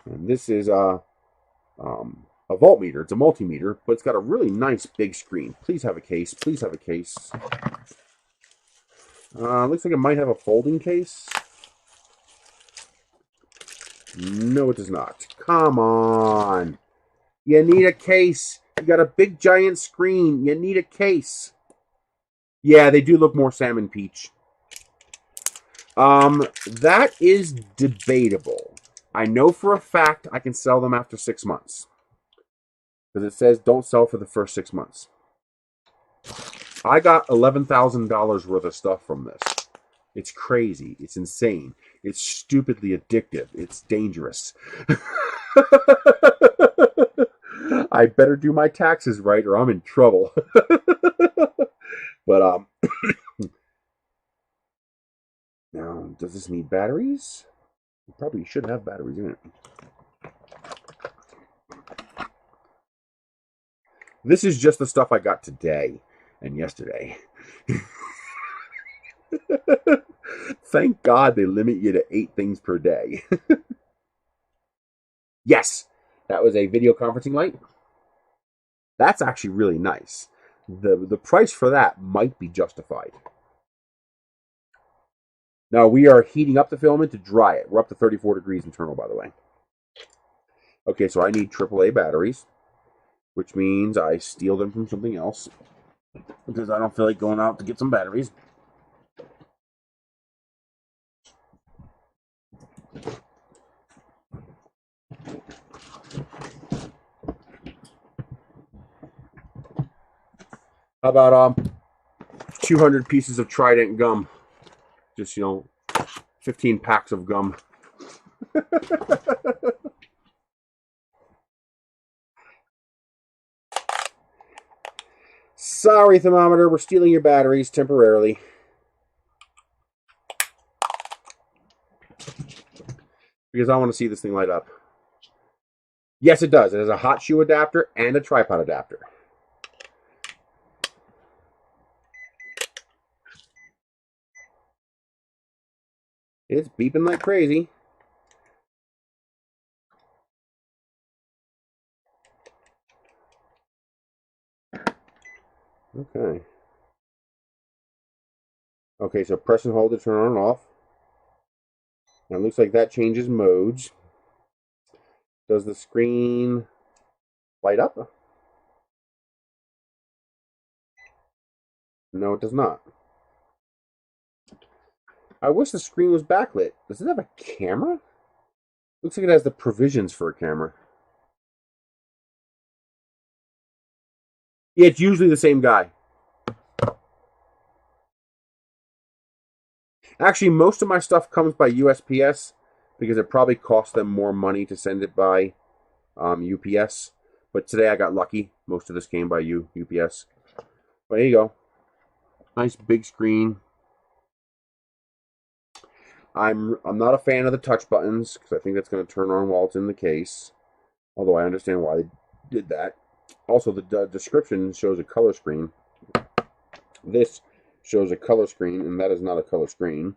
And this is a voltmeter. It's a multimeter, but it's got a really nice big screen. Please have a case. Please have a case. Looks like it might have a folding case. No, it does not. Come on. You need a case. You got a big giant screen. You need a case. Yeah, they do look more salmon peach. That is debatable. I know for a fact I can sell them after 6 months. Because it says don't sell for the first 6 months. I got $11,000 worth of stuff from this. It's crazy. It's insane. It's stupidly addictive. It's dangerous. I better do my taxes right or I'm in trouble. But, now, does this need batteries? It probably should have batteries in it. This is just the stuff I got today and yesterday. Thank God they limit you to 8 things per day. Yes, that was a video conferencing light. That's actually really nice. The price for that might be justified. Now, we are heating up the filament to dry it. We're up to 34 degrees internal, by the way. Okay, so I need AAA batteries, which means I steal them from something else because I don't feel like going out to get some batteries. How about 200 pieces of Trident gum? Just, 15 packs of gum. Sorry, Thermometer, we're stealing your batteries temporarily. Because I want to see this thing light up. Yes, it does. It has a hot shoe adapter and a tripod adapter. It's beeping like crazy. Okay. Okay, so press and hold to turn on and off. Now it looks like that changes modes. Does the screen light up? No, it does not. I wish the screen was backlit. Does it have a camera? Looks like it has the provisions for a camera. Yeah, it's usually the same guy. Actually, most of my stuff comes by USPS because it probably costs them more money to send it by UPS. But today I got lucky. Most of this came by UPS. But there you go. Nice big screen. I'm not a fan of the touch buttons because I think that's going to turn on while it's in the case. Although I understand why they did that. Also, the description shows a color screen. This shows a color screen, and that is not a color screen.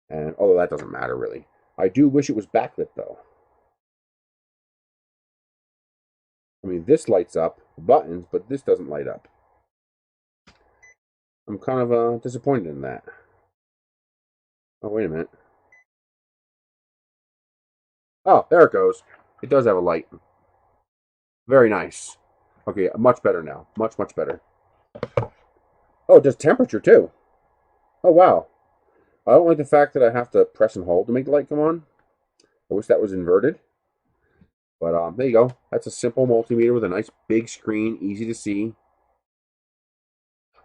And although that doesn't matter really. I do wish it was backlit though. I mean, this lights up buttons, but this doesn't light up. I'm kind of disappointed in that. Oh, wait a minute. Oh, there it goes. It does have a light. Very nice. Okay, much better now. Much, much better. Oh, it does temperature too. Oh, wow. I don't like the fact that I have to press and hold to make the light come on. I wish that was inverted. But there you go. That's a simple multimeter with a nice big screen, easy to see.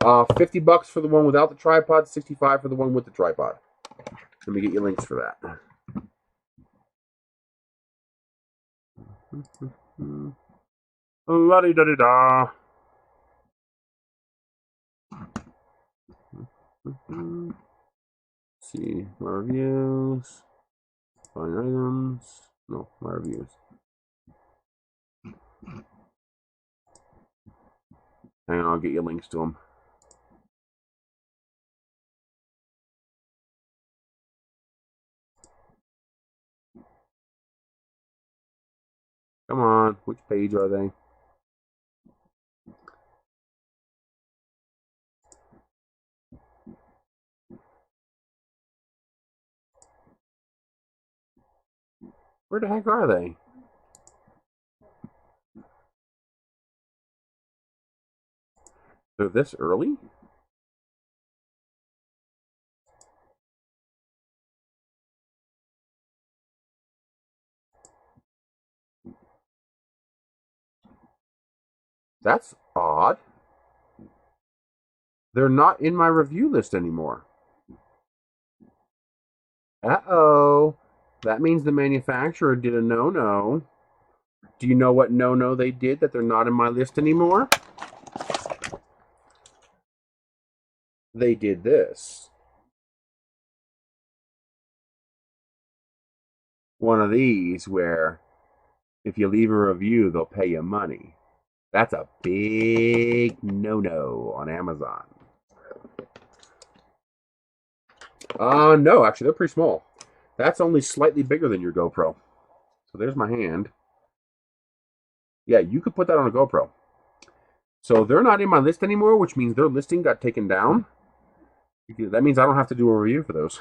$50 for the one without the tripod, $65 for the one with the tripod. Let me get you links for that. La-di-da-di-da. See my reviews. Find items. No, my reviews. Hang on, I'll get you links to them. Come on, which page are they? Where the heck are they? They're this early? That's odd. They're not in my review list anymore. Uh-oh. That means the manufacturer did a no-no. Do you know what no-no they did that they're not in my list anymore? They did this. One of these where if you leave a review, they'll pay you money. That's a big no-no on Amazon. No, actually, they're pretty small. That's only slightly bigger than your GoPro. So there's my hand. Yeah, you could put that on a GoPro. So they're not in my list anymore, which means their listing got taken down. That means I don't have to do a review for those.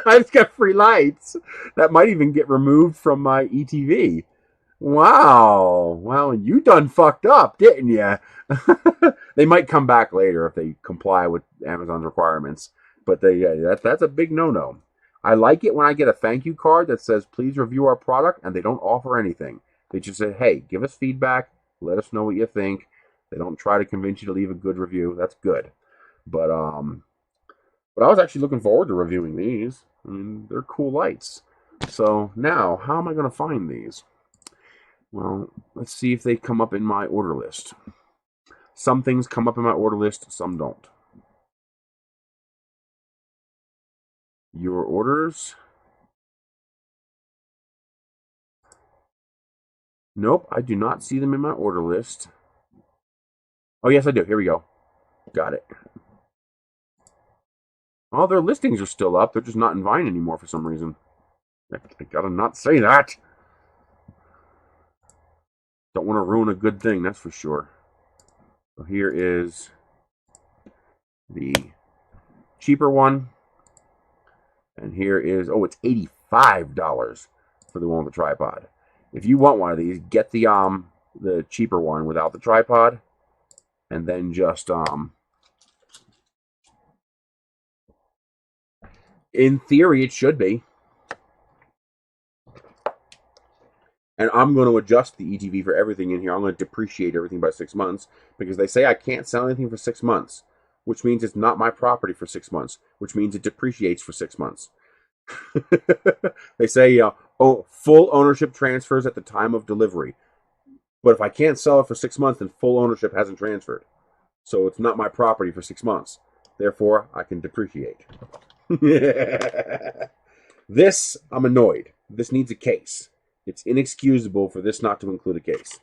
I just got free lights. That might even get removed from my ETV. Wow. Well, you done fucked up, didn't you? They might come back later if they comply with Amazon's requirements. But that's a big no-no. I like it when I get a thank you card that says, please review our product, and they don't offer anything. They just say, hey, give us feedback. Let us know what you think. They don't try to convince you to leave a good review. That's good. But I was actually looking forward to reviewing these. I mean, they're cool lights. So now, how am I going to find these? Well, let's see if they come up in my order list. Some things come up in my order list, some don't. Your orders. Nope, I do not see them in my order list. Oh, yes, I do. Here we go. Got it. All their listings are still up. They're just not in Vine anymore for some reason. I gotta not say that. Don't want to ruin a good thing, that's for sure. So here is the cheaper one. And here is, oh, it's $85 for the one with the tripod. If you want one of these, get the cheaper one without the tripod. And then just, in theory, it should be. And I'm going to adjust the ETV for everything in here. I'm going to depreciate everything by 6 months because they say I can't sell anything for 6 months, which means it's not my property for 6 months, which means it depreciates for 6 months. They say, full ownership transfers at the time of delivery. But if I can't sell it for 6 months, then full ownership hasn't transferred. So it's not my property for 6 months. Therefore, I can depreciate. This, I'm annoyed. This needs a case. It's inexcusable for this not to include a case.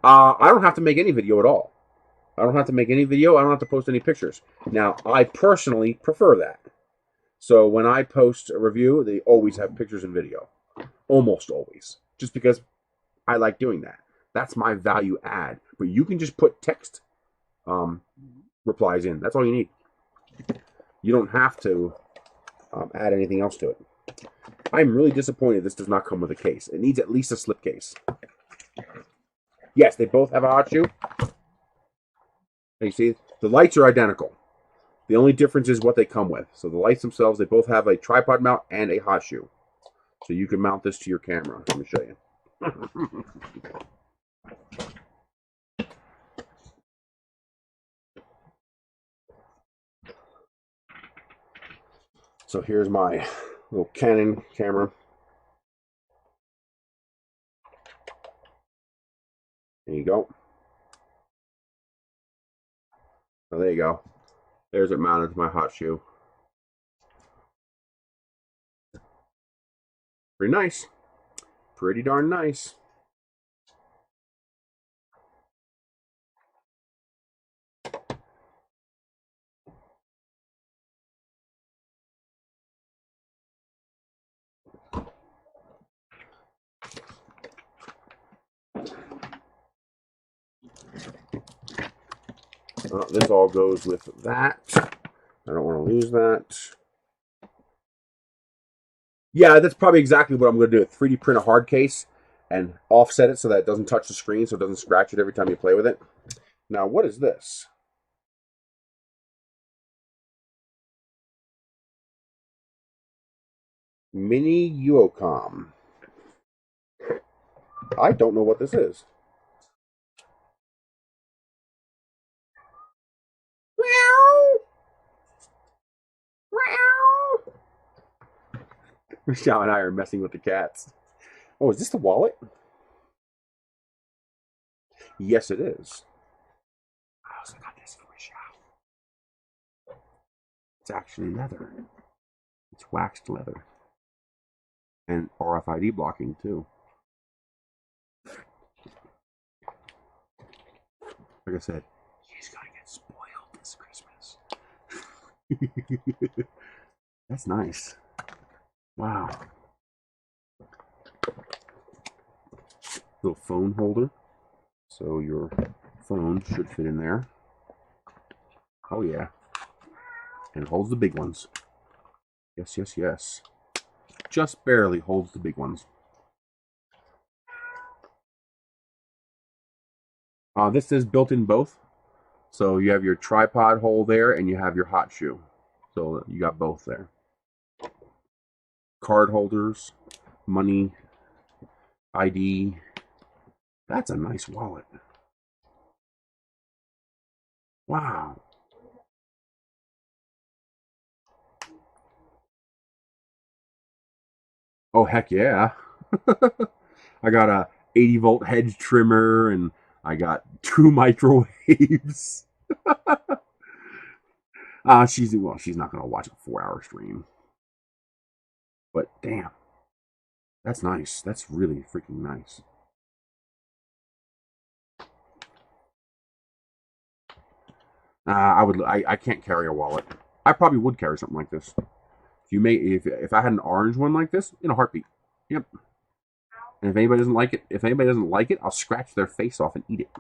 I don't have to make any video at all. I don't have to make any video. I don't have to post any pictures. Now, I personally prefer that. So when I post a review, they always have pictures and video. Almost always. Just because I like doing that. That's my value add. But you can just put text replies in. That's all you need. You don't have to add anything else to it. I'm really disappointed this does not come with a case. It needs at least a slip case. Yes, they both have a hot shoe. You see, the lights are identical. The only difference is what they come with. So the lights themselves, they both have a tripod mount and a hot shoe. So you can mount this to your camera. Let me show you. So here's my little Canon camera. There you go. So there you go. There's it mounted to my hot shoe. Pretty nice. Pretty darn nice. This all goes with that. I don't want to lose that. Yeah, that's probably exactly what I'm going to do. 3D print a hard case and offset it so that it doesn't touch the screen, so it doesn't scratch it every time you play with it. Now, what is this? Mini UOCOM. I don't know what this is. Michelle and I are messing with the cats. Oh, is this the wallet? Yes, it is. I also got this for Michelle. It's actually leather. It's waxed leather. And RFID blocking, too. Like I said, he's gonna get spoiled this Christmas. That's nice. Wow. Little phone holder. So your phone should fit in there. Oh yeah. And it holds the big ones. Yes, yes, yes. Just barely holds the big ones. This is built in both. So you have your tripod hole there and you have your hot shoe. So you got both there. Card holders, money, ID. That's a nice wallet. Wow. Oh, heck yeah. I got a 80-volt hedge trimmer and I got 2 microwaves. She's not going to watch a 4-hour stream. But damn. That's nice. That's really freaking nice. I can't carry a wallet. I probably would carry something like this. If I had an orange one like this, in a heartbeat. Yep. And if anybody doesn't like it, I'll scratch their face off and eat it.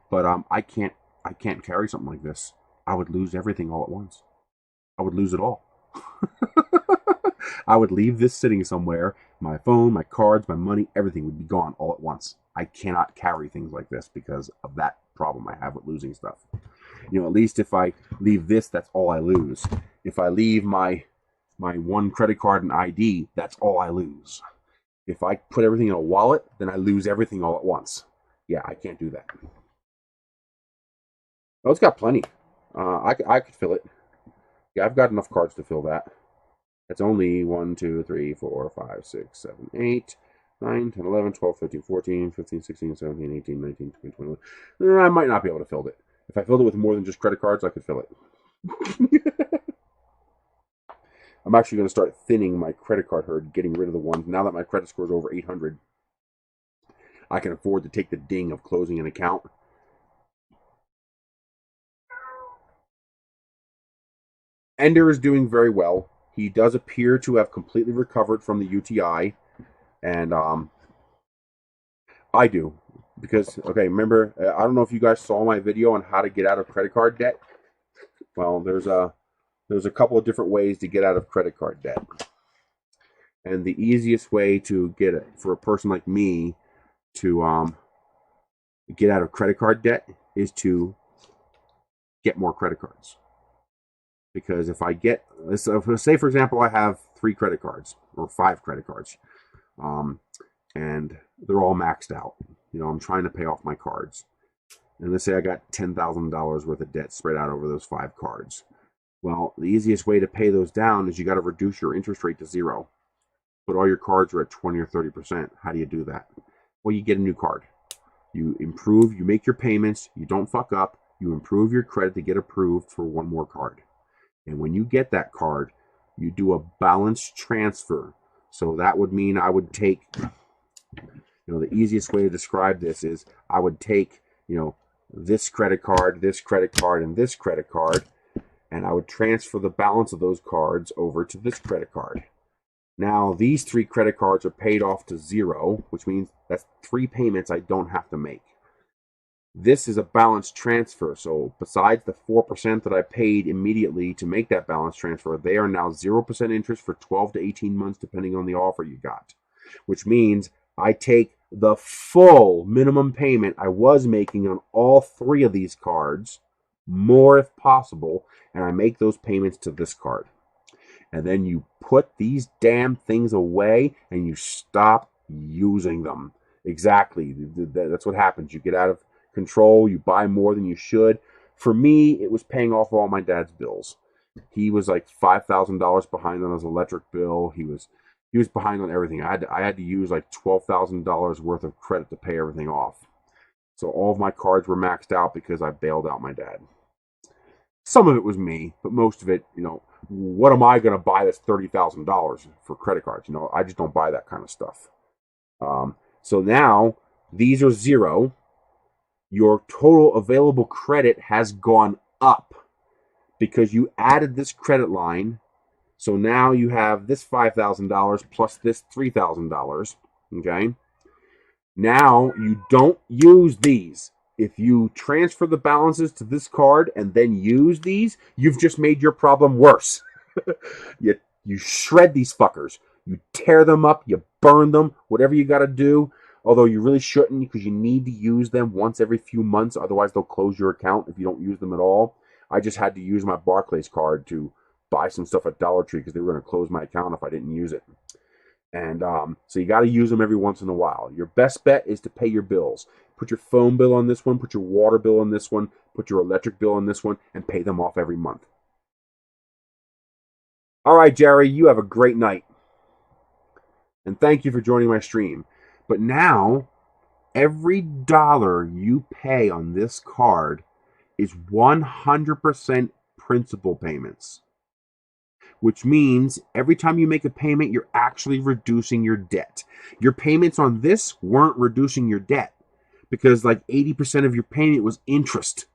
But I can't carry something like this. I would lose everything all at once. I would lose it all. I would leave this sitting somewhere. My phone, my cards, my money, everything would be gone all at once. I cannot carry things like this because of that problem I have with losing stuff. You know, at least if I leave this, that's all I lose. If I leave my one credit card and ID, that's all I lose. If I put everything in a wallet, then I lose everything all at once. Yeah, I can't do that. Oh, it's got plenty. I could fill it. Yeah, I've got enough cards to fill that. That's only 1, 2, 3, 4, 5, 6, 7, 8, 9, 10, 11, 12, 13, 14, 15, 16, 17, 18, 19, 20, 21. I might not be able to fill it. If I filled it with more than just credit cards, I could fill it. I'm actually going to start thinning my credit card herd, getting rid of the ones. Now that my credit score is over 800, I can afford to take the ding of closing an account. Ender is doing very well. He does appear to have completely recovered from the UTI, And I do. Because, okay, remember, I don't know if you guys saw my video on how to get out of credit card debt. Well, there's a couple of different ways to get out of credit card debt. And the easiest way to get it for a person like me to get out of credit card debt is to get more credit cards. Because if I get, let's say for example, I have 3 credit cards or 5 credit cards, and they're all maxed out. You know, I'm trying to pay off my cards. And let's say I got $10,000 worth of debt spread out over those 5 cards. Well, the easiest way to pay those down is you got to reduce your interest rate to 0. But all your cards are at 20 or 30%. How do you do that? Well, you get a new card. You improve, you make your payments, you don't fuck up, you improve your credit to get approved for one more card. And when you get that card, you do a balance transfer. So that would mean I would take, the easiest way to describe this is I would take, this credit card, and this credit card, and I would transfer the balance of those cards over to this credit card. Now, these 3 credit cards are paid off to 0, which means that's 3 payments I don't have to make. This is a balance transfer, so besides the 4% that I paid immediately to make that balance transfer, they are now 0% interest for 12 to 18 months, depending on the offer you got. Which means I take the full minimum payment I was making on all 3 of these cards, more if possible, and I make those payments to this card. And then you put these damn things away and you stop using them. Exactly. That's what happens. You get out of control. You buy more than you should. For me, it was paying off all my dad's bills. He was like $5,000 behind on his electric bill. He was behind on everything. I had to use like $12,000 worth of credit to pay everything off. So all of my cards were maxed out because I bailed out my dad. Some of it was me, but most of it, what am I going to buy that's $30,000 for credit cards? I just don't buy that kind of stuff. So now these are 0. Your total available credit has gone up because you added this credit line. So now you have this $5,000 plus this $3,000. Okay. Now you don't use these. If you transfer the balances to this card and then use these, you've just made your problem worse. You shred these fuckers. You tear them up, you burn them, whatever you got to do. Although you really shouldn't, because you need to use them once every few months. Otherwise, they'll close your account if you don't use them at all. I just had to use my Barclays card to buy some stuff at Dollar Tree because they were going to close my account if I didn't use it. And so you got to use them every once in a while. Your best bet is to pay your bills. Put your phone bill on this one, put your water bill on this one, put your electric bill on this one, and pay them off every month. All right, Jerry, you have a great night. And thank you for joining my stream. But now, every dollar you pay on this card is 100% principal payments. Which means every time you make a payment, you're actually reducing your debt. Your payments on this weren't reducing your debt because like 80% of your payment was interest.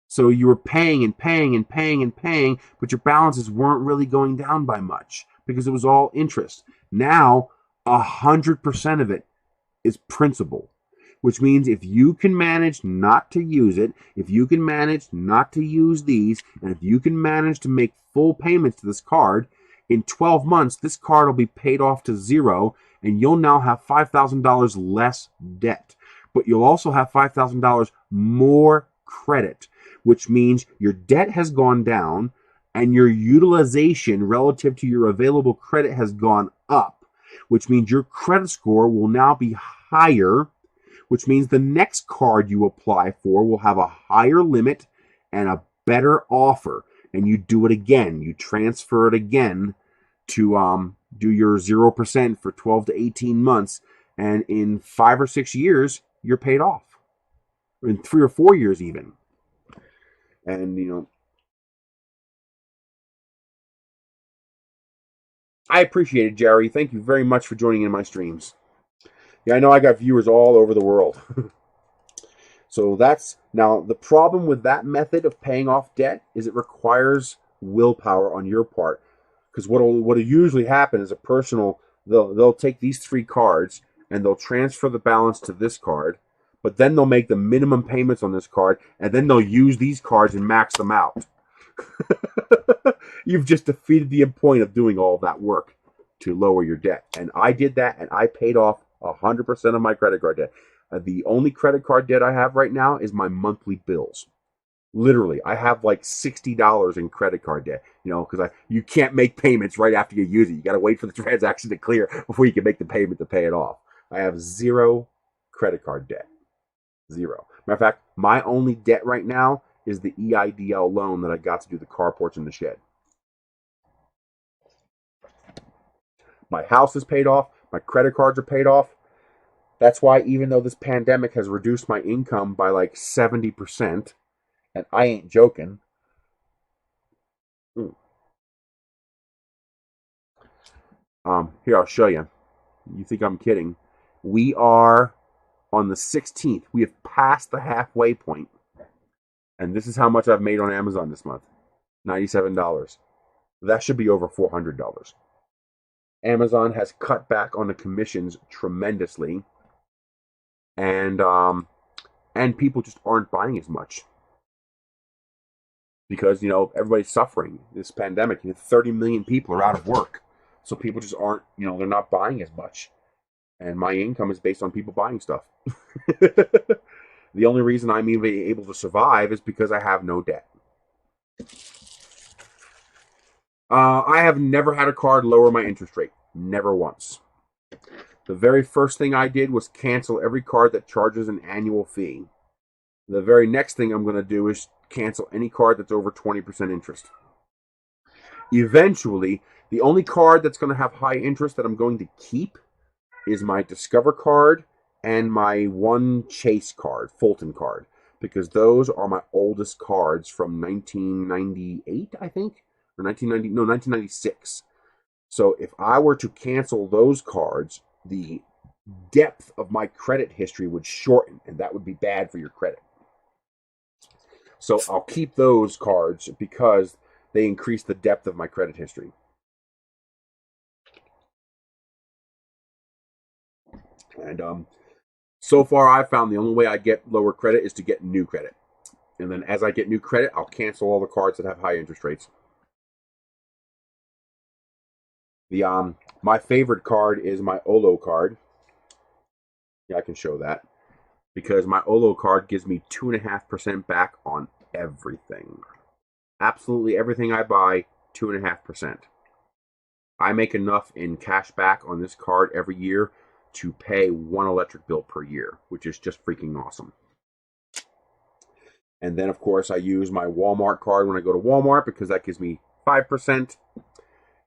So you were paying and paying and paying and paying, but your balances weren't really going down by much because it was all interest. Now, 100% of it is principal, which means if you can manage not to use it, if you can manage not to use these, and if you can manage to make full payments to this card, in 12 months, this card will be paid off to 0, and you'll now have $5,000 less debt. But you'll also have $5,000 more credit, which means your debt has gone down, and your utilization relative to your available credit has gone up, which means your credit score will now be higher, which means the next card you apply for will have a higher limit and a better offer. And you do it again. You transfer it again to do your 0% for 12 to 18 months. And in 5 or 6 years, you're paid off. In 3 or 4 years even. And, I appreciate it, Jerry. Thank you very much for joining in my streams. Yeah, I know I got viewers all over the world. So that's, now the problem with that method of paying off debt is it requires willpower on your part. Because what'll usually happen is a person will they'll take these 3 cards and they'll transfer the balance to this card, but then they'll make the minimum payments on this card, and then they'll use these cards and max them out. You've just defeated the point of doing all that work to lower your debt. And I did that, and I paid off 100% of my credit card debt. The only credit card debt I have right now is my monthly bills. Literally, I have like $60 in credit card debt, because you can't make payments right after you use it. You got to wait for the transaction to clear before you can make the payment to pay it off. I have 0 credit card debt. 0. Matter of fact, my only debt right now is the EIDL loan that I got to do the carports and the shed. My house is paid off. My credit cards are paid off. That's why even though this pandemic has reduced my income by like 70%, and I ain't joking. Here, I'll show you. You think I'm kidding. We are on the 16th. We have passed the halfway point. And this is how much I've made on Amazon this month. $97. That should be over $400. Amazon has cut back on the commissions tremendously. And people just aren't buying as much. Because, everybody's suffering. This pandemic, 30 million people are out of work. So people just aren't, they're not buying as much. And my income is based on people buying stuff. The only reason I'm even able to survive is because I have no debt. I have never had a card lower my interest rate. Never once. The very first thing I did was cancel every card that charges an annual fee. The very next thing I'm going to do is cancel any card that's over 20% interest. Eventually, the only card that's going to have high interest that I'm going to keep is my Discover card and my One Chase card, Fulton card, because those are my oldest cards from 1998, I think, or 1996. So if I were to cancel those cards, the depth of my credit history would shorten, and that would be bad for your credit. So I'll keep those cards because they increase the depth of my credit history. And so far, I've found the only way I get lower credit is to get new credit. And then as I get new credit, I'll cancel all the cards that have high interest rates. My favorite card is my Olo card. Yeah, I can show that. Because my Olo card gives me 2.5% back on everything. Absolutely everything I buy, 2.5%. I make enough in cash back on this card every year to pay 1 electric bill per year, which is just freaking awesome. And then, of course, I use my Walmart card when I go to Walmart because that gives me 5%.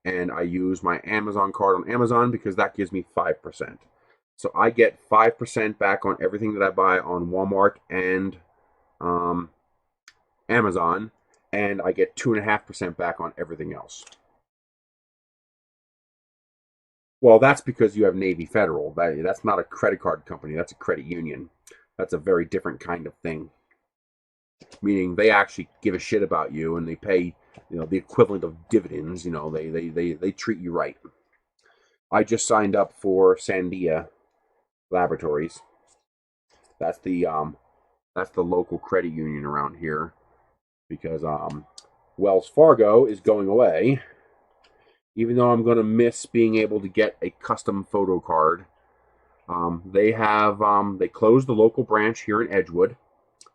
And I use my Amazon card on Amazon because that gives me 5%. So I get 5% back on everything that I buy on Walmart and Amazon, and I get 2.5% back on everything else. Well, that's because you have Navy Federal. That's not a credit card company. That's a credit union. That's a very different kind of thing. Meaning they actually give a shit about you and they pay, the equivalent of dividends. They treat you right. I just signed up for Sandia Laboratories. That's the local credit union around here because Wells Fargo is going away. Even though I'm going to miss being able to get a custom photo card, they closed the local branch here in Edgewood.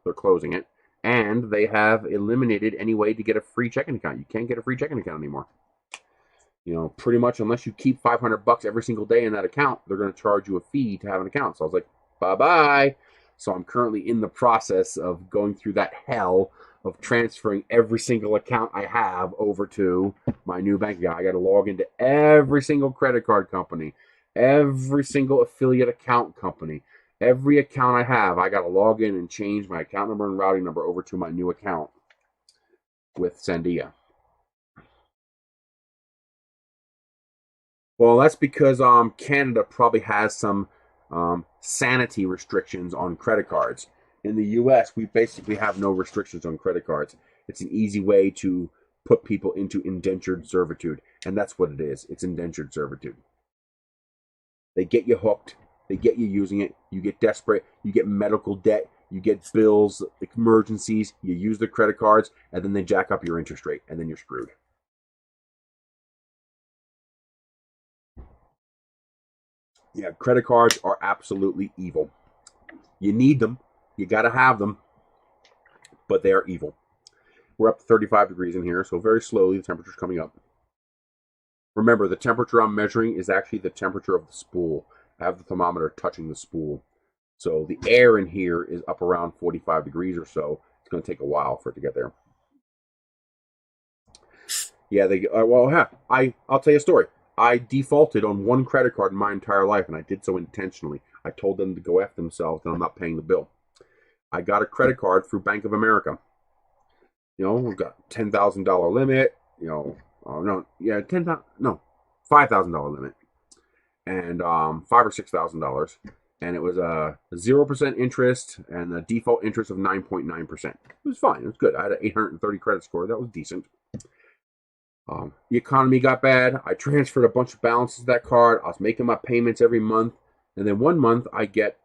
They're closing it, and they have eliminated any way to get a free checking account. You can't get a free checking account anymore. Pretty much unless you keep $500 every single day in that account, they're going to charge you a fee to have an account. So I was like, bye-bye. So I'm currently in the process of going through that hell of transferring every single account I have over to my new bank account. I got to log into every single credit card company, every single affiliate account company, every account I have. I got to log in and change my account number and routing number over to my new account with Sandia. Well, that's because Canada probably has some sanity restrictions on credit cards. In the U.S., we basically have no restrictions on credit cards. It's an easy way to put people into indentured servitude, and that's what it is. It's indentured servitude. They get you hooked. They get you using it. You get desperate. You get medical debt. You get bills, emergencies. You use the credit cards, and then they jack up your interest rate, and then you're screwed. Yeah, credit cards are absolutely evil. You need them. You got to have them, but they are evil. We're up to 35 degrees in here, so very slowly the temperature's coming up. Remember, the temperature I'm measuring is actually the temperature of the spool. I have the thermometer touching the spool. So the air in here is up around 45 degrees or so. It's going to take a while for it to get there. Yeah, I'll tell you a story. I defaulted on one credit card in my entire life, and I did so intentionally. I told them to go F themselves, and I'm not paying the bill. I got a credit card through Bank of America. You know, we've got $10,000 limit. You know, $5,000 limit, and $5,000 or $6,000, and it was a 0% interest and a default interest of 9.9%. It was fine. It was good. I had an 830 credit score. That was decent. The economy got bad. I transferred a bunch of balances to that card. I was making my payments every month, and then one month I get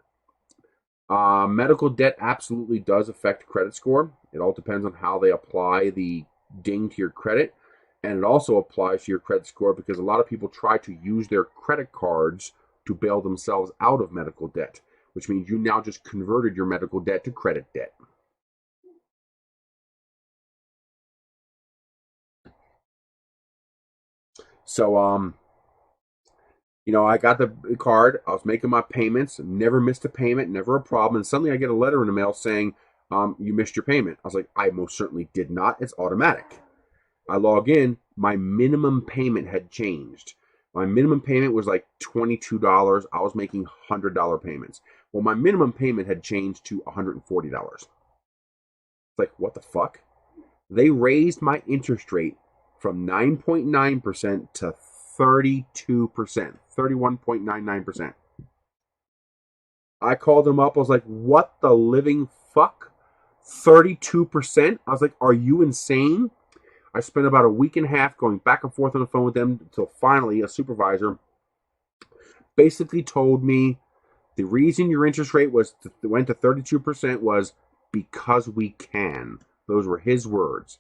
medical debt. Absolutely does affect credit score. It all depends on how they apply the ding to your credit. And it also applies to your credit score because a lot of people try to use their credit cards to bail themselves out of medical debt, which means you now just converted your medical debt to credit debt. So, you know, I got the card. I was making my payments, never missed a payment, never a problem. And suddenly I get a letter in the mail saying, you missed your payment. I was like, I most certainly did not. It's automatic. I log in, my minimum payment had changed. My minimum payment was like $22. I was making $100 payments. Well, my minimum payment had changed to $140. It's like, what the fuck? They raised my interest rate from 9.9% to 32%, 31.99%. I called them up. I was like, what the living fuck? 32%? I was like, are you insane? I spent about a week and a half going back and forth on the phone with them until finally a supervisor basically told me the reason your interest rate went to 32% was because we can. Those were his words.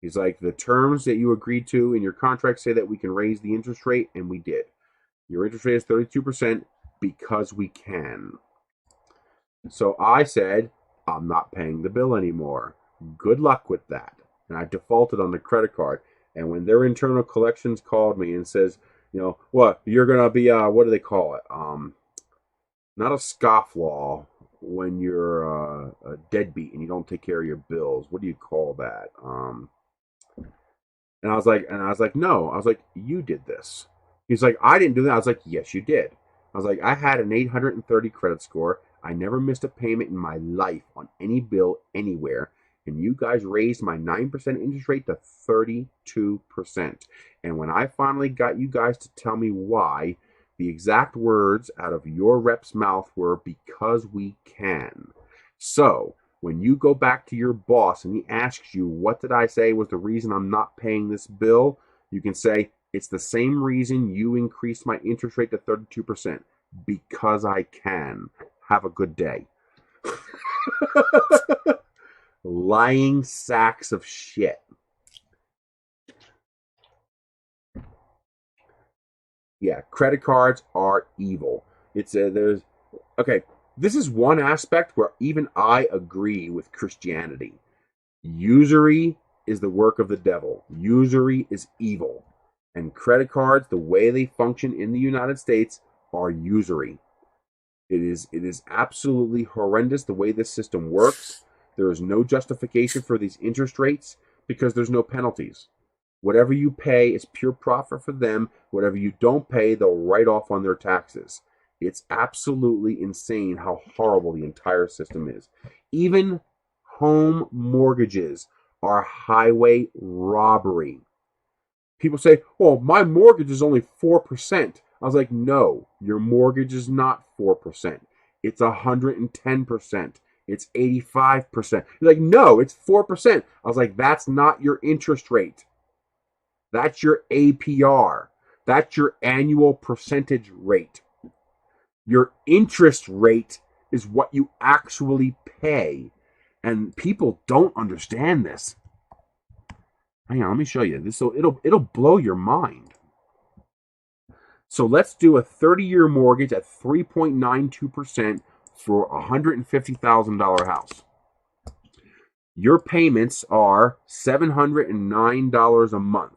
He's like, the terms that you agreed to in your contract say that we can raise the interest rate, and we did. Your interest rate is 32% because we can. So I said, I'm not paying the bill anymore. Good luck with that. And I defaulted on the credit card. And when their internal collections called me and says, you know, what, you're going to be, what do they call it? Not a scofflaw when you're a deadbeat and you don't take care of your bills. What do you call that? And I was like, no. I was like, you did this. He's like, I didn't do that. I was like, yes, you did. I was like, I had an 830 credit score. I never missed a payment in my life on any bill anywhere. And you guys raised my 9% interest rate to 32%. And when I finally got you guys to tell me why, the exact words out of your rep's mouth were, because we can. So, when you go back to your boss and he asks you, what did I say was the reason I'm not paying this bill? You can say, it's the same reason you increased my interest rate to 32%. Because I can. Have a good day. Lying sacks of shit. Yeah, credit cards are evil. This is one aspect where even I agree with Christianity. Usury is the work of the devil. Usury is evil. And credit cards, the way they function in the United States, are usury. It is absolutely horrendous the way this system works. There is no justification for these interest rates because there's no penalties. Whatever you pay is pure profit for them. Whatever you don't pay, they'll write off on their taxes. It's absolutely insane how horrible the entire system is. Even home mortgages are highway robbery. People say, oh, my mortgage is only 4%. I was like, no, your mortgage is not 4%. It's 110%. It's 85%. You're like, no, it's 4%. I was like, that's not your interest rate. That's your APR. That's your annual percentage rate. Your interest rate is what you actually pay. And people don't understand this. Hang on, let me show you this. So it'll blow your mind. So let's do a 30-year mortgage at 3.92% for a $150,000 house. Your payments are $709 a month.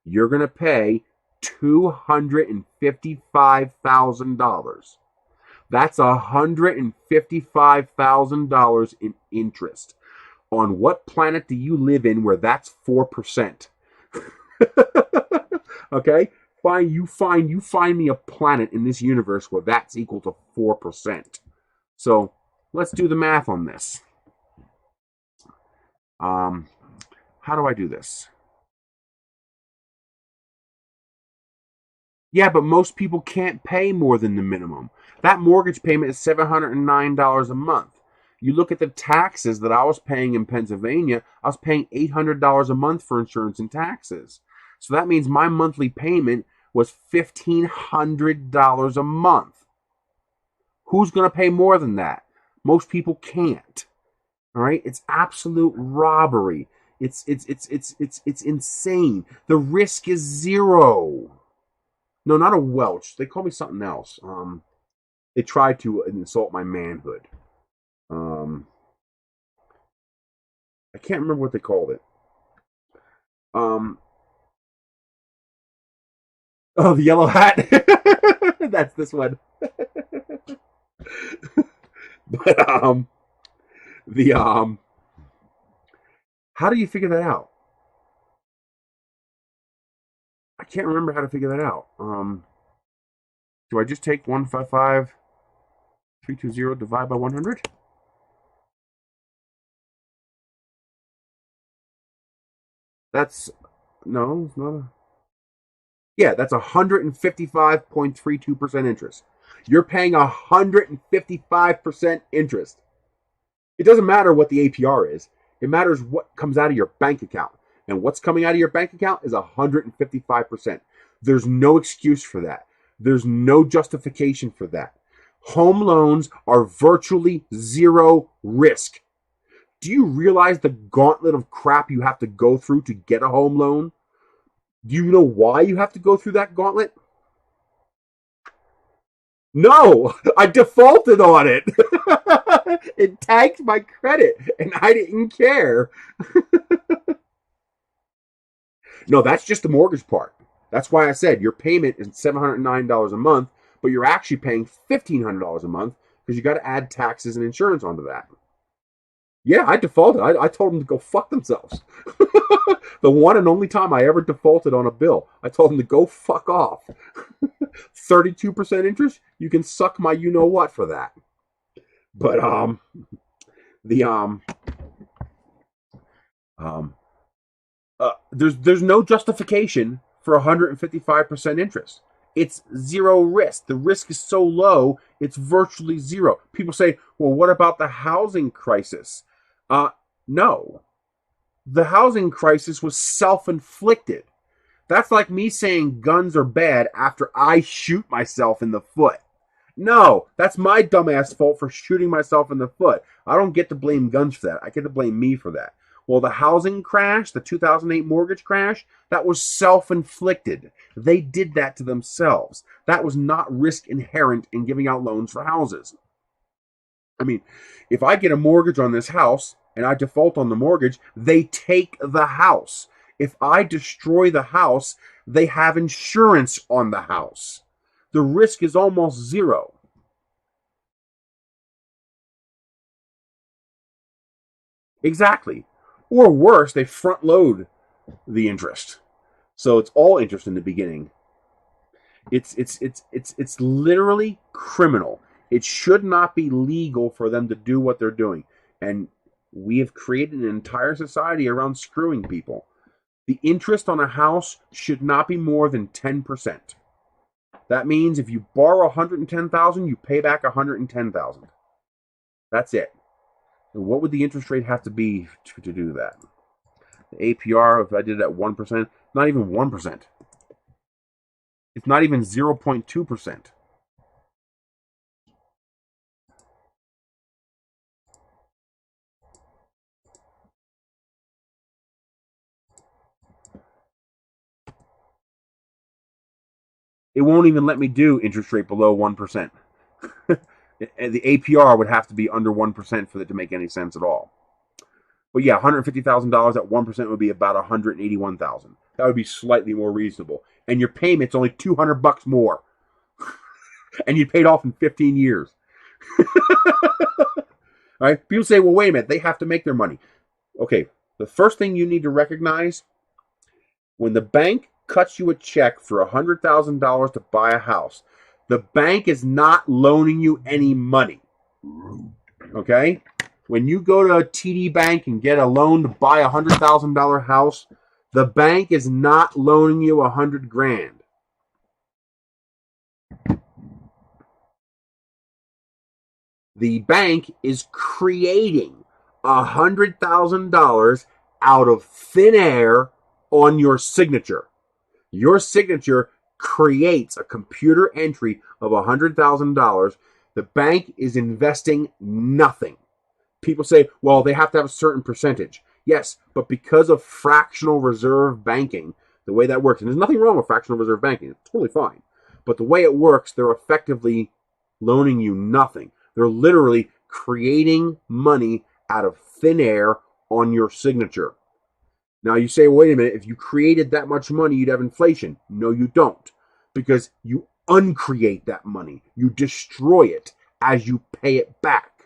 You're going to pay $255,000. That's $155,000 in interest. On what planet do you live in where that's 4%? Okay? You find me a planet in this universe where that's equal to 4%. So let's do the math on this. How do I do this? Yeah, but most people can't pay more than the minimum. That mortgage payment is $709 a month. You look at the taxes that I was paying in Pennsylvania, I was paying $800 a month for insurance and taxes. So that means my monthly payment was $1,500 a month. Who's going to pay more than that? Most people can't. All right? It's absolute robbery. It's insane. The risk is zero. No, not a Welch. They call me something else. They tried to insult my manhood. I can't remember what they called it. Oh, the yellow hat. That's this one. But how do you figure that out? I can't remember how to figure that out. Do I just take 155,320 divide by 100? That's no, it's not a. Yeah, that's 155.32% interest. You're paying 155% interest. It doesn't matter what the APR is. It matters what comes out of your bank account. And what's coming out of your bank account is 155%. There's no excuse for that. There's no justification for that. Home loans are virtually zero risk. Do you realize the gauntlet of crap you have to go through to get a home loan? Do you know why you have to go through that gauntlet? No, I defaulted on it. It tanked my credit, and I didn't care. No, that's just the mortgage part. That's why I said your payment is $709 a month, but you're actually paying $1,500 a month because you got to add taxes and insurance onto that. Yeah, I defaulted. I told them to go fuck themselves. The one and only time I ever defaulted on a bill, I told them to go fuck off. 32% interest, you can suck my you-know-what for that. But, there's no justification for 155% interest. It's zero risk. The risk is so low, it's virtually zero. People say, well, what about the housing crisis? No. The housing crisis was self-inflicted. That's like me saying guns are bad after I shoot myself in the foot. No, that's my dumbass fault for shooting myself in the foot. I don't get to blame guns for that. I get to blame me for that. Well, the housing crash, the 2008 mortgage crash, that was self-inflicted. They did that to themselves. That was not risk inherent in giving out loans for houses. I mean, if I get a mortgage on this house and I default on the mortgage, they take the house. If I destroy the house, they have insurance on the house. The risk is almost zero. Exactly. Or worse, they front load the interest. So it's all interest in the beginning. It's literally criminal. It should not be legal for them to do what they're doing. And we have created an entire society around screwing people. The interest on a house should not be more than 10%. That means if you borrow $110,000, you pay back $110,000. That's it. And what would the interest rate have to be to do that? The APR, if I did it at 1%, not even 1%. It's not even 0.2%. It won't even let me do interest rate below 1%. The APR would have to be under 1% for it to make any sense at all. But yeah, $150,000 at 1% would be about $181,000. That would be slightly more reasonable. And your payment's only $200 more. And you paid off in 15 years. Right? People say, well, wait a minute, they have to make their money. Okay, the first thing you need to recognize, when the bank cuts you a check for $100,000 to buy a house, the bank is not loaning you any money. Okay? When you go to a TD Bank and get a loan to buy a $100,000 house, the bank is not loaning you $100,000. The bank is creating $100,000 out of thin air on your signature. Your signature creates a computer entry of $100,000. The bank is investing nothing. People say, well, they have to have a certain percentage. Yes, but because of fractional reserve banking, the way that works, and there's nothing wrong with fractional reserve banking, it's totally fine. But the way it works, they're effectively loaning you nothing. They're literally creating money out of thin air on your signature. Now you say, wait a minute, if you created that much money, you'd have inflation. No, you don't. Because you uncreate that money. You destroy it as you pay it back.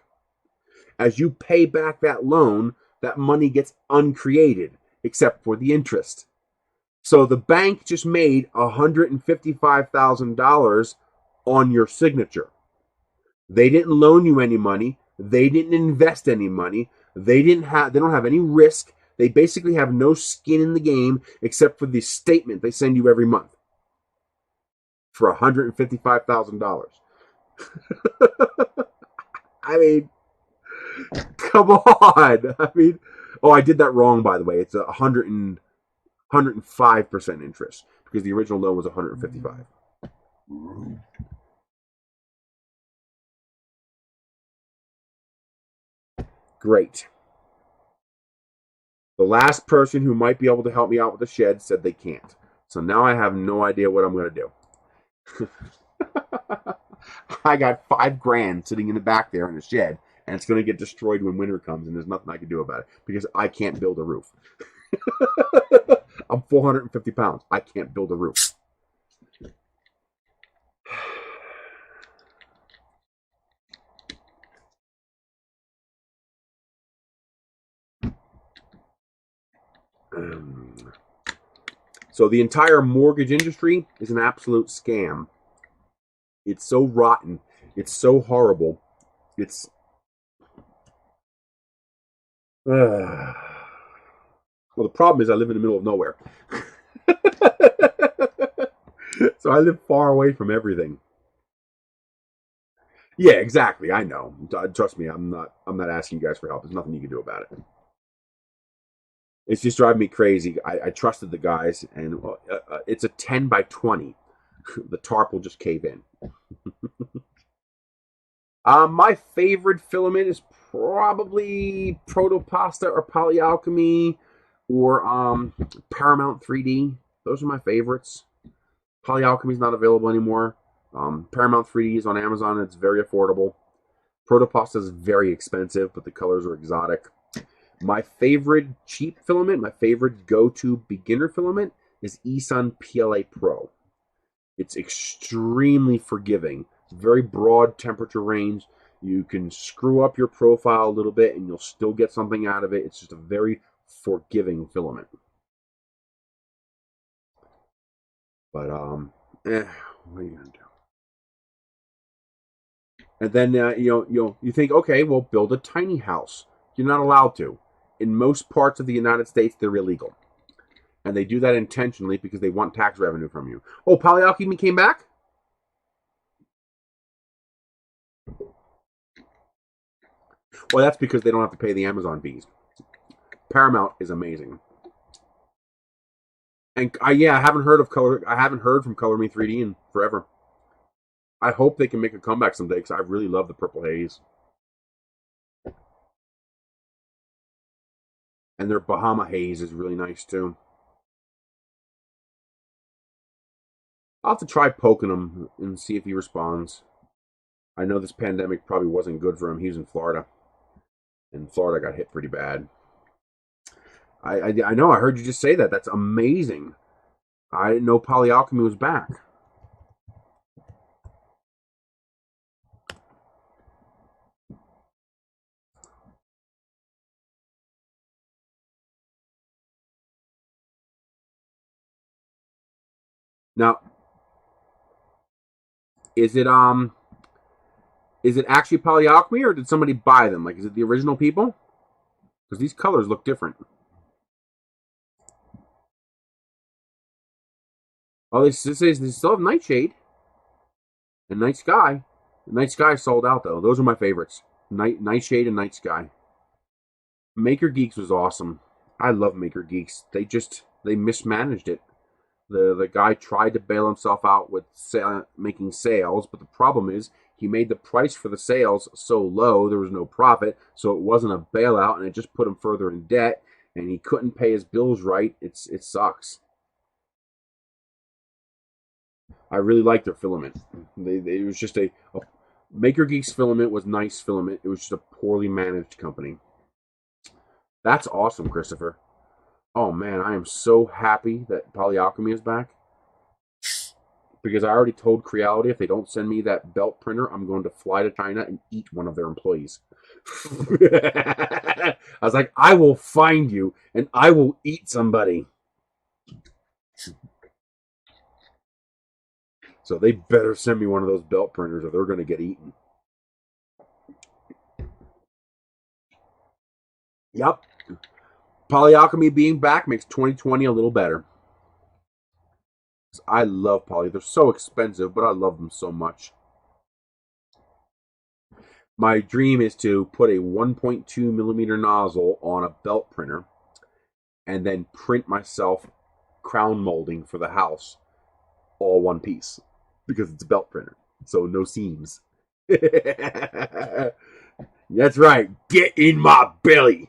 As you pay back that loan, that money gets uncreated, except for the interest. So the bank just made $155,000 on your signature. They didn't loan you any money. They didn't invest any money. They don't have any risk. They basically have no skin in the game except for the statement they send you every month for $155,000. I mean, come on. I mean, oh, I did that wrong, by the way. It's 105% interest because the original loan was 155. Great. The last person who might be able to help me out with the shed said they can't. So now I have no idea what I'm going to do. I got $5,000 sitting in the back there in the shed, and it's going to get destroyed when winter comes, and there's nothing I can do about it because I can't build a roof. I'm 450 pounds. I can't build a roof. So the entire mortgage industry is an absolute scam. It's so rotten. It's so horrible. It's well, the problem is I live in the middle of nowhere. So I live far away from everything. Yeah, exactly. I know. Trust me, I'm not asking you guys for help. There's nothing you can do about it. It's just driving me crazy. I trusted the guys, and it's a 10 by 20. The tarp will just cave in. My favorite filament is probably Protopasta or Polyalchemy or Paramount 3D. Those are my favorites. Polyalchemy is not available anymore. Paramount 3D is on Amazon. It's very affordable. Protopasta is very expensive, but the colors are exotic. My favorite cheap filament, my favorite go-to beginner filament is Esun PLA Pro. It's extremely forgiving. Very broad temperature range. You can screw up your profile a little bit and you'll still get something out of it. It's just a very forgiving filament. But what are you gonna do? And then you think, okay, well, build a tiny house. You're not allowed to. In most parts of the United States, they're illegal, and they do that intentionally because they want tax revenue from you. Oh, Polyalchemy came back. Well, that's because they don't have to pay the Amazon fees. Paramount is amazing. And I haven't heard from Color Me 3D in forever. I hope they can make a comeback someday because I really love the Purple Haze. And their Bahama Haze is really nice too. I'll have to try poking him and see if he responds. I know this pandemic probably wasn't good for him. He was in Florida, and Florida got hit pretty bad. I know. I heard you just say that. That's amazing. I didn't know Polyalchemy was back. Now, is it actually Polyalchemy, or did somebody buy them? Like, is it the original people? Because these colors look different. Oh, they still have Nightshade and Night Sky. Night Sky sold out though. Those are my favorites. Nightshade and Night Sky. Maker Geeks was awesome. I love Maker Geeks. They mismanaged it. The guy tried to bail himself out with making sales, but the problem is he made the price for the sales so low there was no profit, so it wasn't a bailout, and it just put him further in debt, and he couldn't pay his bills right. It sucks. I really liked their filament. It was just a Maker Geeks filament was nice filament. It was just a poorly managed company. That's awesome, Christopher. Oh man, I am so happy that Polyalchemy is back. Because I already told Creality if they don't send me that belt printer, I'm going to fly to China and eat one of their employees. I was like, I will find you and I will eat somebody. So they better send me one of those belt printers or they're going to get eaten. Yep. Polyalchemy being back makes 2020 a little better. I love Poly. They're so expensive, but I love them so much. My dream is to put a 1.2 millimeter nozzle on a belt printer and then print myself crown molding for the house all one piece because it's a belt printer, so no seams. That's right. Get in my belly.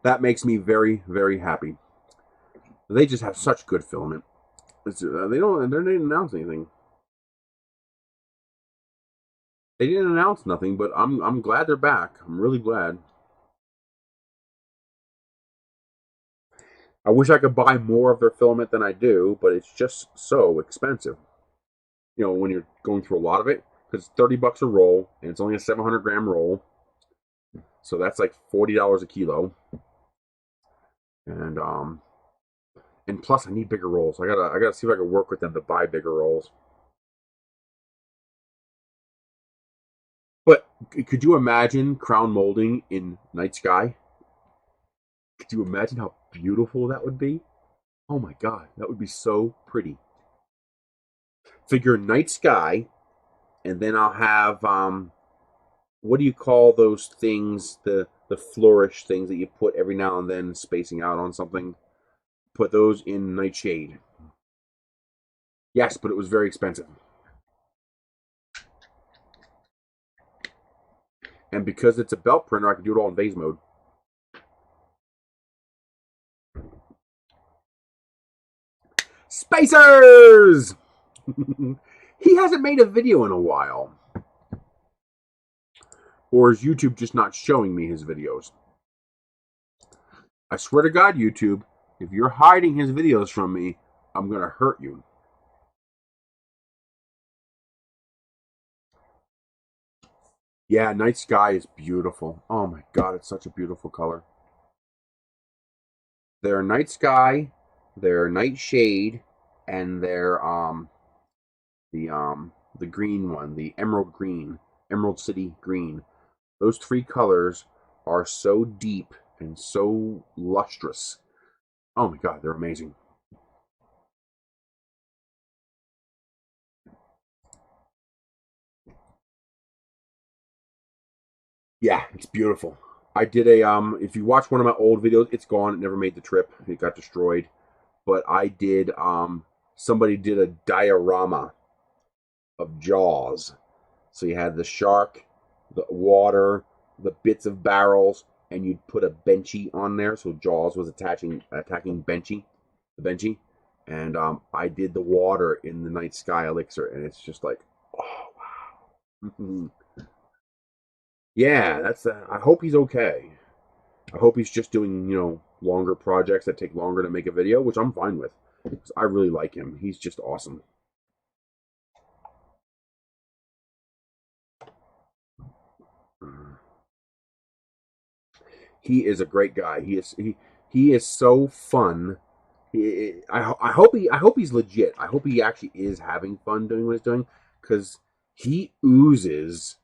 That makes me very, very happy. They just have such good filament. They didn't announce anything. They didn't announce nothing, but I'm glad they're back. I'm really glad. I wish I could buy more of their filament than I do, but it's just so expensive. You know, when you're going through a lot of it, because it's $30 a roll, and it's only a 700 gram roll, so that's like $40 a kilo. And plus I need bigger rolls. I gotta see if I can work with them to buy bigger rolls. But could you imagine crown molding in night sky? Could you imagine how beautiful that would be? Oh my god, that would be so pretty. Figure night sky, and then I'll have what do you call those things? The flourish things that you put every now and then spacing out on something. Put those in Nightshade. Yes, but it was very expensive. And because it's a belt printer, I can do it all in vase mode. Spacers! He hasn't made a video in a while. Or is YouTube just not showing me his videos? I swear to God, YouTube, if you're hiding his videos from me, I'm going to hurt you. Yeah, Night Sky is beautiful. Oh my god, it's such a beautiful color. They're Night Sky, they're Nightshade, and they're the green one, the emerald green, Emerald City green. Those three colors are so deep and so lustrous. Oh my god, they're amazing. Yeah, it's beautiful. I did a if you watch one of my old videos, it's gone. It never made the trip. It got destroyed. But I did somebody did a diorama of Jaws. So you had the shark, the water, the bits of barrels, and you'd put a benchy on there. So Jaws was attacking the benchy. And I did the water in the night sky elixir, and it's just like, oh wow. Yeah, that's. I hope he's okay. I hope he's just doing, longer projects that take longer to make a video, which I'm fine with. Because I really like him. He's just awesome. He is a great guy. He is so fun. I hope he's legit. I hope he actually is having fun doing what he's doing, because he oozes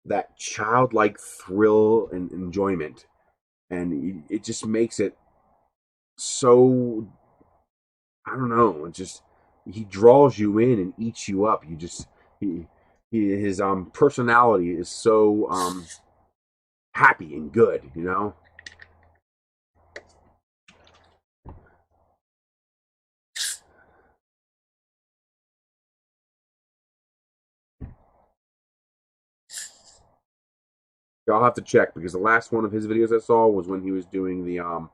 that childlike thrill and enjoyment, and it just makes it so, I don't know. It just, he draws you in and eats you up. You just his personality is so happy and good, I'll have to check, because the last one of his videos I saw was when he was doing the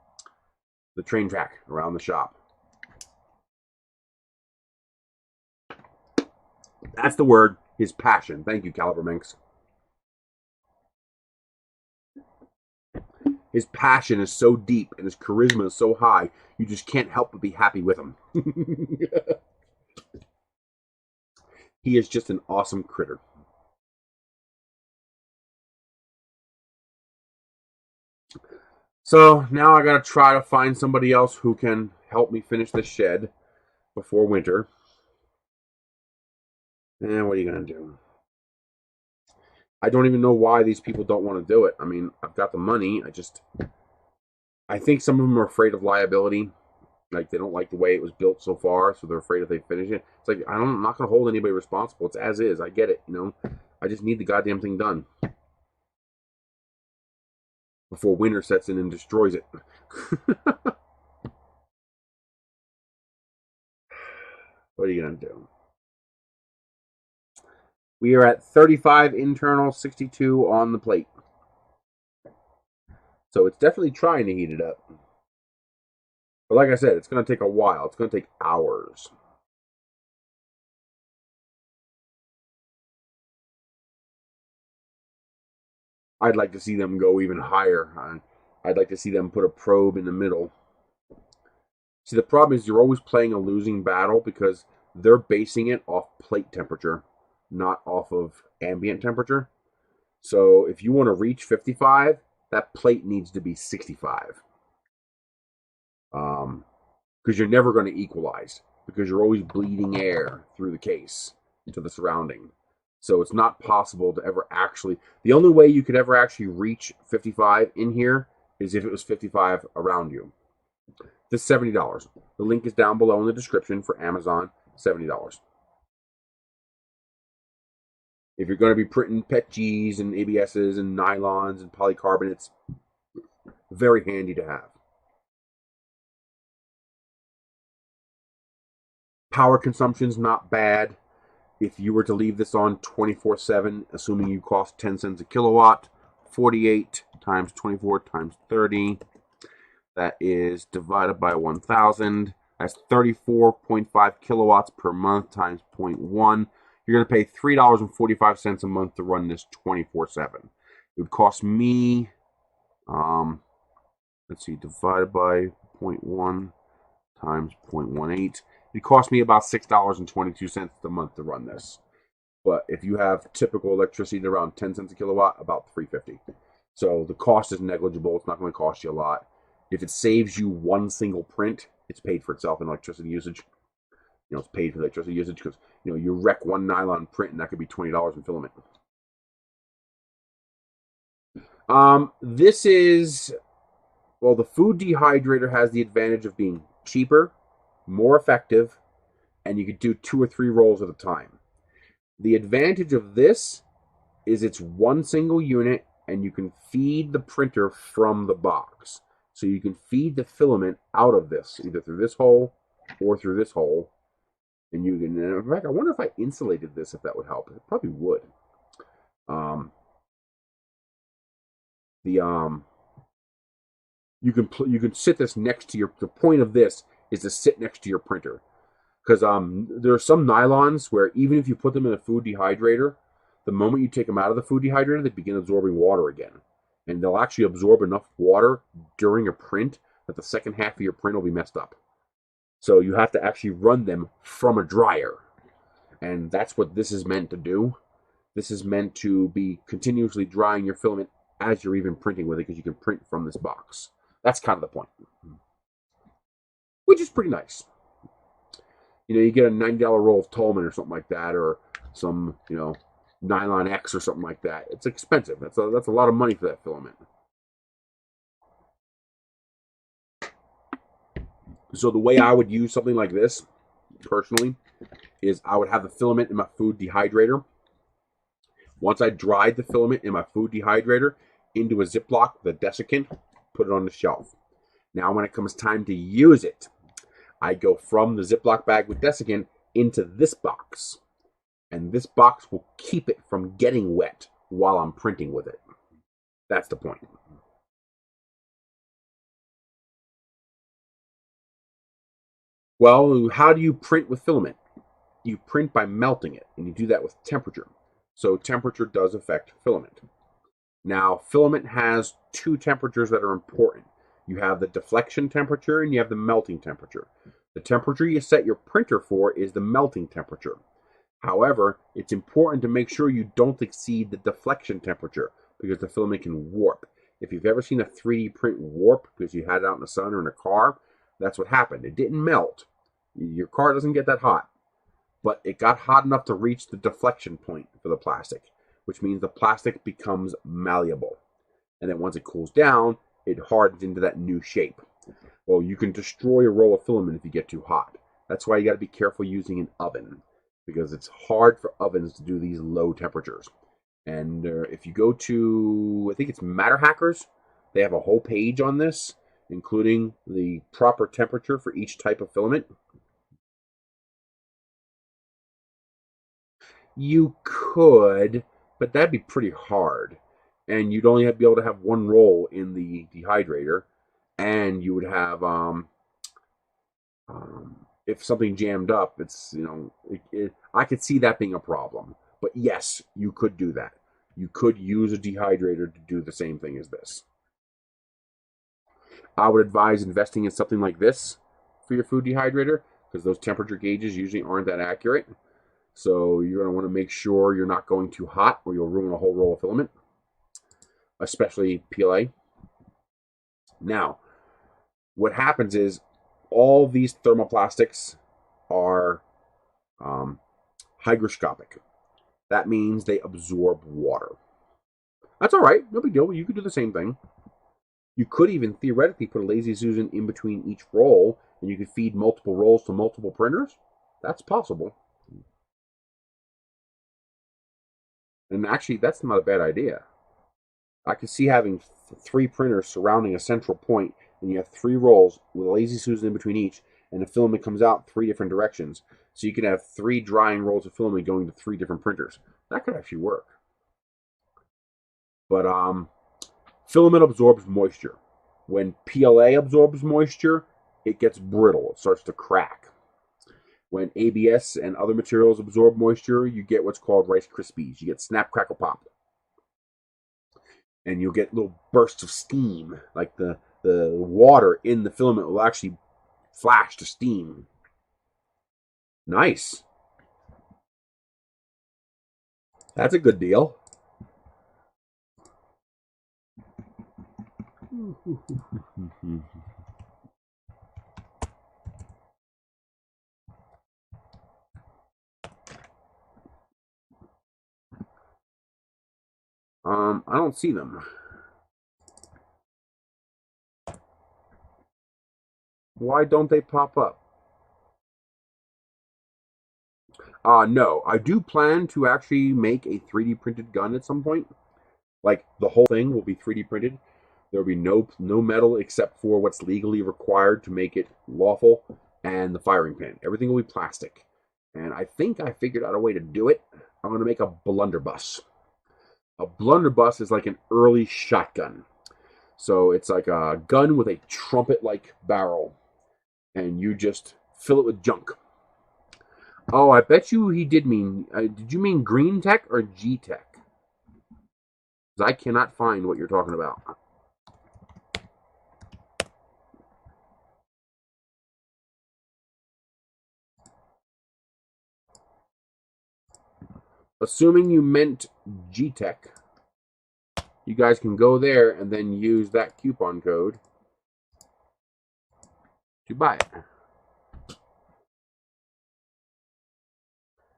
train track around the shop. That's the word. His passion. Thank you, Caliber Minx. His passion is so deep and his charisma is so high, you just can't help but be happy with him. He is just an awesome critter. So now I gotta try to find somebody else who can help me finish this shed before winter. And what are you gonna do? I don't even know why these people don't want to do it. I mean, I've got the money. I think some of them are afraid of liability. Like, they don't like the way it was built so far, so they're afraid if they finish it. It's like, I'm not going to hold anybody responsible. It's as is. I get it, I just need the goddamn thing done before winter sets in and destroys it. What are you going to do? We are at 35 internal, 62 on the plate. So it's definitely trying to heat it up. But like I said, it's going to take a while. It's going to take hours. I'd like to see them go even higher. I'd like to see them put a probe in the middle. See, the problem is you're always playing a losing battle, because they're basing it off plate temperature, not off of ambient temperature. So if you want to reach 55, that plate needs to be 65. Because you're never going to equalize, because you're always bleeding air through the case to the surrounding. So it's not possible to ever actually... The only way you could ever actually reach 55 in here is if it was 55 around you. This is $70. The link is down below in the description for Amazon. $70. If you're going to be printing PETGs and ABSs and nylons and polycarbonates, very handy to have. Power consumption's not bad. If you were to leave this on 24/7, assuming you cost 10 cents a kilowatt, 48 times 24 times 30, that is divided by 1,000. That's 34.5 kilowatts per month times 0.1. You're going to pay $3.45 a month to run this 24/7. It would cost me, let's see, divided by 0.1 times 0.18. It cost me about $6.22 a month to run this. But if you have typical electricity around 10 cents a kilowatt, about $3.50. So the cost is negligible. It's not going to cost you a lot. If it saves you one single print, it's paid for itself in electricity usage. It's paid for electricity usage, because you wreck one nylon print and that could be $20 in filament. This is, well, the food dehydrator has the advantage of being cheaper, more effective, and you could do 2 or 3 rolls at a time. The advantage of this is it's one single unit, and you can feed the printer from the box. So you can feed the filament out of this, either through this hole or through this hole, And you can, in fact, I wonder if I insulated this, if that would help. It probably would. The you can sit this next to your. The point of this is to sit next to your printer, because there are some nylons where even if you put them in a food dehydrator, the moment you take them out of the food dehydrator, they begin absorbing water again, and they'll actually absorb enough water during a print that the second half of your print will be messed up. So you have to actually run them from a dryer, and that's what this is meant to do. This is meant to be continuously drying your filament as you're even printing with it, because you can print from this box. That's kind of the point, which is pretty nice. You know, you get a $90 roll of Tolman or something like that, or some, you know, Nylon X or something like that. It's expensive. That's a lot of money for that filament. So the way I would use something like this, personally, is I would have the filament in my food dehydrator. Once I dried the filament in my food dehydrator into a Ziploc, the desiccant, put it on the shelf. Now when it comes time to use it, I go from the Ziploc bag with desiccant into this box. And this box will keep it from getting wet while I'm printing with it. That's the point. Well, how do you print with filament? You print by melting it, and you do that with temperature. So temperature does affect filament. Now, filament has two temperatures that are important. You have the deflection temperature and you have the melting temperature. The temperature you set your printer for is the melting temperature. However, it's important to make sure you don't exceed the deflection temperature, because the filament can warp. If you've ever seen a 3D print warp because you had it out in the sun or in a car, that's what happened. It didn't melt. Your car doesn't get that hot, but it got hot enough to reach the deflection point for the plastic, which means the plastic becomes malleable. And then once it cools down, it hardens into that new shape. Well, you can destroy a roll of filament if you get too hot. That's why you got to be careful using an oven, because it's hard for ovens to do these low temperatures. And if you go to, I think it's Matter Hackers, they have a whole page on this, including the proper temperature for each type of filament. You could, but that'd be pretty hard. And you'd only be able to have one roll in the dehydrator. And you would have, if something jammed up, it's, you know, I could see that being a problem. But yes, you could do that. You could use a dehydrator to do the same thing as this. I would advise investing in something like this for your food dehydrator, because those temperature gauges usually aren't that accurate. So you're going to want to make sure you're not going too hot, or you'll ruin a whole roll of filament, especially PLA. Now, what happens is all these thermoplastics are hygroscopic. That means they absorb water. That's all right. No big deal. You could do the same thing. You could even theoretically put a Lazy Susan in between each roll, and you could feed multiple rolls to multiple printers. That's possible. And actually, that's not a bad idea. I could see having 3 printers surrounding a central point, and you have 3 rolls with a Lazy Susan in between each, and the filament comes out 3 different directions. So you can have 3 drying rolls of filament going to 3 different printers. That could actually work. But filament absorbs moisture. When PLA absorbs moisture, it gets brittle. It starts to crack. When ABS and other materials absorb moisture, you get what's called Rice Krispies. You get snap, crackle, pop. And you'll get little bursts of steam. Like the water in the filament will actually flash to steam. Nice. That's a good deal. I don't see them. Why don't they pop up? No, I do plan to actually make a 3D printed gun at some point. Like, the whole thing will be 3D printed. There will be no metal except for what's legally required to make it lawful, and the firing pin. Everything will be plastic. And I think I figured out a way to do it. I'm going to make a blunderbuss. A blunderbuss is like an early shotgun. So it's like a gun with a trumpet-like barrel. And you just fill it with junk. Oh, I bet you he did mean... did you mean green tech or G tech? Because I cannot find what you're talking about. Assuming you meant G tech, you guys can go there and then use that coupon code to buy it.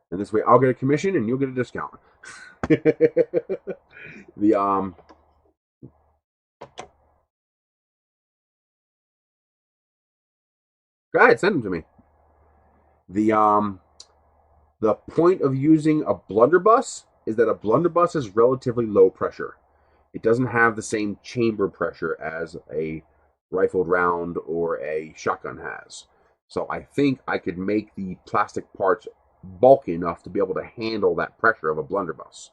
And this way I'll get a commission and you'll get a discount. Go ahead, send them to me. The point of using a blunderbuss is that a blunderbuss is relatively low pressure. It doesn't have the same chamber pressure as a rifled round or a shotgun has. So I think I could make the plastic parts bulky enough to be able to handle that pressure of a blunderbuss.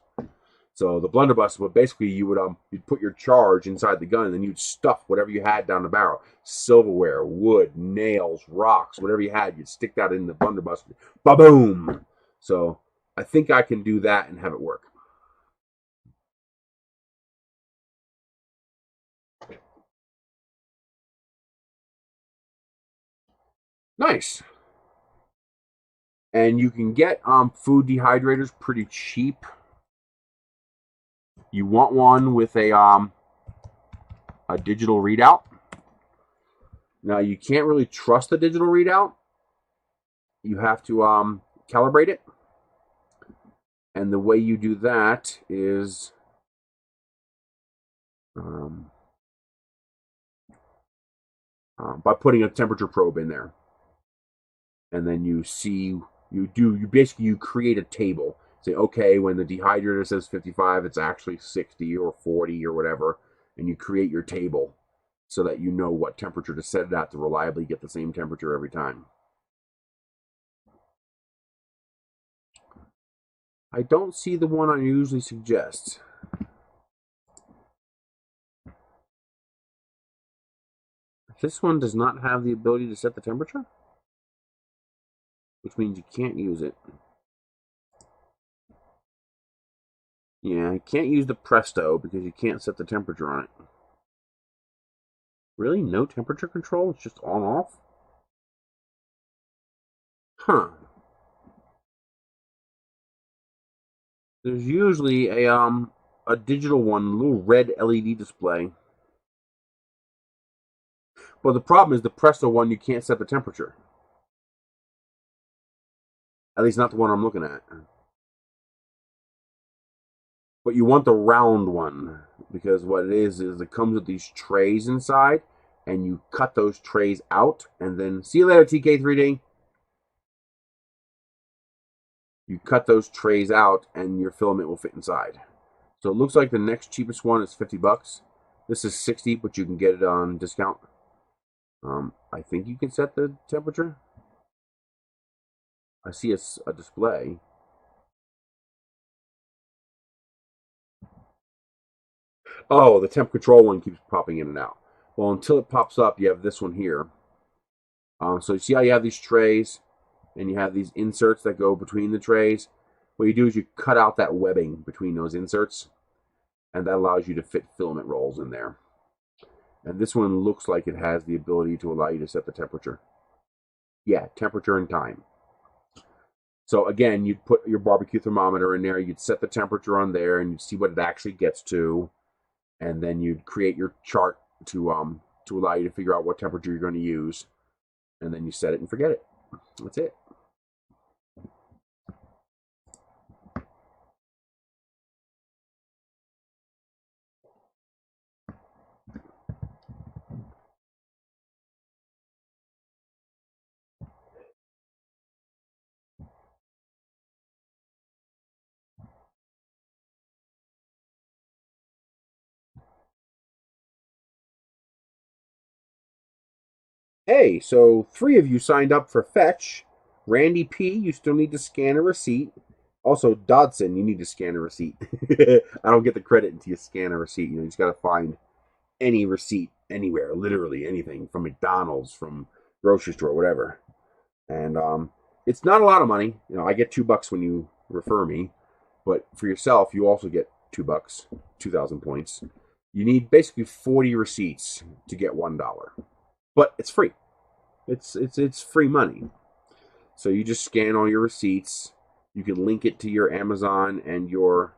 So the blunderbuss would basically you'd put your charge inside the gun and then you'd stuff whatever you had down the barrel. Silverware, wood, nails, rocks, whatever you had, you'd stick that in the blunderbuss. Ba-boom! So I think I can do that and have it work. Nice. And you can get food dehydrators pretty cheap. You want one with a digital readout. Now you can't really trust the digital readout. You have to calibrate it. And the way you do that is by putting a temperature probe in there. And then you create a table. Say, okay, when the dehydrator says 55, it's actually 60 or 40 or whatever. And you create your table so that you know what temperature to set it at to reliably get the same temperature every time. I don't see the one I usually suggest. This one does not have the ability to set the temperature, which means you can't use it. Yeah, I can't use the Presto because you can't set the temperature on it. Really? No temperature control? It's just on-off? Huh. There's usually a digital one, a little red LED display. But the problem is the Presto one, you can't set the temperature. At least not the one I'm looking at. But you want the round one, because what it is it comes with these trays inside, and you cut those trays out, and then see you later, TK3D. You cut those trays out, and your filament will fit inside. So it looks like the next cheapest one is $50. This is 60, but you can get it on discount. I think you can set the temperature. I see a display. Oh, the temp control one keeps popping in and out. Well, until it pops up, you have this one here. So you see how you have these trays, and you have these inserts that go between the trays. What you do is you cut out that webbing between those inserts, and that allows you to fit filament rolls in there. And this one looks like it has the ability to allow you to set the temperature. Yeah, temperature and time. So again, you'd put your barbecue thermometer in there, you'd set the temperature on there, and you'd see what it actually gets to, and then you'd create your chart to allow you to figure out what temperature you're going to use, and then you set it and forget it. That's it. Hey, so 3 of you signed up for Fetch. Randy P, you still need to scan a receipt. Also, Dodson, you need to scan a receipt. I don't get the credit until you scan a receipt. You just got to find any receipt anywhere, literally anything, from McDonald's, from grocery store, whatever. And it's not a lot of money. I get $2 when you refer me, but for yourself, you also get $2, 2,000 points. You need basically 40 receipts to get $1, but it's free. It's free money. So you just scan all your receipts. You can link it to your Amazon and your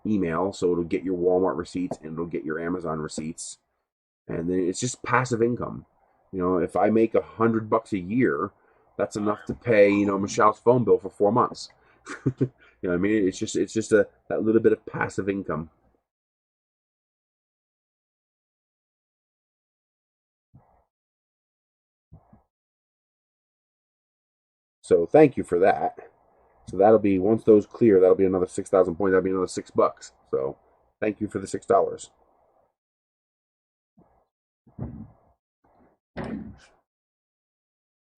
email, so it'll get your Walmart receipts and it'll get your Amazon receipts. And then it's just passive income. If I make $100 a year, that's enough to pay, Michelle's phone bill for 4 months. You know what I mean? It's just that little bit of passive income. So thank you for that. So that'll be, once those clear, that'll be another 6,000 points. That'll be another $6. So thank you for the $6.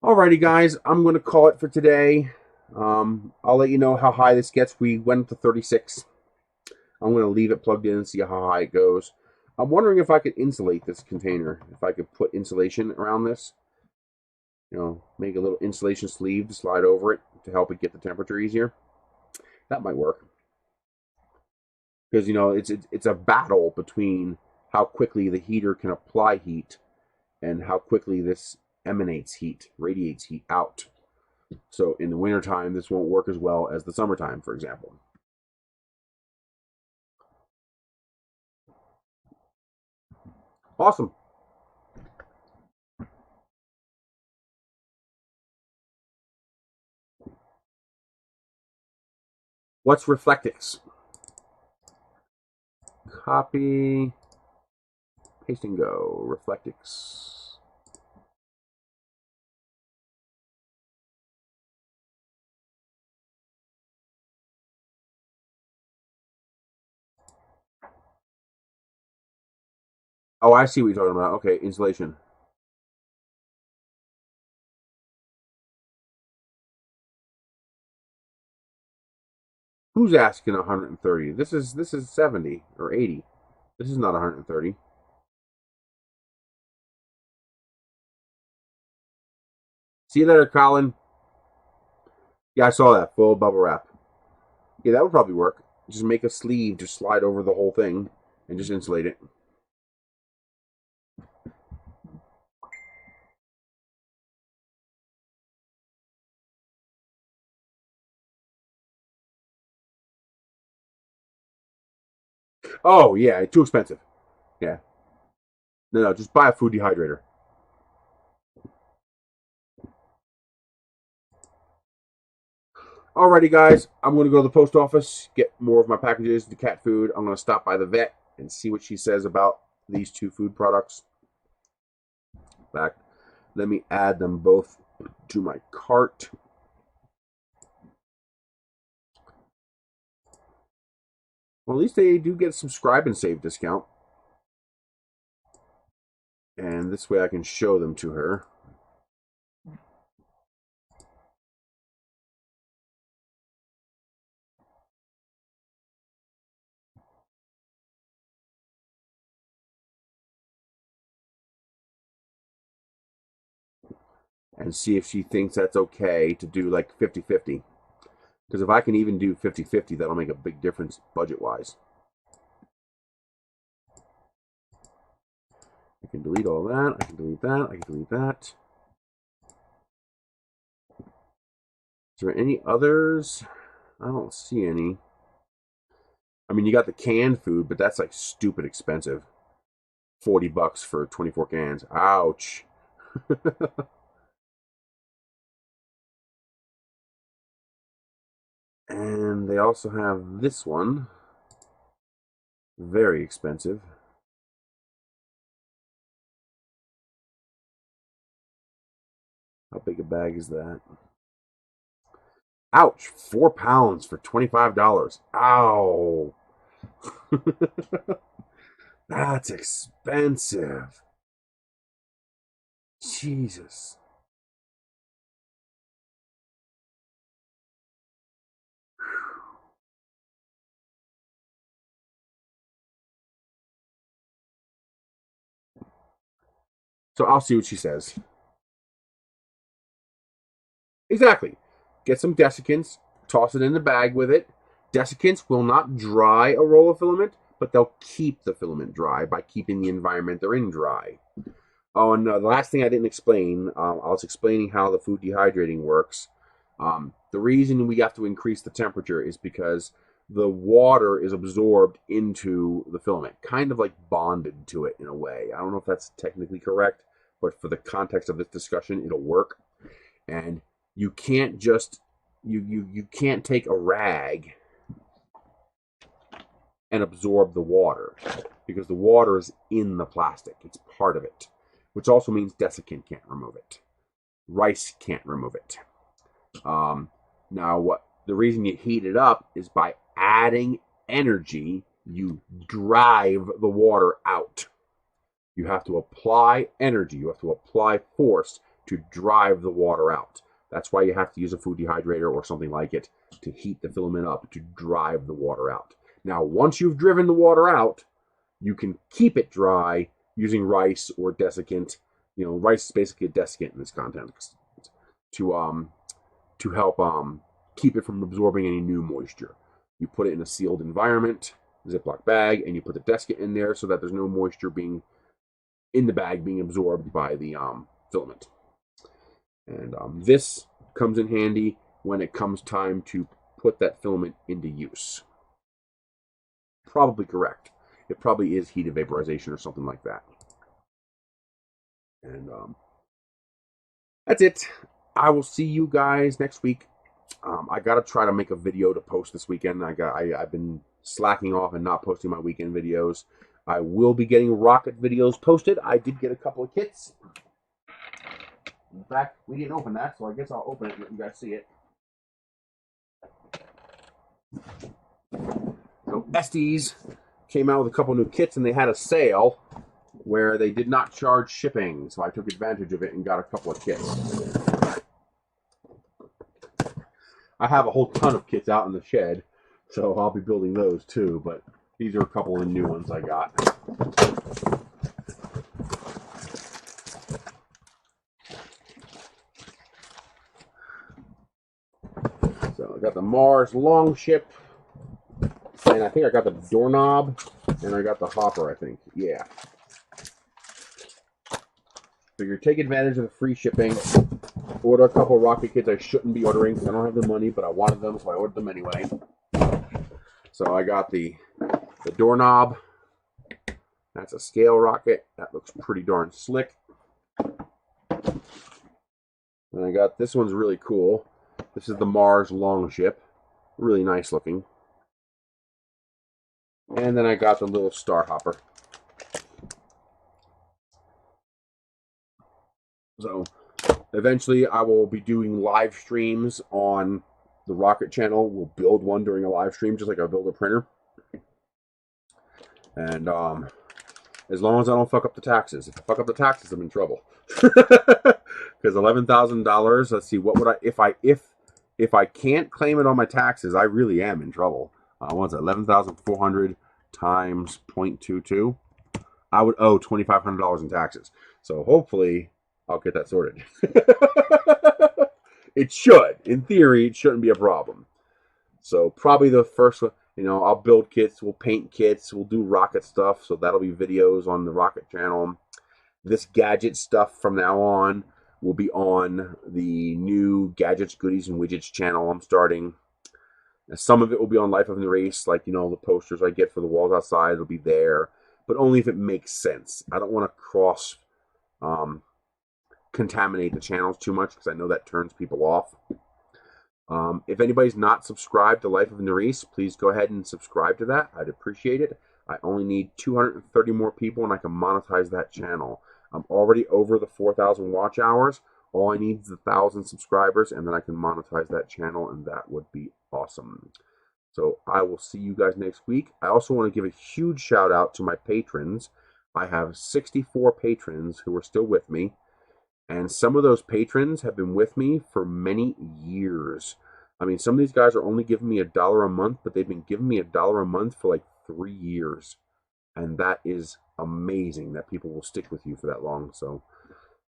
Alrighty, guys, I'm going to call it for today. I'll let you know how high this gets. We went to 36. I'm going to leave it plugged in and see how high it goes. I'm wondering if I could insulate this container. If I could put insulation around this. Make a little insulation sleeve to slide over it to help it get the temperature easier. That might work. Because, it's a battle between how quickly the heater can apply heat and how quickly this emanates heat, radiates heat out. So in the wintertime, this won't work as well as the summertime, for example. Awesome. What's Reflectix? Copy, paste and go. Reflectix. Oh, I see what you're talking about. Okay, insulation. Who's asking 130? This is 70 or 80. This is not 130. See you later, Colin. Yeah, I saw that. Full bubble wrap. Yeah, that would probably work. Just make a sleeve, just slide over the whole thing, and just insulate it. Oh, yeah, too expensive. Yeah. No, just buy a food dehydrator. Alrighty, guys, I'm going to go to the post office, get more of my packages, the cat food. I'm going to stop by the vet and see what she says about these two food products. Back. Let me add them both to my cart. Well, at least they do get a subscribe and save discount. And this way I can show them to her. And see if she thinks that's okay to do like 50-50. Because if I can even do 50-50, that'll make a big difference budget-wise. I can delete all that. I can delete that. I can delete that. Is there any others? I don't see any. I mean, you got the canned food, but that's like stupid expensive. $40 for 24 cans. Ouch. And they also have this one. Very expensive. How big a bag is that? Ouch. 4 pounds for $25. Ow. That's expensive. Jesus. So I'll see what she says. Exactly. Get some desiccants, toss it in the bag with it. Desiccants will not dry a roll of filament, but they'll keep the filament dry by keeping the environment they're in dry. Oh, and the last thing I didn't explain, I was explaining how the food dehydrating works. The reason we have to increase the temperature is because the water is absorbed into the filament, kind of like bonded to it in a way. I don't know if that's technically correct, but for the context of this discussion, it'll work. And you can't just you can't take a rag and absorb the water because the water is in the plastic. It's part of it, which also means desiccant can't remove it. Rice can't remove it. Now, what the reason you heat it up is by adding energy, you drive the water out. You have to apply energy. You have to apply force to drive the water out. That's why you have to use a food dehydrator or something like it to heat the filament up to drive the water out. Now, once you've driven the water out, you can keep it dry using rice or desiccant. You know, rice is basically a desiccant in this context to help keep it from absorbing any new moisture. You put it in a sealed environment, Ziploc bag, and you put the desiccant in there so that there's no moisture being in the bag being absorbed by the filament. And this comes in handy when it comes time to put that filament into use. Probably correct. It probably is heat vaporization or something like that. And that's it. I will see you guys next week. I got to try to make a video to post this weekend. I've been slacking off and not posting my weekend videos. I will be getting rocket videos posted. I did get a couple of kits. In fact, we didn't open that, so I guess I'll open it and let you guys see it. So Estes came out with a couple new kits, and they had a sale where they did not charge shipping. So I took advantage of it and got a couple of kits. I have a whole ton of kits out in the shed, so I'll be building those too, but these are a couple of the new ones I got. So I got the Mars long ship, and I think I got the doorknob, and I got the hopper, I think. Yeah. Figure take advantage of the free shipping. Order a couple rocket kits I shouldn't be ordering because I don't have the money, but I wanted them, so I ordered them anyway. So I got the doorknob. That's a scale rocket. That looks pretty darn slick. And I got this one's really cool. This is the Mars Longship. Really nice looking. And then I got the little star hopper. So eventually I will be doing live streams on the Rocket channel. We'll build one during a live stream, just like I build a printer. And as long as I don't fuck up the taxes. If I fuck up the taxes, I'm in trouble. Because $11,000, let's see, what would I, if I can't claim it on my taxes, I really am in trouble. What's it, 11,400 times 0.22? I would owe $2,500 in taxes. So hopefully I'll get that sorted. It should. In theory, it shouldn't be a problem. So probably the first one, you know, I'll build kits, we'll paint kits, we'll do rocket stuff. So that'll be videos on the Rocket channel. This gadget stuff from now on will be on the new Gadgets, Goodies, and Widgets channel I'm starting. Some of it will be on Life of the Race, like, you know, the posters I get for the walls outside will be there. But only if it makes sense. I don't want to cross contaminate the channels too much because I know that turns people off. If anybody's not subscribed to Life of Nerese, please go ahead and subscribe to that. I'd appreciate it. I only need 230 more people and I can monetize that channel. I'm already over the 4,000 watch hours. All I need is 1,000 subscribers and then I can monetize that channel and that would be awesome. So I will see you guys next week. I also want to give a huge shout out to my patrons. I have 64 patrons who are still with me. And some of those patrons have been with me for many years. I mean, some of these guys are only giving me $1 a month, but they've been giving me $1 a month for like 3 years. And that is amazing that people will stick with you for that long. So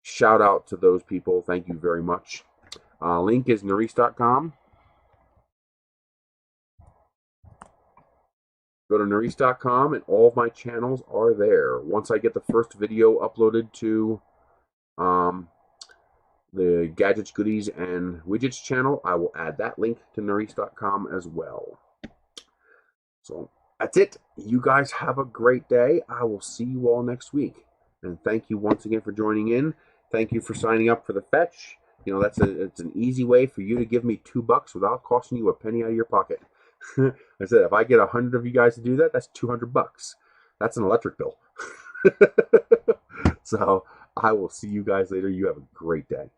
shout out to those people. Thank you very much. Link is Nerisse.com. Go to Nerisse.com and all of my channels are there. Once I get the first video uploaded to the Gadgets, Goodies, and Widgets channel, I will add that link to Nerisse.com as well. So that's it. You guys have a great day. I will see you all next week. And thank you once again for joining in. Thank you for signing up for the fetch. You know, it's an easy way for you to give me $2 without costing you a penny out of your pocket. I said, if I get 100 of you guys to do that, that's $200. That's an electric bill. So I will see you guys later. You have a great day.